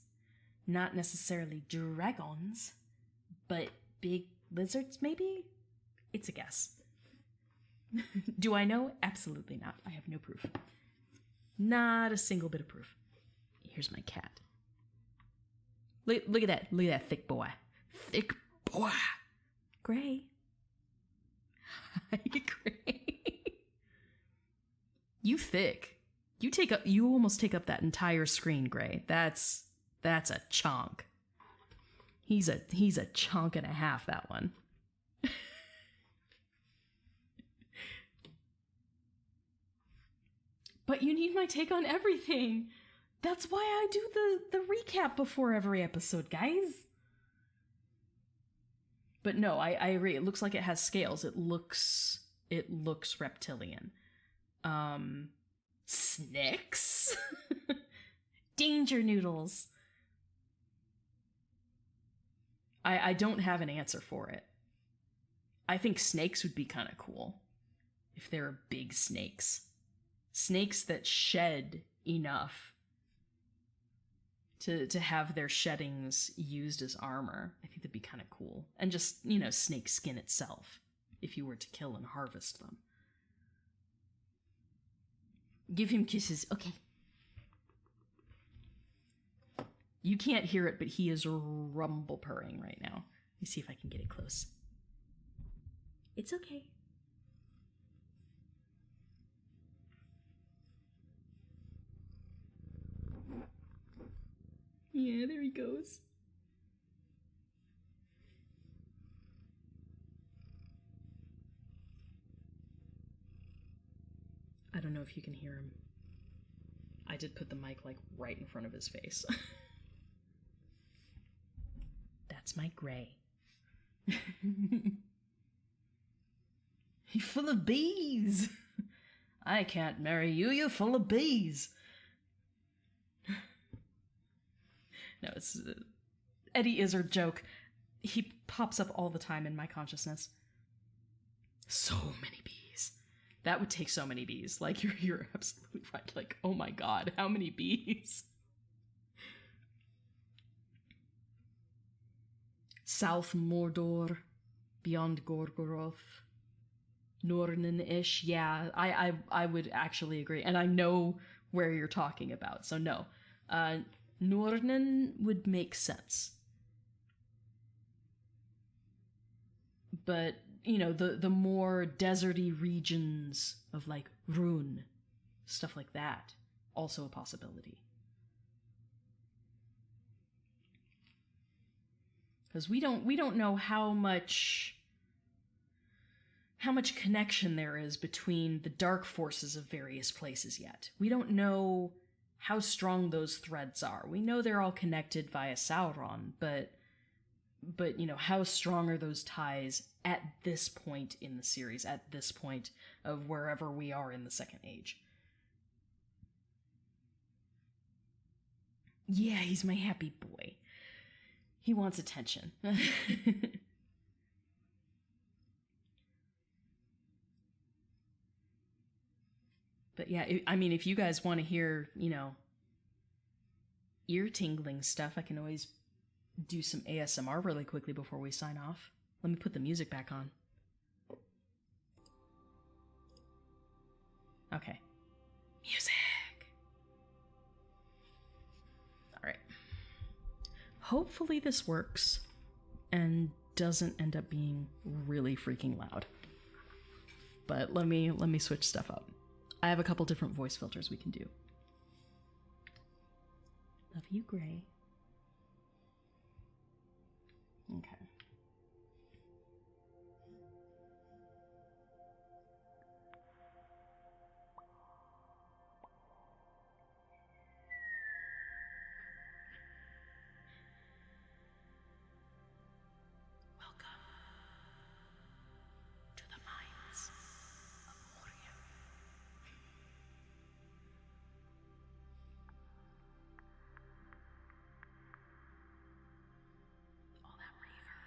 Not necessarily dragons. But big lizards, maybe? It's a guess. Do I know? Absolutely not. I have no proof. Not a single bit of proof. Here's my cat. Look at that. Look at that thick boy. Thick boy. Gray. Hi, Gray. You thick. You almost take up that entire screen, Gray. That's a chunk. He's a chunk and a half, that one. But you need my take on everything. That's why I do the recap before every episode, guys. But no, I agree. It looks like it has scales. It looks reptilian. Snakes? Danger noodles. I don't have an answer for it. I think snakes would be kind of cool. If they were big snakes. Snakes that shed enough to have their sheddings used as armor. I think that'd be kind of cool. And just, snake skin itself, if you were to kill and harvest them. Give him kisses. Okay. You can't hear it, but he is rumble purring right now. Let me see if I can get it close. It's okay. Yeah, there he goes. I don't know if you can hear him. I did put the mic, like, right in front of his face. That's my Gray. He's full of bees! I can't marry you, you're full of bees! No, it's... Eddie Izzard joke. He pops up all the time in my consciousness. So many bees. That would take so many bees. Like, you're absolutely right. Like, oh my god, how many bees? South Mordor, beyond Gorgoroth, Nornen-ish. Yeah, I would actually agree. And I know where you're talking about, so no. Nornen would make sense. But, you know, the more deserty regions of, like, Rhûn, stuff like that, also a possibility. Because we don't know how much connection there is between the dark forces of various places yet. We don't know how strong those threads are. We know they're all connected via Sauron, but you know, how strong are those ties at this point in the series, at this point of wherever we are in the Second Age? Yeah, he's my happy boy. He wants attention. But yeah, I mean, if you guys want to hear, you know, ear-tingling stuff, I can always do some ASMR really quickly before we sign off. Let me put the music back on. Okay. Music! Alright. Hopefully this works and doesn't end up being really freaking loud. But let me switch stuff up. I have a couple different voice filters we can do. Love you, Gray. Okay. Welcome to the mines of Moria. All that reverb.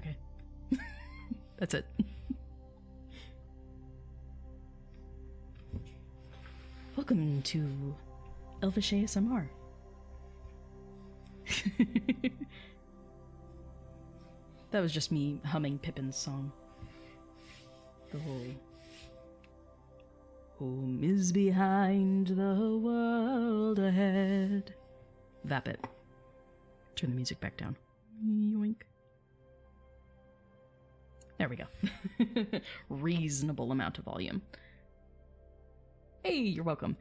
Okay. That's it. Welcome to Elvish ASMR. That was just me humming Pippin's song. The whole... Home is behind the world ahead. That bit. Turn the music back down. Yoink. There we go. Reasonable amount of volume. Hey, you're welcome.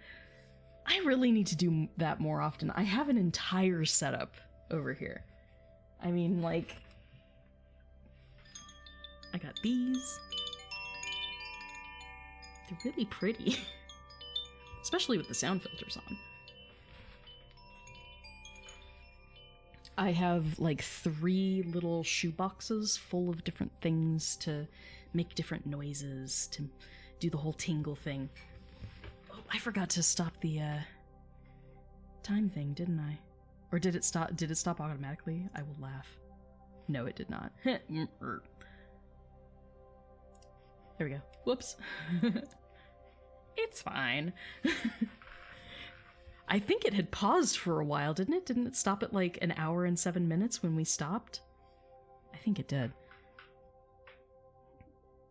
I really need to do that more often. I have an entire setup over here. I mean, like... I got these. They're really pretty. Especially with the sound filters on. I have like 3 little shoe boxes full of different things to make different noises, to do the whole tingle thing. Oh, I forgot to stop the time thing, didn't I? Or did it stop? Did it stop automatically? I will laugh. No, it did not. There we go. Whoops. It's fine. I think it had paused for a while, didn't it? Didn't it stop at like an hour and 7 minutes when we stopped? I think it did.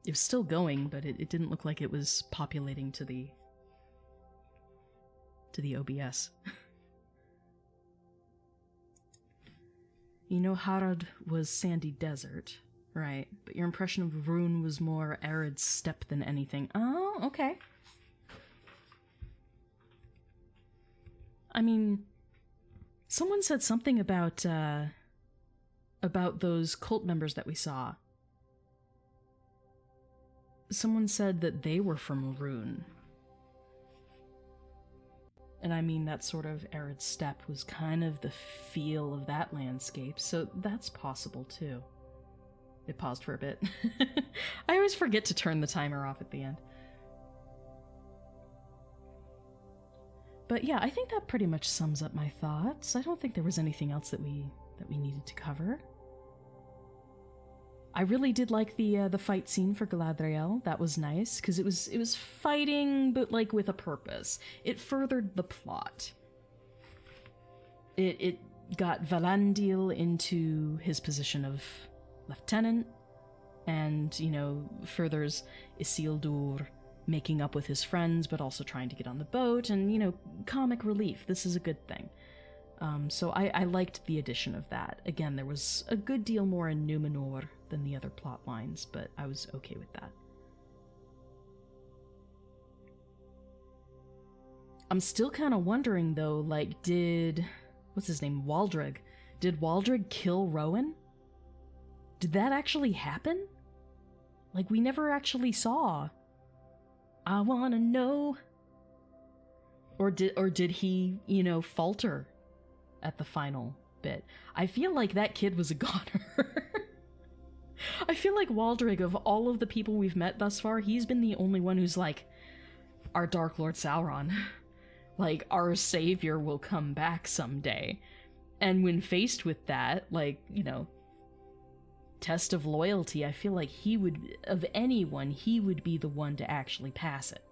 It was still going, but it didn't look like it was populating to the OBS. You know, Harad was sandy desert, right? But your impression of Rune was more arid steppe than anything. Oh, okay. I mean, someone said something about those cult members that we saw. Someone said that they were from Rune. And I mean, that sort of arid steppe was kind of the feel of that landscape, so that's possible too. It paused for a bit. I always forget to turn the timer off at the end. But yeah, I think that pretty much sums up my thoughts. I don't think there was anything else that we needed to cover. I really did like the fight scene for Galadriel. That was nice because it was fighting, but like with a purpose. It furthered the plot. It got Valandil into his position of lieutenant, and you know, furthers Isildur making up with his friends, but also trying to get on the boat, and you know, comic relief. This is a good thing. So I liked the addition of that. Again, there was a good deal more in Numenor than the other plot lines, but I was okay with that. I'm still kind of wondering, though, like, what's his name, Waldreg? Did Waldreg kill Rowan? Did that actually happen? Like, we never actually saw. I wanna know. Or did he, you know, falter at the final bit? I feel like that kid was a goner. I feel like Waldreg, of all of the people we've met thus far, he's been the only one who's like, our Dark Lord Sauron. Like, our savior will come back someday. And when faced with that, like, you know, test of loyalty, I feel like he would, of anyone, he would be the one to actually pass it.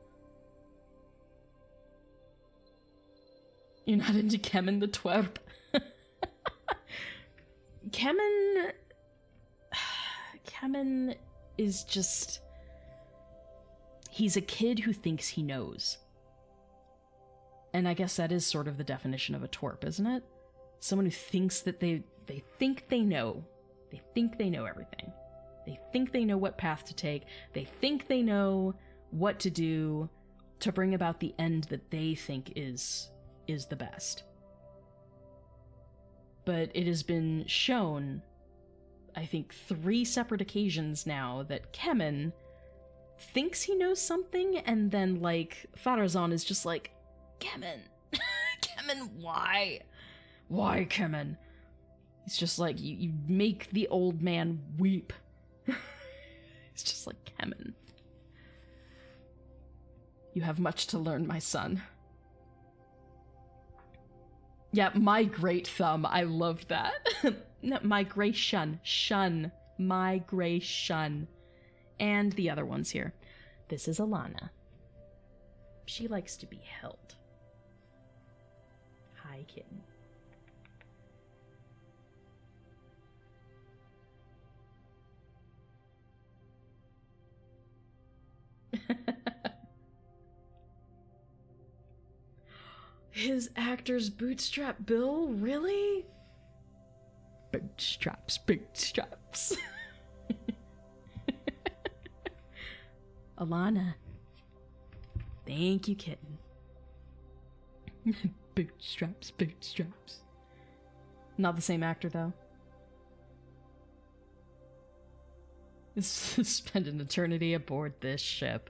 You're not into Kemen the Twerp? Kemen is just... He's a kid who thinks he knows. And I guess that is sort of the definition of a twerp, isn't it? Someone who thinks that they think they know. They think they know everything. They think they know what path to take. They think they know what to do to bring about the end that they think is the best. But it has been shown, I think, 3 separate occasions now that Kemen thinks he knows something, and then, like, Farazan is just like, Kemen, Kemen, why? Why, Kemen? It's just like, you make the old man weep. It's just like, Kemen. You have much to learn, my son. Yeah, my great thumb. I loved that. No, migration. Shun. Migration. And the other ones here. This is Alana. She likes to be held. Hi, kitten. His actor's bootstrap bill? Really? Bootstraps, bootstraps. Alana. Thank you, kitten. Bootstraps, bootstraps. Not the same actor, though. Spend an eternity aboard this ship.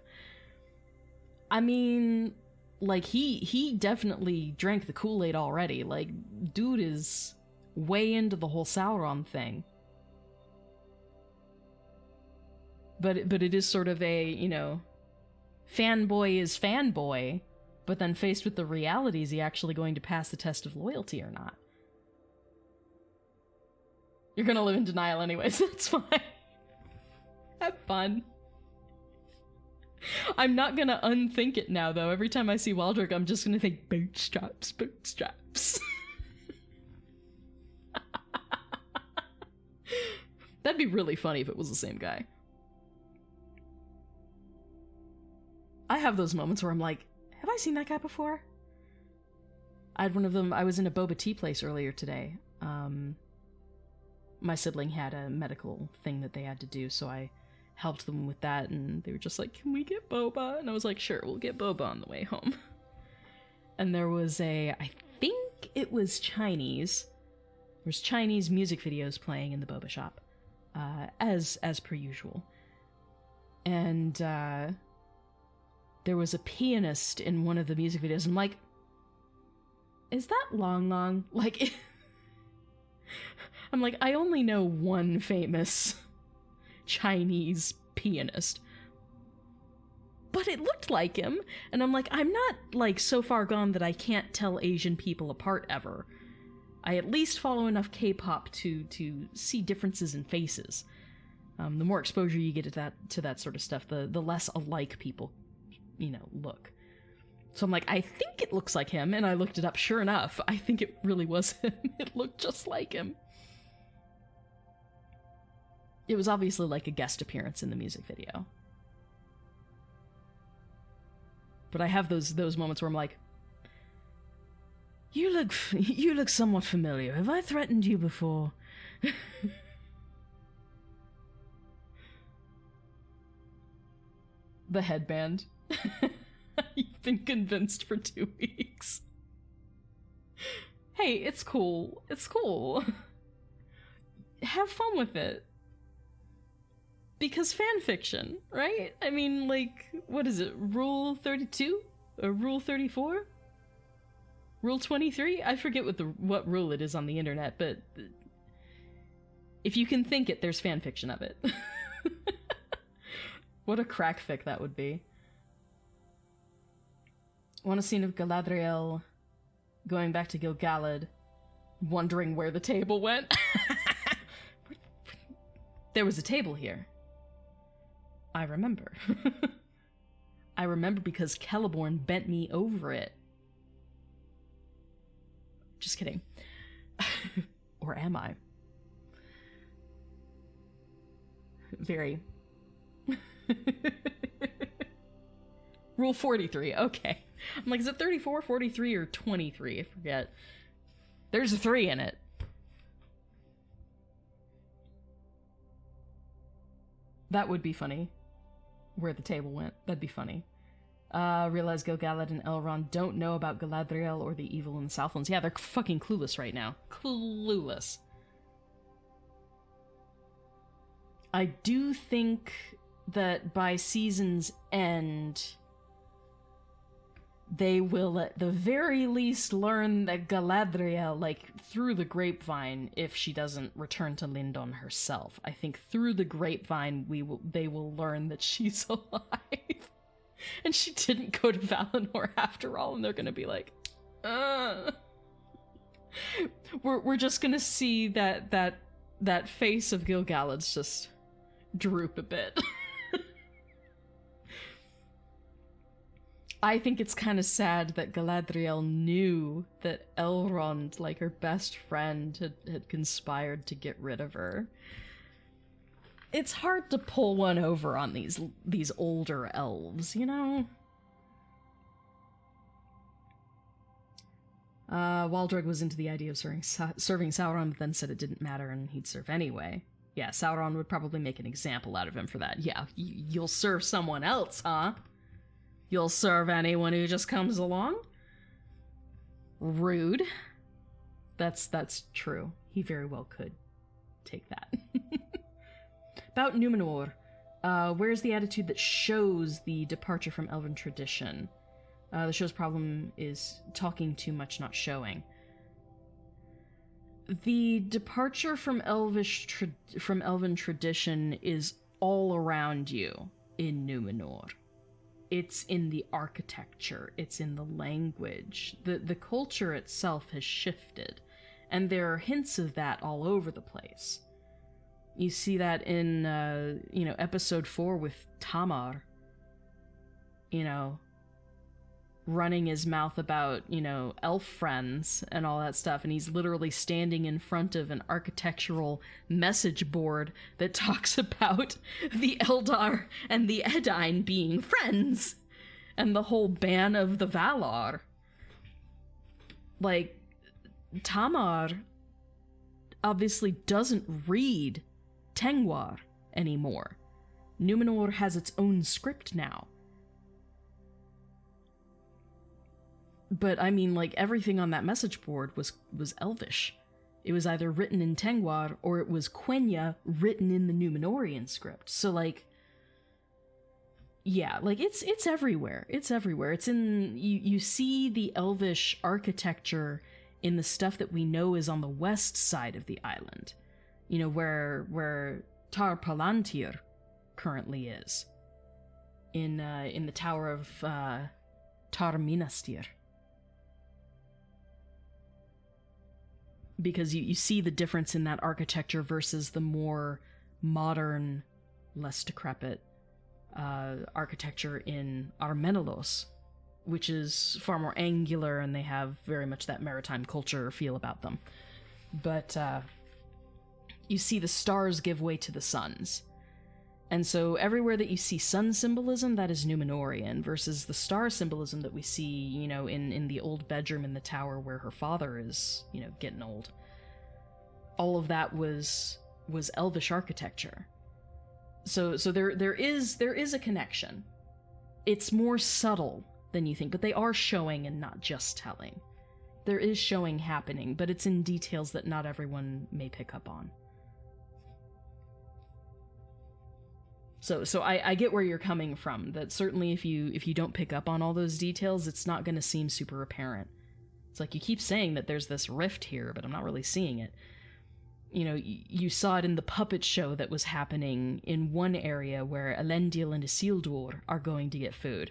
I mean, like, he definitely drank the Kool-Aid already. Like, dude is way into the whole Sauron thing. But it is sort of a, you know, fanboy is fanboy, but then faced with the reality, is he actually going to pass the test of loyalty or not? You're gonna live in denial anyways, that's fine. Have fun. I'm not gonna unthink it now, though. Every time I see Waldrick, I'm just gonna think, bootstraps, bootstraps. That'd be really funny if it was the same guy. I have those moments where I'm like, have I seen that guy before? I had one of them. I was in a boba tea place earlier today. My sibling had a medical thing that they had to do, so I helped them with that, and they were just like, can we get boba? And I was like, sure, we'll get boba on the way home. And there was I think it was Chinese. There was Chinese music videos playing in the boba shop, as per usual. And there was a pianist in one of the music videos. I'm like, is that Long Long? Like, I'm like, I only know one famous Chinese pianist, but it looked like him, and I'm like, I'm not, like, so far gone that I can't tell Asian people apart ever. I at least follow enough K-pop to see differences in faces. The more exposure you get to that sort of stuff, the less alike people, you know, look. So I'm like, I think it looks like him, and I looked it up. Sure enough, I think it really was him. It looked just like him. It was obviously like a guest appearance in the music video. But I have those moments where I'm like, you look somewhat familiar. Have I threatened you before? The headband. You've been convinced for 2 weeks. Hey, it's cool. It's cool. Have fun with it. Because fan-fiction, right? I mean, like, what is it? Rule 32? Or Rule 34? Rule 23? I forget what rule it is on the internet, but if you can think it, there's fan-fiction of it. What a crack fic that would be. Want a scene of Galadriel going back to Gil-galad, wondering where the table went? There was a table here. I remember. I remember because Celeborn bent me over it. Just kidding. Or am I? Very. Rule 43, okay. I'm like, is it 34, 43, or 23? I forget. There's a 3 in it. That would be funny. Where the table went. That'd be funny. Realize Gil-galad and Elrond don't know about Galadriel or the evil in the Southlands. Yeah, they're fucking clueless right now. Clueless. I do think that by season's end, they will at the very least learn that Galadriel, like, through the grapevine, if she doesn't return to Lindon herself. I think through the grapevine they will learn that she's alive. And she didn't go to Valinor after all, and they're gonna be like, We're just gonna see that that face of Gil-galad's just droop a bit. I think it's kind of sad that Galadriel knew that Elrond, like her best friend, had conspired to get rid of her. It's hard to pull one over on these older elves, you know? Waldreg was into the idea of serving Sauron, but then said it didn't matter and he'd serve anyway. Yeah, Sauron would probably make an example out of him for that. Yeah, you'll serve someone else, huh? You'll serve anyone who just comes along? Rude. That's true. He very well could take that. About Numenor, where's the attitude that shows the departure from Elven tradition? The show's problem is talking too much, not showing. The departure from Elven tradition is all around you in Numenor. It's in the architecture, it's in the language. The culture itself has shifted, and there are hints of that all over the place. You see that in, episode 4 with Tamar, running his mouth about, elf friends and all that stuff, and he's literally standing in front of an architectural message board that talks about the Eldar and the Edain being friends, and the whole ban of the Valar. Like, Tamar obviously doesn't read Tengwar anymore. Numenor has its own script now. But, I mean, like, everything on that message board was Elvish. It was either written in Tengwar, or it was Quenya written in the Númenórean script. So, like, yeah, like, it's everywhere. It's everywhere. It's in... You see the Elvish architecture in the stuff that we know is on the west side of the island. Where Tar Palantir currently is. In the Tower of Tar Minastir. Because you see the difference in that architecture versus the more modern, less decrepit architecture in Armenelos, which is far more angular, and they have very much that maritime culture feel about them. But you see the stars give way to the suns. And so everywhere that you see sun symbolism, that is Númenórean, versus the star symbolism that we see, in the old bedroom in the tower where her father is, getting old. All of that was Elvish architecture. So there is a connection. It's more subtle than you think, but they are showing and not just telling. There is showing happening, but it's in details that not everyone may pick up on. So I get where you're coming from, that certainly if you don't pick up on all those details, it's not going to seem super apparent. It's like, you keep saying that there's this rift here, but I'm not really seeing it. You saw it in the puppet show that was happening in one area where Elendil and Isildur are going to get food.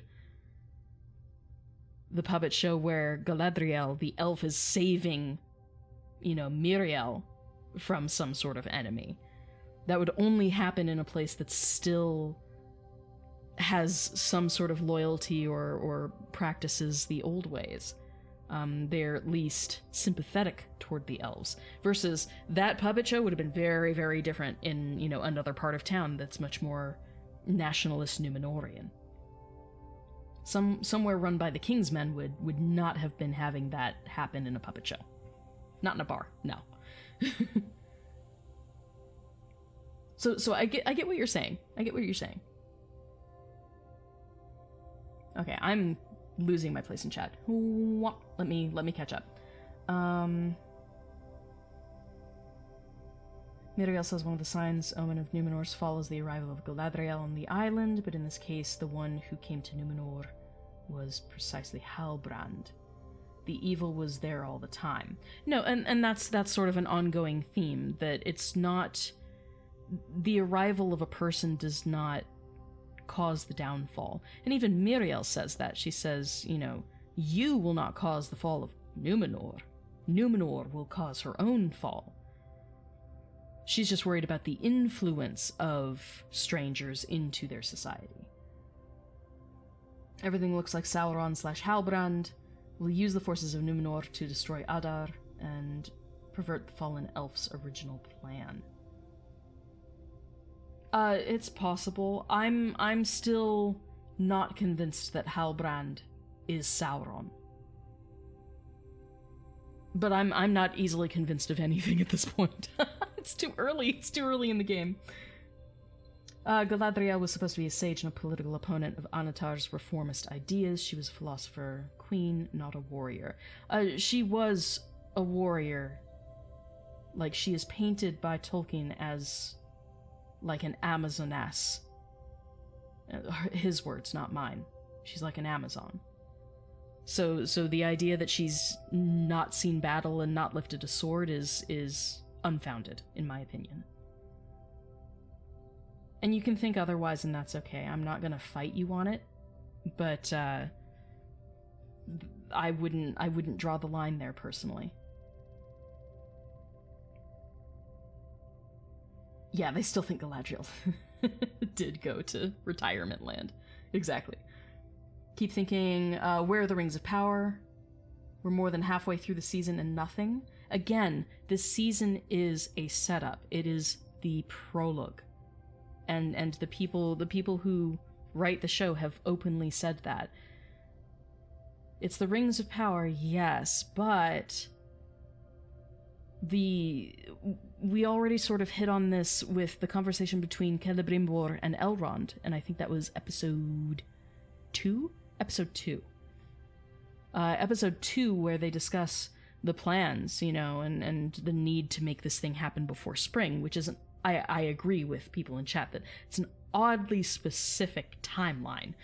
The puppet show where Galadriel, the elf, is saving, Miriel from some sort of enemy. That would only happen in a place that still has some sort of loyalty or practices the old ways. They're at least sympathetic toward the elves. Versus that puppet show would have been very, very different in, another part of town that's much more nationalist Númenórean. Somewhere run by the King's Men would not have been having that happen in a puppet show. Not in a bar, no. So I get what you're saying. I get what you're saying. Okay, I'm losing my place in chat. Let me catch up. Miriel says one of the signs omen of Númenor's fall is the arrival of Galadriel on the island, but in this case, the one who came to Númenor was precisely Halbrand. The evil was there all the time. No, and that's sort of an ongoing theme, that it's not... The arrival of a person does not cause the downfall. And even Miriel says that. She says, you will not cause the fall of Númenor. Númenor will cause her own fall. She's just worried about the influence of strangers into their society. Everything looks like Sauron/Halbrand will use the forces of Numenor to destroy Adar and pervert the fallen elf's original plan. It's possible. I'm still not convinced that Halbrand is Sauron. But I'm not easily convinced of anything at this point. It's too early. It's too early in the game. Galadriel was supposed to be a sage and a political opponent of Anatar's reformist ideas. She was a philosopher queen, not a warrior. She was a warrior. Like, she is painted by Tolkien as, like, an Amazoness. His words, not mine. She's like an Amazon. So the idea that she's not seen battle and not lifted a sword is unfounded, in my opinion. And you can think otherwise, and that's okay. I'm not gonna fight you on it, but I wouldn't draw the line there personally. Yeah, they still think Galadriel did go to retirement land. Exactly. Keep thinking, where are the Rings of Power? We're more than halfway through the season and nothing. Again, this season is a setup. It is the prologue. And the people who write the show have openly said that. It's the Rings of Power, yes, but we already sort of hit on this with the conversation between Celebrimbor and Elrond, and I think that was episode 2? Episode 2. Episode 2, where they discuss the plans, you know, and the need to make this thing happen before spring, which isn't... I agree with people in chat that it's an oddly specific timeline.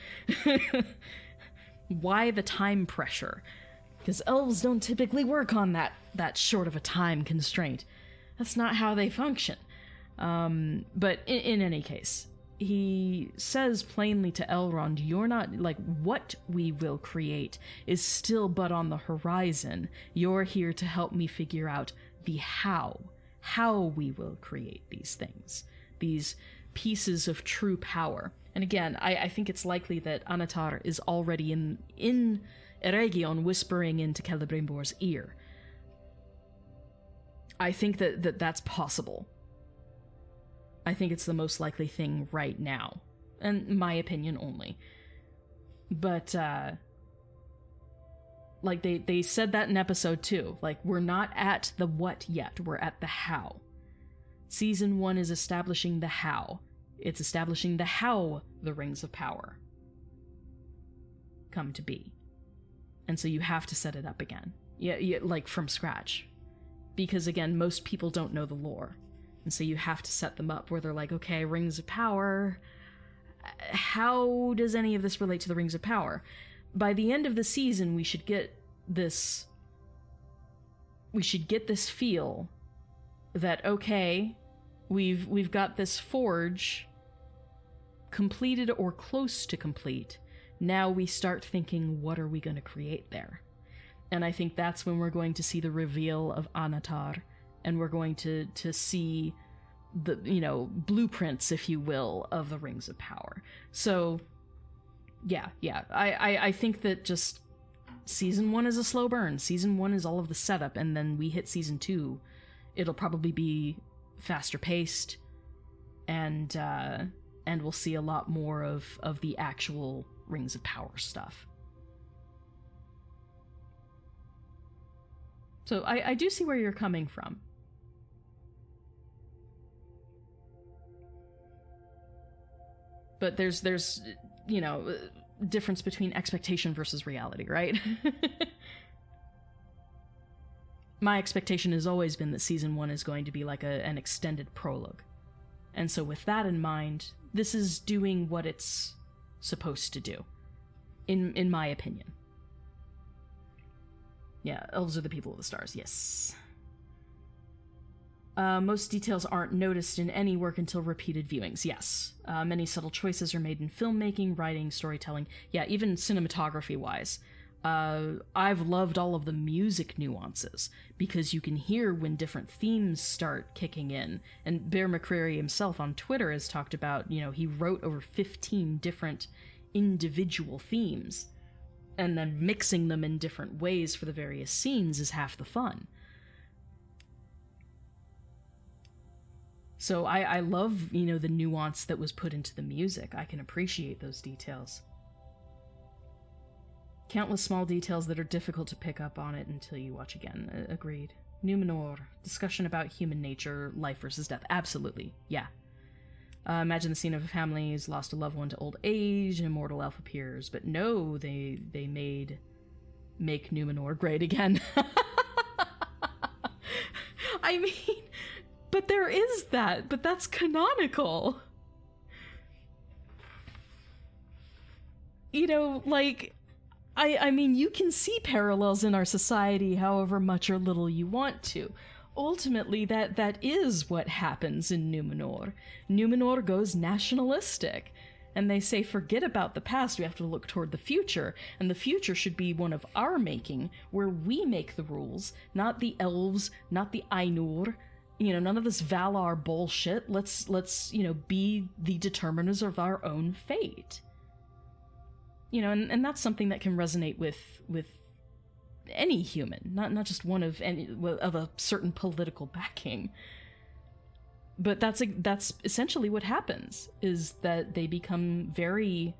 Why the time pressure? Because elves don't typically work on that short of a time constraint. That's not how they function. But in any case, he says plainly to Elrond, you're not, like, what we will create is still but on the horizon. You're here to help me figure out the how we will create these things, these pieces of true power. And again, I think it's likely that Anatar is already in Eregion whispering into Celebrimbor's ear. I think that's possible. I think it's the most likely thing right now. And my opinion only. But, like, they said that in episode 2. Like, we're not at the what yet, we're at the how. Season 1 is establishing the how. It's establishing the how the Rings of Power come to be. And so you have to set it up again. Yeah, like, from scratch. Because, again, most people don't know the lore. And so you have to set them up where they're like, okay, Rings of Power, how does any of this relate to the Rings of Power? By the end of the season, we should get this feel that, okay, we've got this forge completed or close to complete. Now we start thinking, what are we going to create there? And I think that's when we're going to see the reveal of Anatar, and we're going to see the, you know, blueprints, if you will, of the Rings of Power. So, yeah, I think that just season 1 is a slow burn. Season 1 is all of the setup, and then we hit season 2. It'll probably be faster paced, and we'll see a lot more of the actual Rings of Power stuff. So I do see where you're coming from. But there's you know, difference between expectation versus reality, right? My expectation has always been that season 1 is going to be like an extended prologue. And so with that in mind, this is doing what it's supposed to do, in my opinion. Yeah, elves are the people of the stars, yes. Most details aren't noticed in any work until repeated viewings, yes. Many subtle choices are made in filmmaking, writing, storytelling, yeah, even cinematography-wise. I've loved all of the music nuances, because you can hear when different themes start kicking in. And Bear McCreary himself on Twitter has talked about, he wrote over 15 different individual themes, and then mixing them in different ways for the various scenes is half the fun. So I love, the nuance that was put into the music. I can appreciate those details. Countless small details that are difficult to pick up on it until you watch again. Agreed. Numenor. Discussion about human nature, life versus death. Absolutely. Yeah. Imagine the scene of a family who's lost a loved one to old age, an immortal elf appears. But no, they make Numenor great again. I mean, but there is that. But that's canonical. I mean, you can see parallels in our society however much or little you want to. Ultimately, that is what happens in Numenor. Numenor goes nationalistic, and they say, forget about the past, we have to look toward the future, and the future should be one of our making, where we make the rules, not the elves, not the Ainur, none of this Valar bullshit. Let's be the determiners of our own fate. And that's something that can resonate with any human, not just one of a certain political backing. But that's essentially what happens, is that they become very,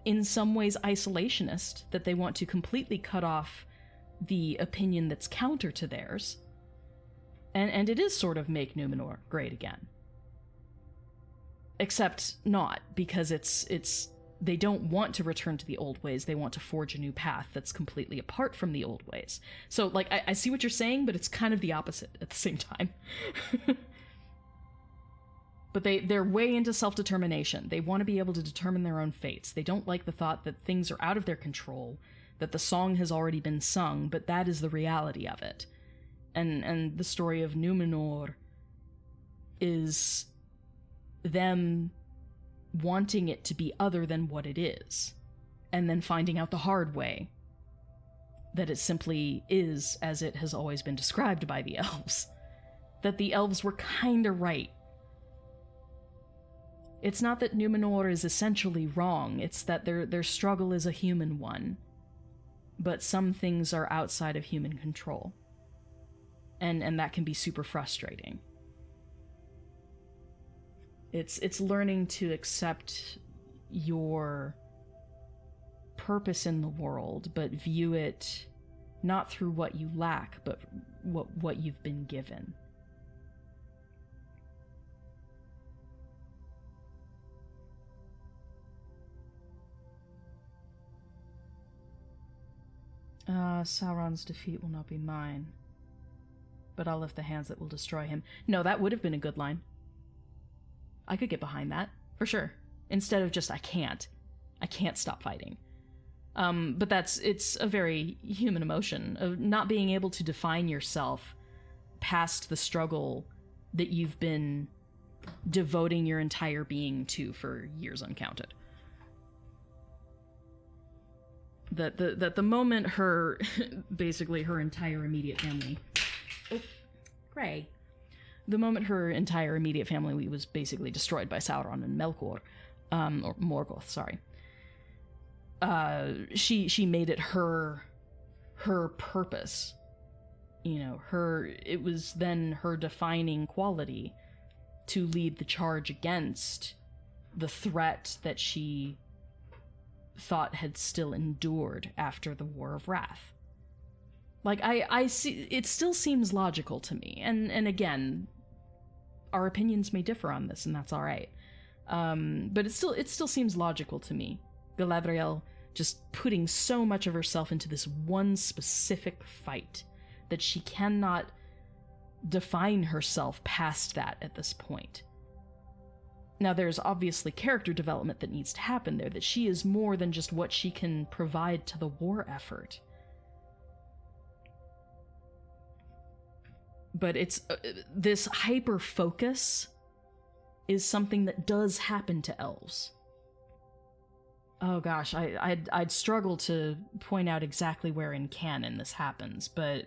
in some ways, isolationist, that they want to completely cut off the opinion that's counter to theirs. And it is sort of make Numenor great again. Except not, because it's they don't want to return to the old ways. They want to forge a new path that's completely apart from the old ways. So, I see what you're saying, but it's kind of the opposite at the same time. But they're way into self-determination. They want to be able to determine their own fates. They don't like the thought that things are out of their control, that the song has already been sung, but that is the reality of it. And the story of Numenor is them wanting it to be other than what it is, and then finding out the hard way that it simply is as it has always been described by the elves. That the elves were kinda right. It's not that Numenor is essentially wrong, it's that their struggle is a human one. But some things are outside of human control. And that can be super frustrating. It's learning to accept your purpose in the world, but view it not through what you lack, but what you've been given. Sauron's defeat will not be mine, but I'll lift the hands that will destroy him. No, that would have been a good line. I could get behind that, for sure. Instead of just, I can't stop fighting. But it's a very human emotion of not being able to define yourself past the struggle that you've been devoting your entire being to for years uncounted. That the moment basically her entire immediate family... Oh, Gray. The moment her entire immediate family was basically destroyed by Sauron and Melkor, or Morgoth, sorry. She made it her purpose. It was then her defining quality to lead the charge against the threat that she thought had still endured after the War of Wrath. I see, it still seems logical to me, and again, our opinions may differ on this, and that's alright. But it still seems logical to me. Galadriel just putting so much of herself into this one specific fight that she cannot define herself past that at this point. Now, there's obviously character development that needs to happen there, that she is more than just what she can provide to the war effort. But it's this hyper-focus is something that does happen to elves. Oh gosh, I'd struggle to point out exactly where in canon this happens, but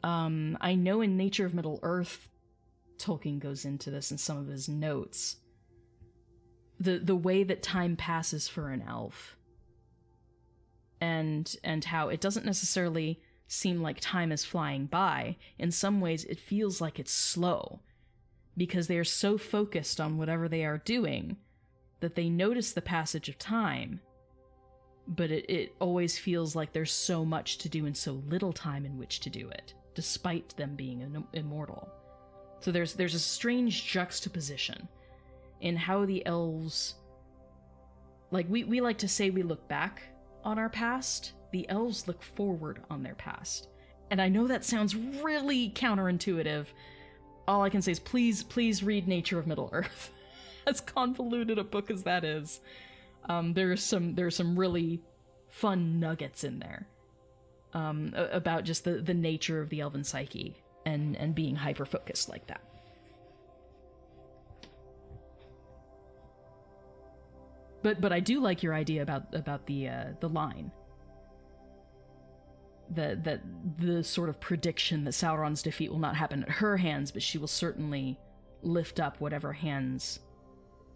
I know in Nature of Middle-earth, Tolkien goes into this in some of his notes. The way that time passes for an elf, and how it doesn't necessarily seem like time is flying by. In some ways, it feels like it's slow, because they are so focused on whatever they are doing that they notice the passage of time, but it always feels like there's so much to do and so little time in which to do it, despite them being immortal. So there's a strange juxtaposition in how the elves, like, we like to say we look back on our past. The elves look forward on their past. And I know that sounds really counterintuitive. All I can say is please read Nature of Middle-earth. As convoluted a book as that is, there's some really fun nuggets in there about just the nature of the elven psyche and being hyper-focused like that. But I do like your idea about the line. That the sort of prediction that Sauron's defeat will not happen at her hands, but she will certainly lift up whatever hands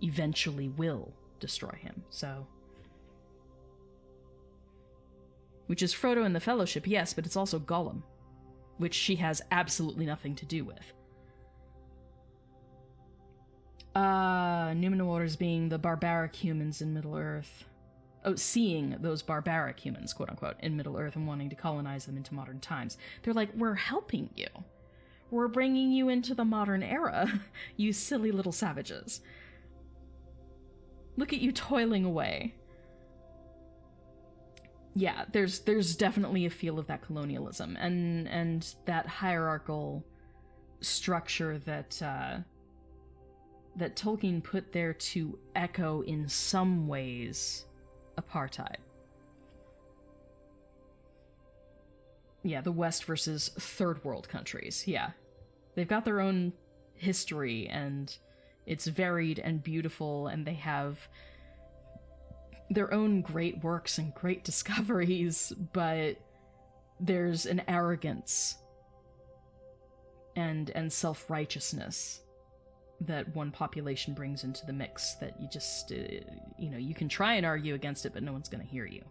eventually will destroy him. So, which is Frodo and the Fellowship, yes, but it's also Gollum, which she has absolutely nothing to do with. Numenors being the barbaric humans in Middle-earth. Oh, seeing those barbaric humans, quote-unquote, in Middle-earth and wanting to colonize them into modern times. They're like, we're helping you. We're bringing you into the modern era, you silly little savages. Look at you toiling away. Yeah, there's definitely a feel of that colonialism and that hierarchical structure that that Tolkien put there to echo in some ways apartheid. Yeah, the West versus third world countries. Yeah, they've got their own history and it's varied and beautiful, and they have their own great works and great discoveries, but there's an arrogance and self-righteousness that one population brings into the mix that you just, you can try and argue against it, but no one's going to hear you.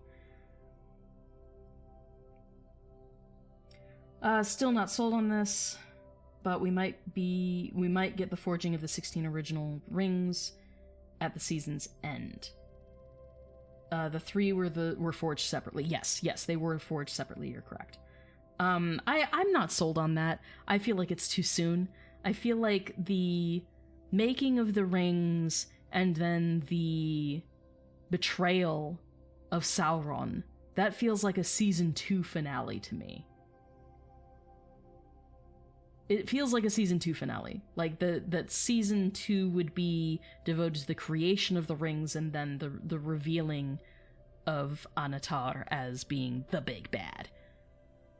Still not sold on this, but we might get the forging of the 16 original rings at the season's end. The 3 were forged separately. Yes, they were forged separately, you're correct. I'm not sold on that. I feel like it's too soon. I feel like the making of the rings and then the betrayal of Sauron, that feels like a season 2 finale to me. It feels like a season 2 finale. Like that season 2 would be devoted to the creation of the rings and then the revealing of Anatar as being the big bad.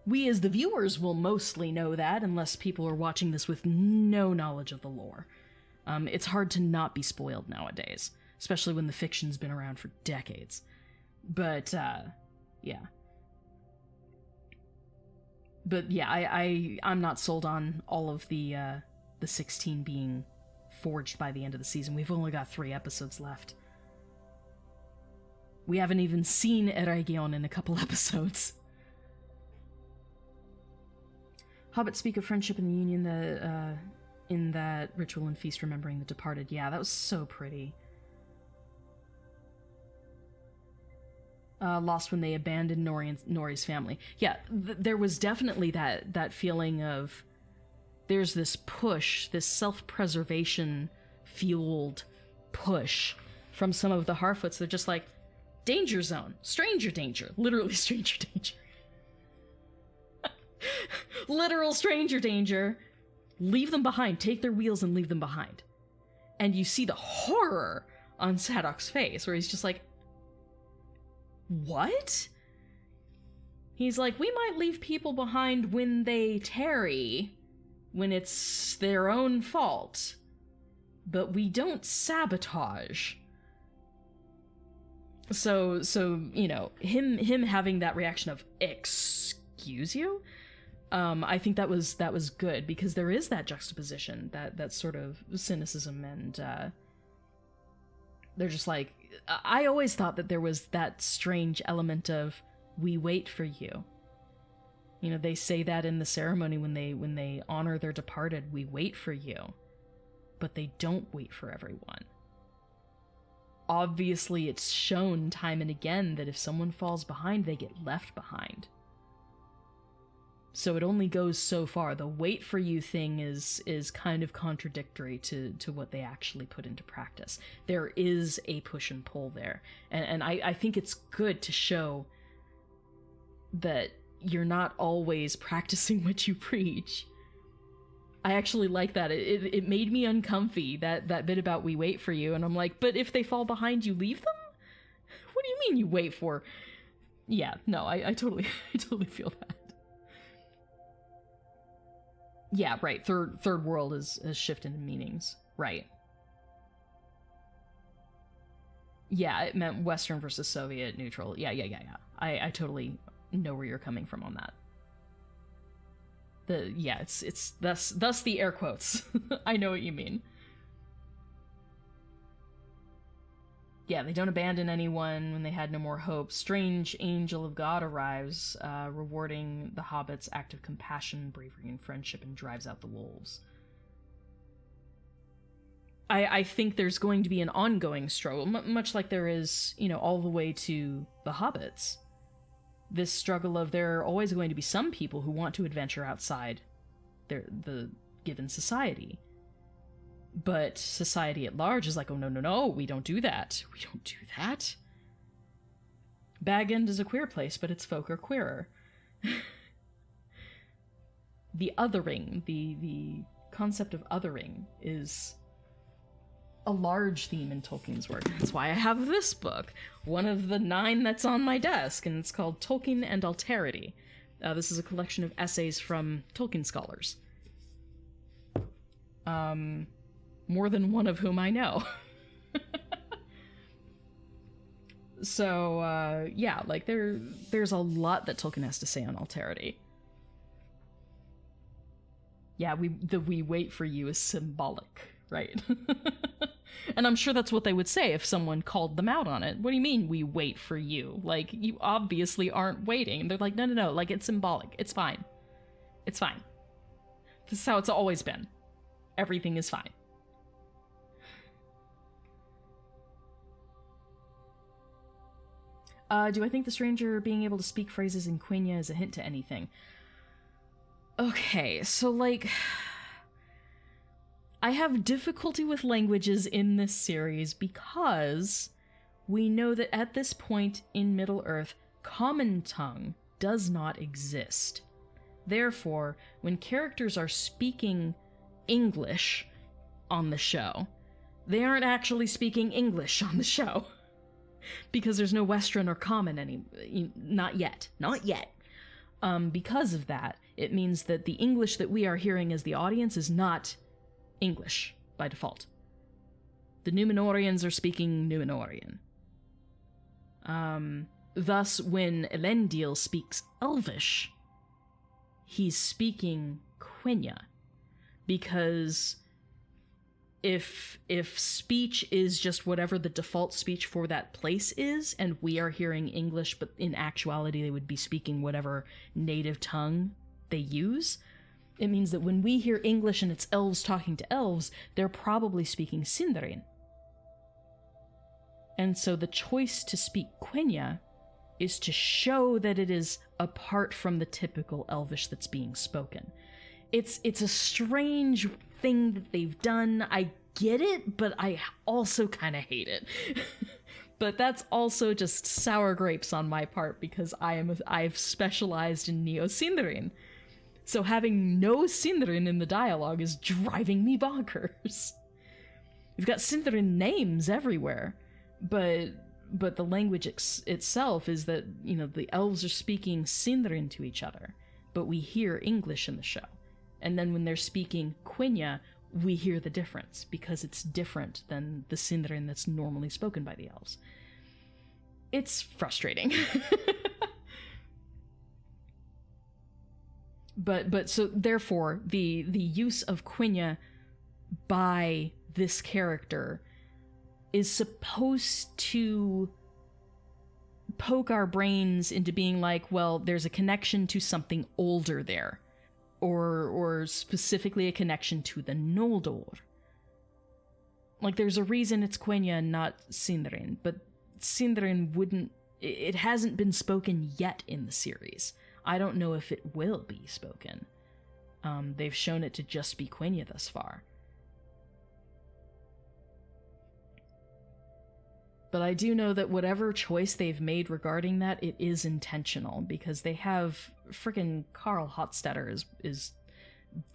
We as the viewers will mostly know that unless people are watching this with no knowledge of the lore. It's hard to not be spoiled nowadays, especially when the fiction's been around for decades. But, yeah. But yeah, I'm not sold on all of the 16 being forged by the end of the season. We've only got 3 episodes left. We haven't even seen Eregion in a couple episodes. Hobbits speak of friendship and the union in that ritual and feast remembering the departed. Yeah, that was so pretty. Lost when they abandoned Nori's family. Yeah, there was definitely that feeling of there's this push, this self-preservation fueled push from some of the Harfoots. They're just like, danger zone, stranger danger, literally stranger danger. Literal stranger danger. Leave them behind, take their wheels and leave them behind. And you see the horror on Sadok's face where he's just like, what? He's like, we might leave people behind when they tarry, when it's their own fault, but we don't sabotage. So you know, him having that reaction of excuse you, I think that was good, because there is that juxtaposition, that sort of cynicism, and they're just like, I always thought that there was that strange element of, we wait for you. You know, they say that in the ceremony when they honor their departed, we wait for you. But they don't wait for everyone. Obviously, it's shown time and again that if someone falls behind, they get left behind. So it only goes so far. The wait for you thing is kind of contradictory to what they actually put into practice. There is a push and pull there. And I think it's good to show that you're not always practicing what you preach. I actually like that. It made me uncomfy, that bit about we wait for you, and I'm like, but if they fall behind, you leave them? What do you mean you wait for? Yeah, no, I totally feel that. Yeah, right. Third world has shifted in meanings. Right. Yeah, it meant Western versus Soviet, neutral. Yeah. I totally know where you're coming from on that. It's thus the air quotes. I know what you mean. Yeah, they don't abandon anyone when they had no more hope. Strange angel of God arrives, rewarding the hobbits' act of compassion, bravery, and friendship, and drives out the wolves. I think there's going to be an ongoing struggle, much like there is, you know, all the way to the hobbits. This struggle of, there are always going to be some people who want to adventure outside the given society. But society at large is like, oh, no, we don't do that. We don't do that. Bag End is a queer place, but its folk are queerer. The othering, the concept of othering is a large theme in Tolkien's work. That's why I have this book, one of the 9 that's on my desk, and it's called Tolkien and Alterity. This is a collection of essays from Tolkien scholars. More than one of whom I know. So, yeah, like, there's a lot that Tolkien has to say on Alterity. Yeah, we wait for you is symbolic, right? And I'm sure that's what they would say if someone called them out on it. What do you mean, we wait for you? Like, you obviously aren't waiting. And they're like, no, like, it's symbolic. It's fine. It's fine. This is how it's always been. Everything is fine. Do I think the stranger being able to speak phrases in Quenya is a hint to anything? Okay, so, like, I have difficulty with languages in this series because we know that at this point in Middle-earth, Common Tongue does not exist. Therefore, when characters are speaking English on the show, they aren't actually speaking English on the show. Because there's no Western or Common not yet. Because of that, it means that the English that we are hearing as the audience is not English by default. The Númenóreans are speaking Númenórean. Thus, when Elendil speaks Elvish, he's speaking Quenya, because if speech is just whatever the default speech for that place is, and we are hearing English, but in actuality they would be speaking whatever native tongue they use, it means that when we hear English and it's elves talking to elves, they're probably speaking Sindarin. And so the choice to speak Quenya is to show that it is apart from the typical Elvish that's being spoken. It's a strange thing that they've done. I get it, but I also kind of hate it. But that's also just sour grapes on my part, because I've specialized in Neo-Sindarin. So having no Sindarin in the dialogue is driving me bonkers. We've got Sindarin names everywhere, but the language itself is that, you know, the elves are speaking Sindarin to each other, but we hear English in the show. And then when they're speaking Quenya, we hear the difference, because it's different than the Sindarin that's normally spoken by the elves. it's frustrating. But so therefore the use of Quenya by this character is supposed to poke our brains into being like, well, there's a connection to something older there, or specifically a connection to the Noldor. Like, there's a reason it's Quenya and not Sindarin, but Sindarin wouldn't... It hasn't been spoken yet in the series. I don't know if it will be spoken. They've shown it to just be Quenya thus far. But I do know that whatever choice they've made regarding that, it is intentional, because they have frickin' Carl Hotstetter is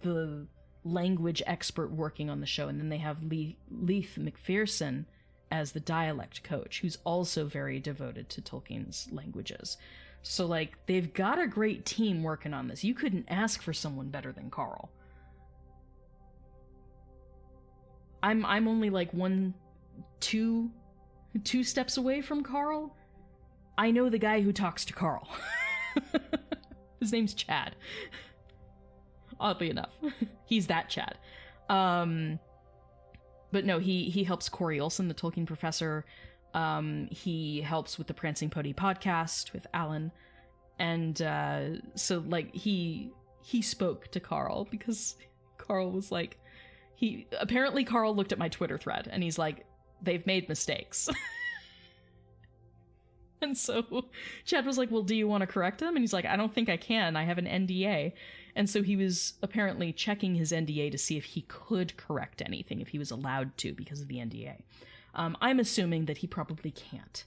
the language expert working on the show, and then they have Leith McPherson as the dialect coach, who's also very devoted to Tolkien's languages. So, like, they've got a great team working on this. You couldn't ask for someone better than Carl. I'm only like two steps away from Carl. I know the guy who talks to Carl. His name's Chad. Oddly enough. He's that Chad. But no, he helps Corey Olsen, the Tolkien professor. He helps with the Prancing Pony podcast with Alan. And so, like, he spoke to Carl because Carl was like... Apparently Carl looked at my Twitter thread and he's like, they've made mistakes. And so Chad was like, well, do you want to correct them? And he's like, I don't think I can. I have an NDA. And so he was apparently checking his NDA to see if he could correct anything, if he was allowed to because of the NDA. I'm assuming that he probably can't.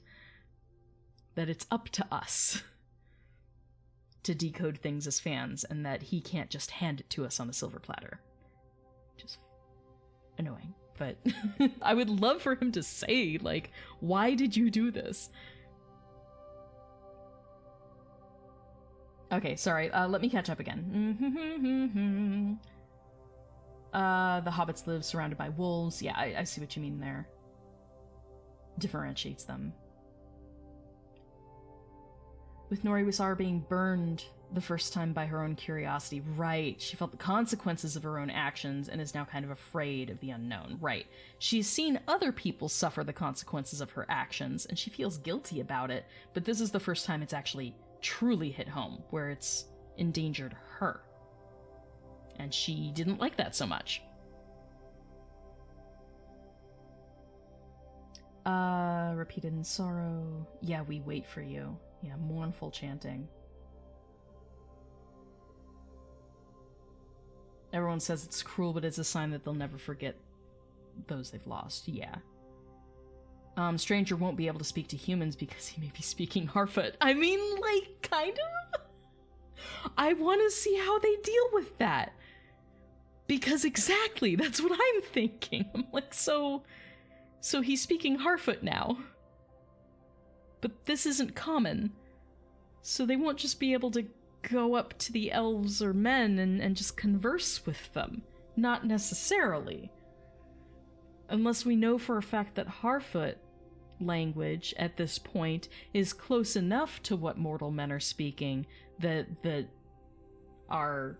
That it's up to us to decode things as fans, and that he can't just hand it to us on a silver platter. Just annoying. But I would love for him to say, like, why did you do this? Okay, sorry, let me catch up again. The hobbits live surrounded by wolves. Yeah, I see what you mean there. Differentiates them. With Nori, we saw her being burned the first time by her own curiosity. Right, she felt the consequences of her own actions and is now kind of afraid of the unknown. Right, she's seen other people suffer the consequences of her actions, and she feels guilty about it, but this is the first time it's actually truly hit home, where it's endangered her. And she didn't like that so much. Repeated in sorrow. Yeah, we wait for you. Yeah, mournful chanting. Everyone says it's cruel, but it's a sign that they'll never forget those they've lost. Yeah. Stranger won't be able to speak to humans because he may be speaking Harfoot. I mean, like, kind of? I want to see how they deal with that. Because exactly, that's what I'm thinking. I'm like, so he's speaking Harfoot now. But this isn't common. So they won't just be able to go up to the elves or men and just converse with them. Not necessarily. Unless we know for a fact that Harfoot language at this point is close enough to what mortal men are speaking that our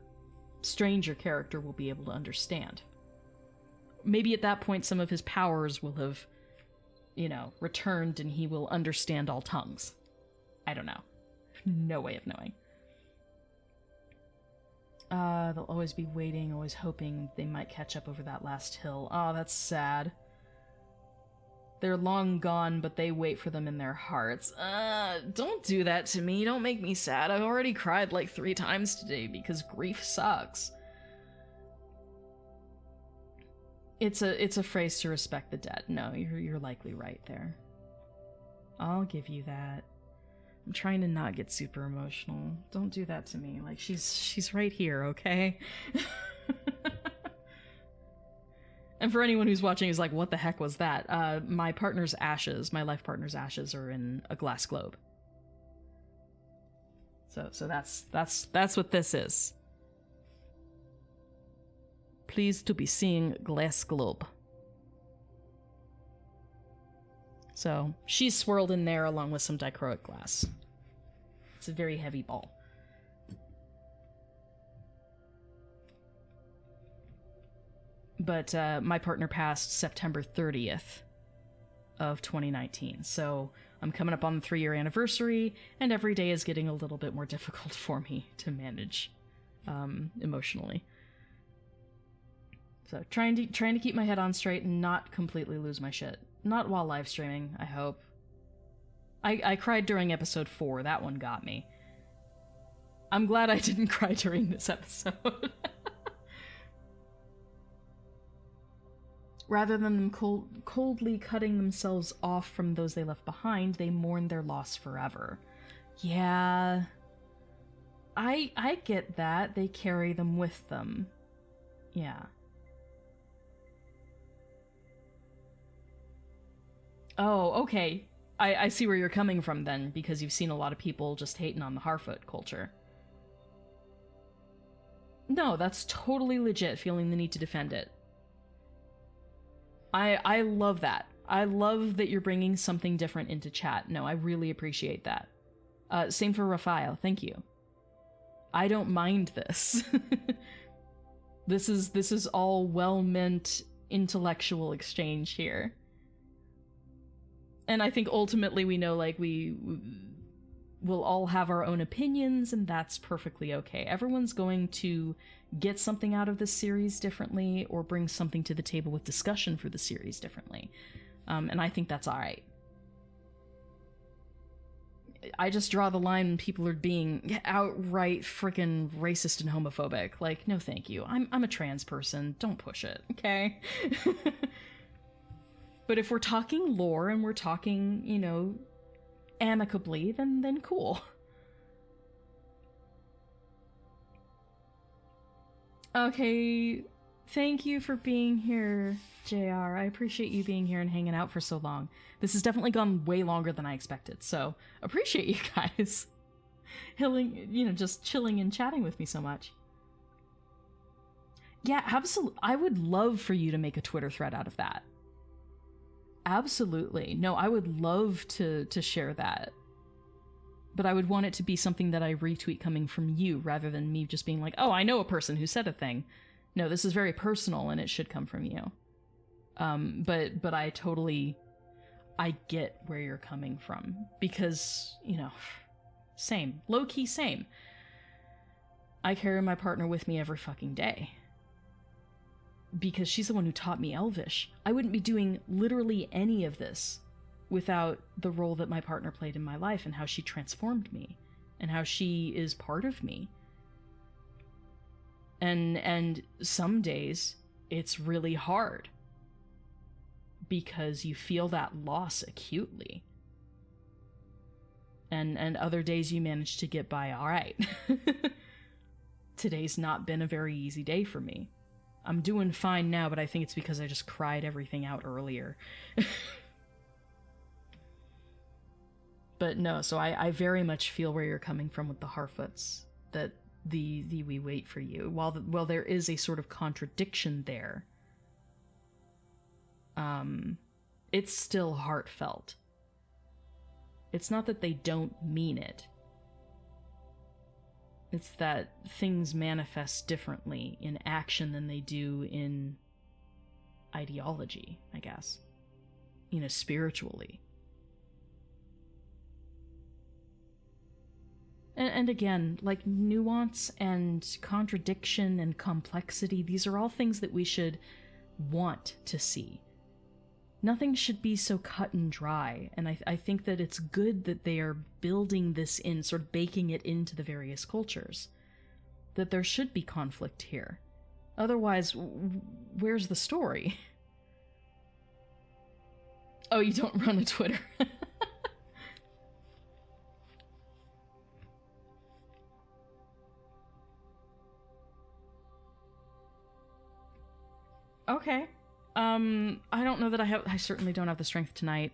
stranger character will be able to understand. Maybe at that point some of his powers will have, returned and he will understand all tongues. I don't know. No way of knowing. They'll always be waiting, always hoping they might catch up over that last hill. Oh, that's sad. They're long gone, but they wait for them in their hearts. Don't do that to me. Don't make me sad. I've already cried like 3 times today because grief sucks. It's a phrase to respect the dead. No, you're likely right there. I'll give you that. I'm trying to not get super emotional. Don't do that to me. Like, she's right here, okay? And for anyone who's watching who's like, what the heck was that? My life partner's ashes are in a glass globe. So that's what this is. Pleased to be seeing glass globe. So she's swirled in there along with some dichroic glass. It's a very heavy ball. But my partner passed September 30th of 2019, so I'm coming up on the 3-year anniversary, and every day is getting a little bit more difficult for me to manage emotionally. So trying to keep my head on straight and not completely lose my shit. Not while live streaming, I hope. I cried during episode 4. That one got me. I'm glad I didn't cry during this episode. Rather than them coldly cutting themselves off from those they left behind, they mourn their loss forever. Yeah. I get that. They carry them with them. Yeah. Oh, okay. I see where you're coming from then, because you've seen a lot of people just hating on the Harfoot culture. No, that's totally legit, feeling the need to defend it. I love that. I love that you're bringing something different into chat. No, I really appreciate that. Same for Raphael, thank you. I don't mind this. This is all well-meant intellectual exchange here. And I think ultimately we know, like, we'll all have our own opinions, and that's perfectly okay. Everyone's going to get something out of this series differently, or bring something to the table with discussion for the series differently. And I think that's alright. I just draw the line when people are being outright freaking racist and homophobic. Like, no thank you. I'm a trans person. Don't push it, okay? But if we're talking lore and we're talking, you know, amicably, then cool. Okay, thank you for being here, JR. I appreciate you being here and hanging out for so long. This has definitely gone way longer than I expected, so appreciate you guys. Just chilling and chatting with me so much. Yeah, absolutely. I would love for you to make a Twitter thread out of that. Absolutely. No, I would love to share that. But I would want it to be something that I retweet coming from you, rather than me just being like, oh, I know a person who said a thing. No, this is very personal and it should come from you. But I get where you're coming from. Because, you know, same. Low-key same. I carry my partner with me every fucking day. Because she's the one who taught me Elvish. I wouldn't be doing literally any of this without the role that my partner played in my life, and how she transformed me, and how she is part of me. And some days it's really hard because you feel that loss acutely. And other days you manage to get by all right. Today's not been a very easy day for me. I'm doing fine now, but I think it's because I just cried everything out earlier. But no, so I very much feel where you're coming from with the Harfoots, that the we wait for you. While there is a sort of contradiction there, it's still heartfelt. It's not that they don't mean it. It's that things manifest differently in action than they do in ideology, I guess. You know, spiritually. And again, like, nuance and contradiction and complexity, these are all things that we should want to see. Nothing should be so cut and dry, and I think that it's good that they are building this in, sort of baking it into the various cultures. That there should be conflict here. Otherwise, where's the story? Oh, you don't run a Twitter. Okay. I don't know that I certainly don't have the strength tonight.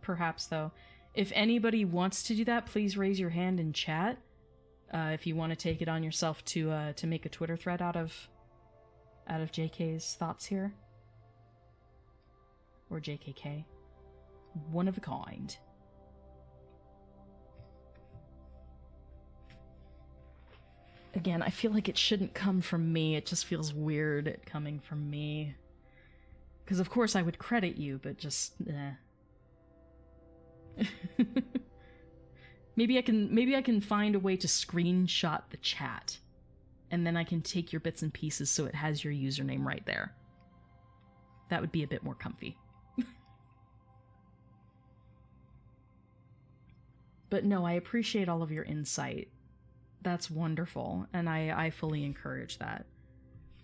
Perhaps, though. If anybody wants to do that, please raise your hand in chat. If you want to take it on yourself to make a Twitter thread out of JK's thoughts here. Or JKK. One of a kind. Again, I feel like it shouldn't come from me. It just feels weird it coming from me. Because of course I would credit you, but just maybe I can find a way to screenshot the chat, and then I can take your bits and pieces so it has your username right there. That would be a bit more comfy. But no, I appreciate all of your insight. That's wonderful, and I fully encourage that.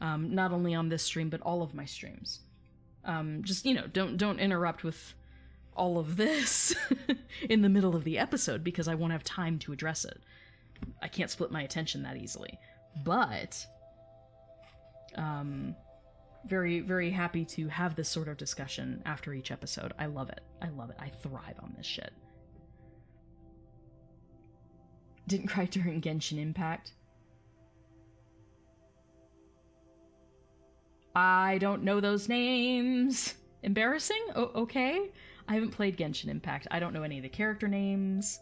Not only on this stream, but all of my streams. Just, you know, don't interrupt with all of this in the middle of the episode, because I won't have time to address it. I can't split my attention that easily. But, very, very happy to have this sort of discussion after each episode. I love it. I love it. I thrive on this shit. Didn't cry during Genshin Impact. I don't know those names. Embarrassing? Okay. I haven't played Genshin Impact. I don't know any of the character names.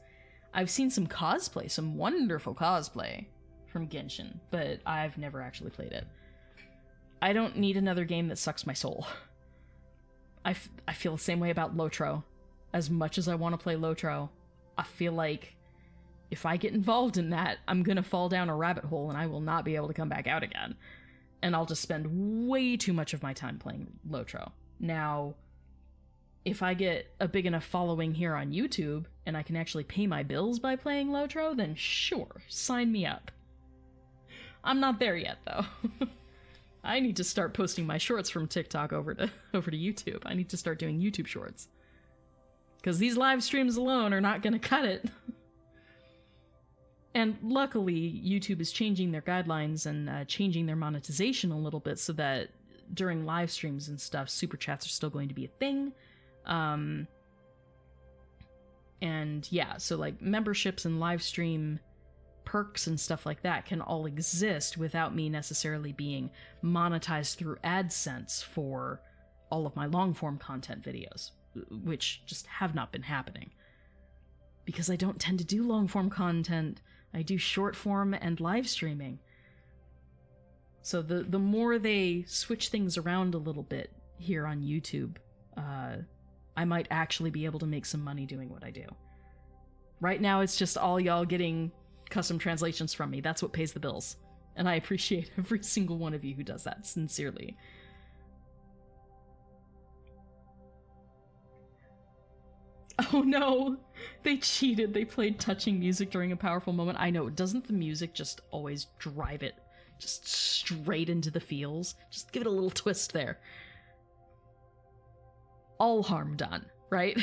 I've seen some cosplay, some wonderful cosplay from Genshin, but I've never actually played it. I don't need another game that sucks my soul. I feel the same way about Lotro. As much as I want to play Lotro, I feel like if I get involved in that, I'm gonna fall down a rabbit hole and I will not be able to come back out again. And I'll just spend way too much of my time playing Lotro. Now, if I get a big enough following here on YouTube, and I can actually pay my bills by playing Lotro, then sure, sign me up. I'm not there yet, though. I need to start posting my shorts from TikTok over to YouTube. I need to start doing YouTube shorts. Because these live streams alone are not gonna cut it. And luckily, YouTube is changing their guidelines and changing their monetization a little bit so that during live streams and stuff, super chats are still going to be a thing. And yeah, so like memberships and live stream perks and stuff like that can all exist without me necessarily being monetized through AdSense for all of my long-form content videos, which just have not been happening. Because I don't tend to do long-form content. I do short-form and live streaming. So the more they switch things around a little bit here on YouTube, I might actually be able to make some money doing what I do. Right now, it's just all y'all getting custom translations from me. That's what pays the bills. And I appreciate every single one of you who does that, sincerely. Oh no! They cheated. They played touching music during a powerful moment. I know, doesn't the music just always drive it just straight into the feels? Just give it a little twist there. All harm done, right?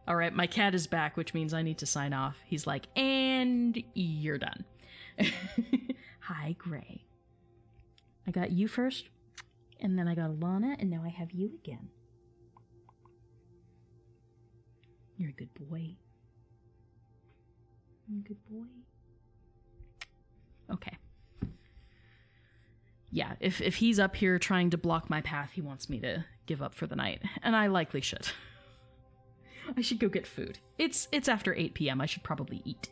Alright, my cat is back, which means I need to sign off. He's like, and you're done. Hi, Gray. I got you first, and then I got Alana, and now I have you again. You're a good boy. You're a good boy. Okay. Yeah, if he's up here trying to block my path, he wants me to give up for the night. And I likely should. I should go get food. It's after 8 p.m. I should probably eat.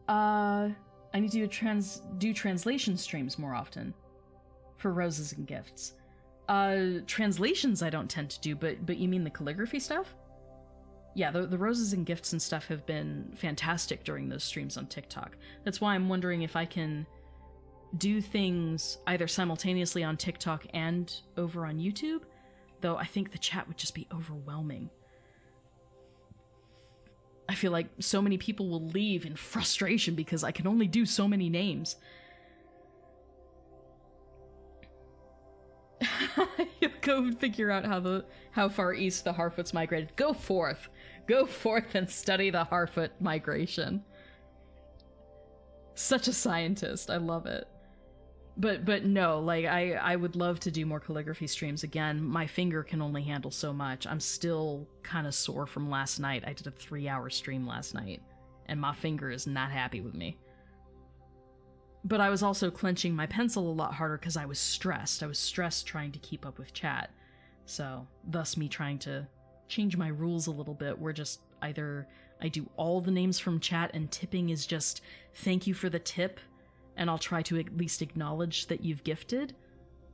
I need to do translation streams more often. For roses and gifts. Translations I don't tend to do, but you mean the calligraphy stuff? Yeah, the roses and gifts and stuff have been fantastic during those streams on TikTok. That's why I'm wondering if I can do things either simultaneously on TikTok and over on YouTube, though I think the chat would just be overwhelming. I feel like so many people will leave in frustration because I can only do so many names. Go figure out how far east the Harfoots migrated. Go forth and study the Harfoot migration. Such a scientist, I love it. But no, like I would love to do more calligraphy streams again. My finger can only handle so much. I'm still kind of sore from last night. I did a 3-hour stream last night, and my finger is not happy with me. But I was also clenching my pencil a lot harder because I was stressed. I was stressed trying to keep up with chat. So, thus me trying to change my rules a little bit, where just either I do all the names from chat and tipping is just thank you for the tip, and I'll try to at least acknowledge that you've gifted,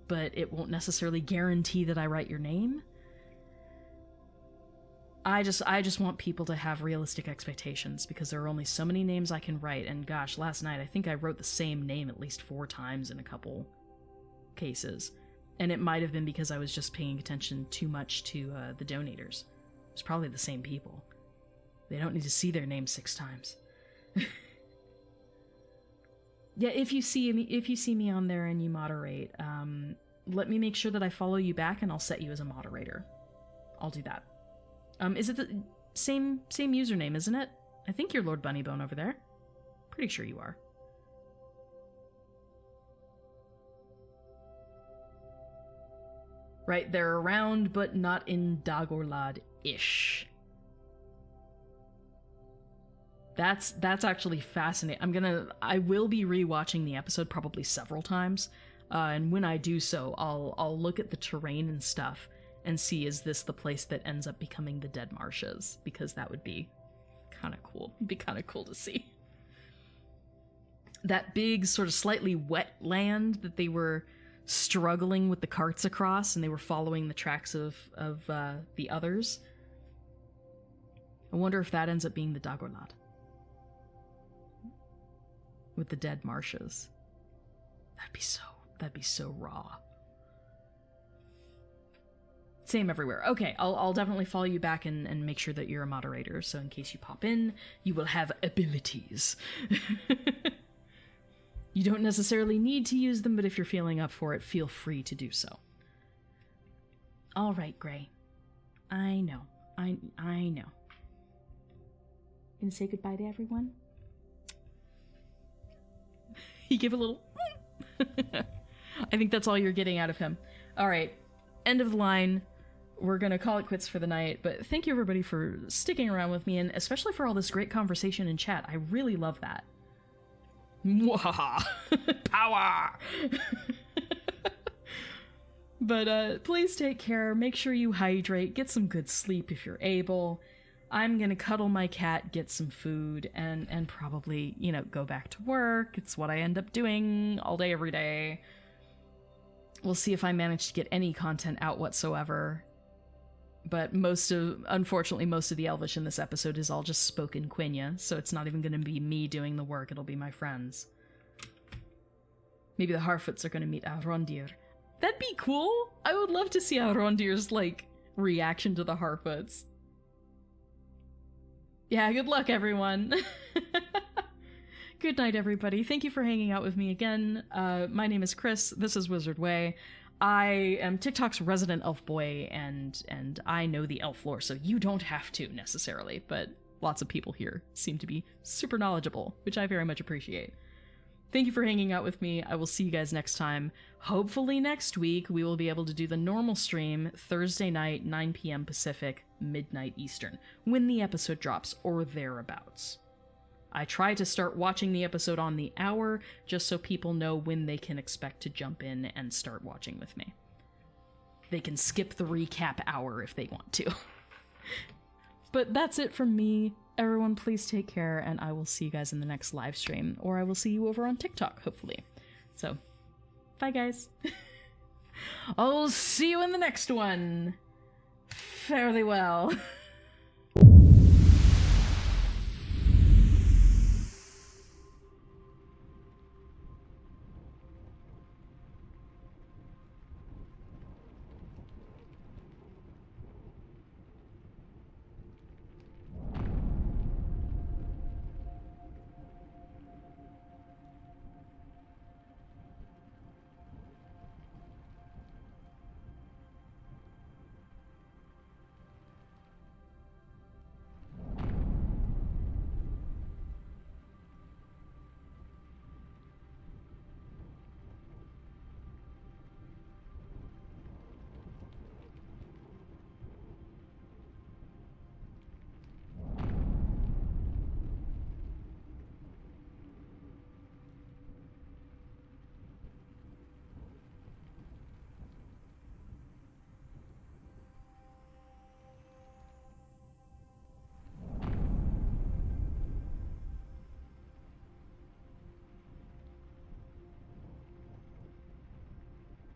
but it won't necessarily guarantee that I write your name. I just want people to have realistic expectations, because there are only so many names I can write, and gosh, last night I think I wrote the same name at least 4 times in a couple cases. And it might have been because I was just paying attention too much to the donators. It's probably the same people. They don't need to see their name 6 times. Yeah, if you see me on there and you moderate, let me make sure that I follow you back, and I'll set you as a moderator. I'll do that. Is it the same username, isn't it? I think you're Lord Bunnybone over there. Pretty sure you are. Right, they're around, but not in Dagorlad-ish. That's actually fascinating. I will be rewatching the episode probably several times, and when I do so, I'll look at the terrain and stuff and see, is this the place that ends up becoming the Dead Marshes? Because that would be kind of cool. It'd be kind of cool to see. That big, sort of slightly wet land that they were struggling with the carts across, and they were following the tracks of the others. I wonder if that ends up being the Dagorlad. With the Dead Marshes. That'd be so raw. Same everywhere. Okay, I'll definitely follow you back and make sure that you're a moderator, so in case you pop in, you will have abilities. You don't necessarily need to use them, but if you're feeling up for it, feel free to do so. All right, Gray. I know. I know. Gonna say goodbye to everyone? He gave a little... I think that's all you're getting out of him. All right, end of the line. We're gonna call it quits for the night, but thank you everybody for sticking around with me, and especially for all this great conversation in chat. I really love that. Mwahaha! Power! But please take care, make sure you hydrate, get some good sleep if you're able. I'm gonna cuddle my cat, get some food, and probably, you know, go back to work. It's what I end up doing all day, every day. We'll see if I manage to get any content out whatsoever. But unfortunately, most of the Elvish in this episode is all just spoken Quenya, so it's not even gonna be me doing the work, it'll be my friends. Maybe the Harfoots are gonna meet Arondir. That'd be cool! I would love to see Arondir's, like, reaction to the Harfoots. Yeah, good luck, everyone! Good night, everybody. Thank you for hanging out with me again. My name is Kris, this is Wizard Way. I am TikTok's resident elf boy, and I know the elf lore, so you don't have to, necessarily, but lots of people here seem to be super knowledgeable, which I very much appreciate. Thank you for hanging out with me. I will see you guys next time. Hopefully next week we will be able to do the normal stream Thursday night, 9 p.m. Pacific, midnight Eastern, when the episode drops, or thereabouts. I try to start watching the episode on the hour, just so people know when they can expect to jump in and start watching with me. They can skip the recap hour if they want to. But that's it from me. Everyone, please take care, and I will see you guys in the next live stream, or I will see you over on TikTok, hopefully. So, bye guys. I'll see you in the next one. Fare thee well.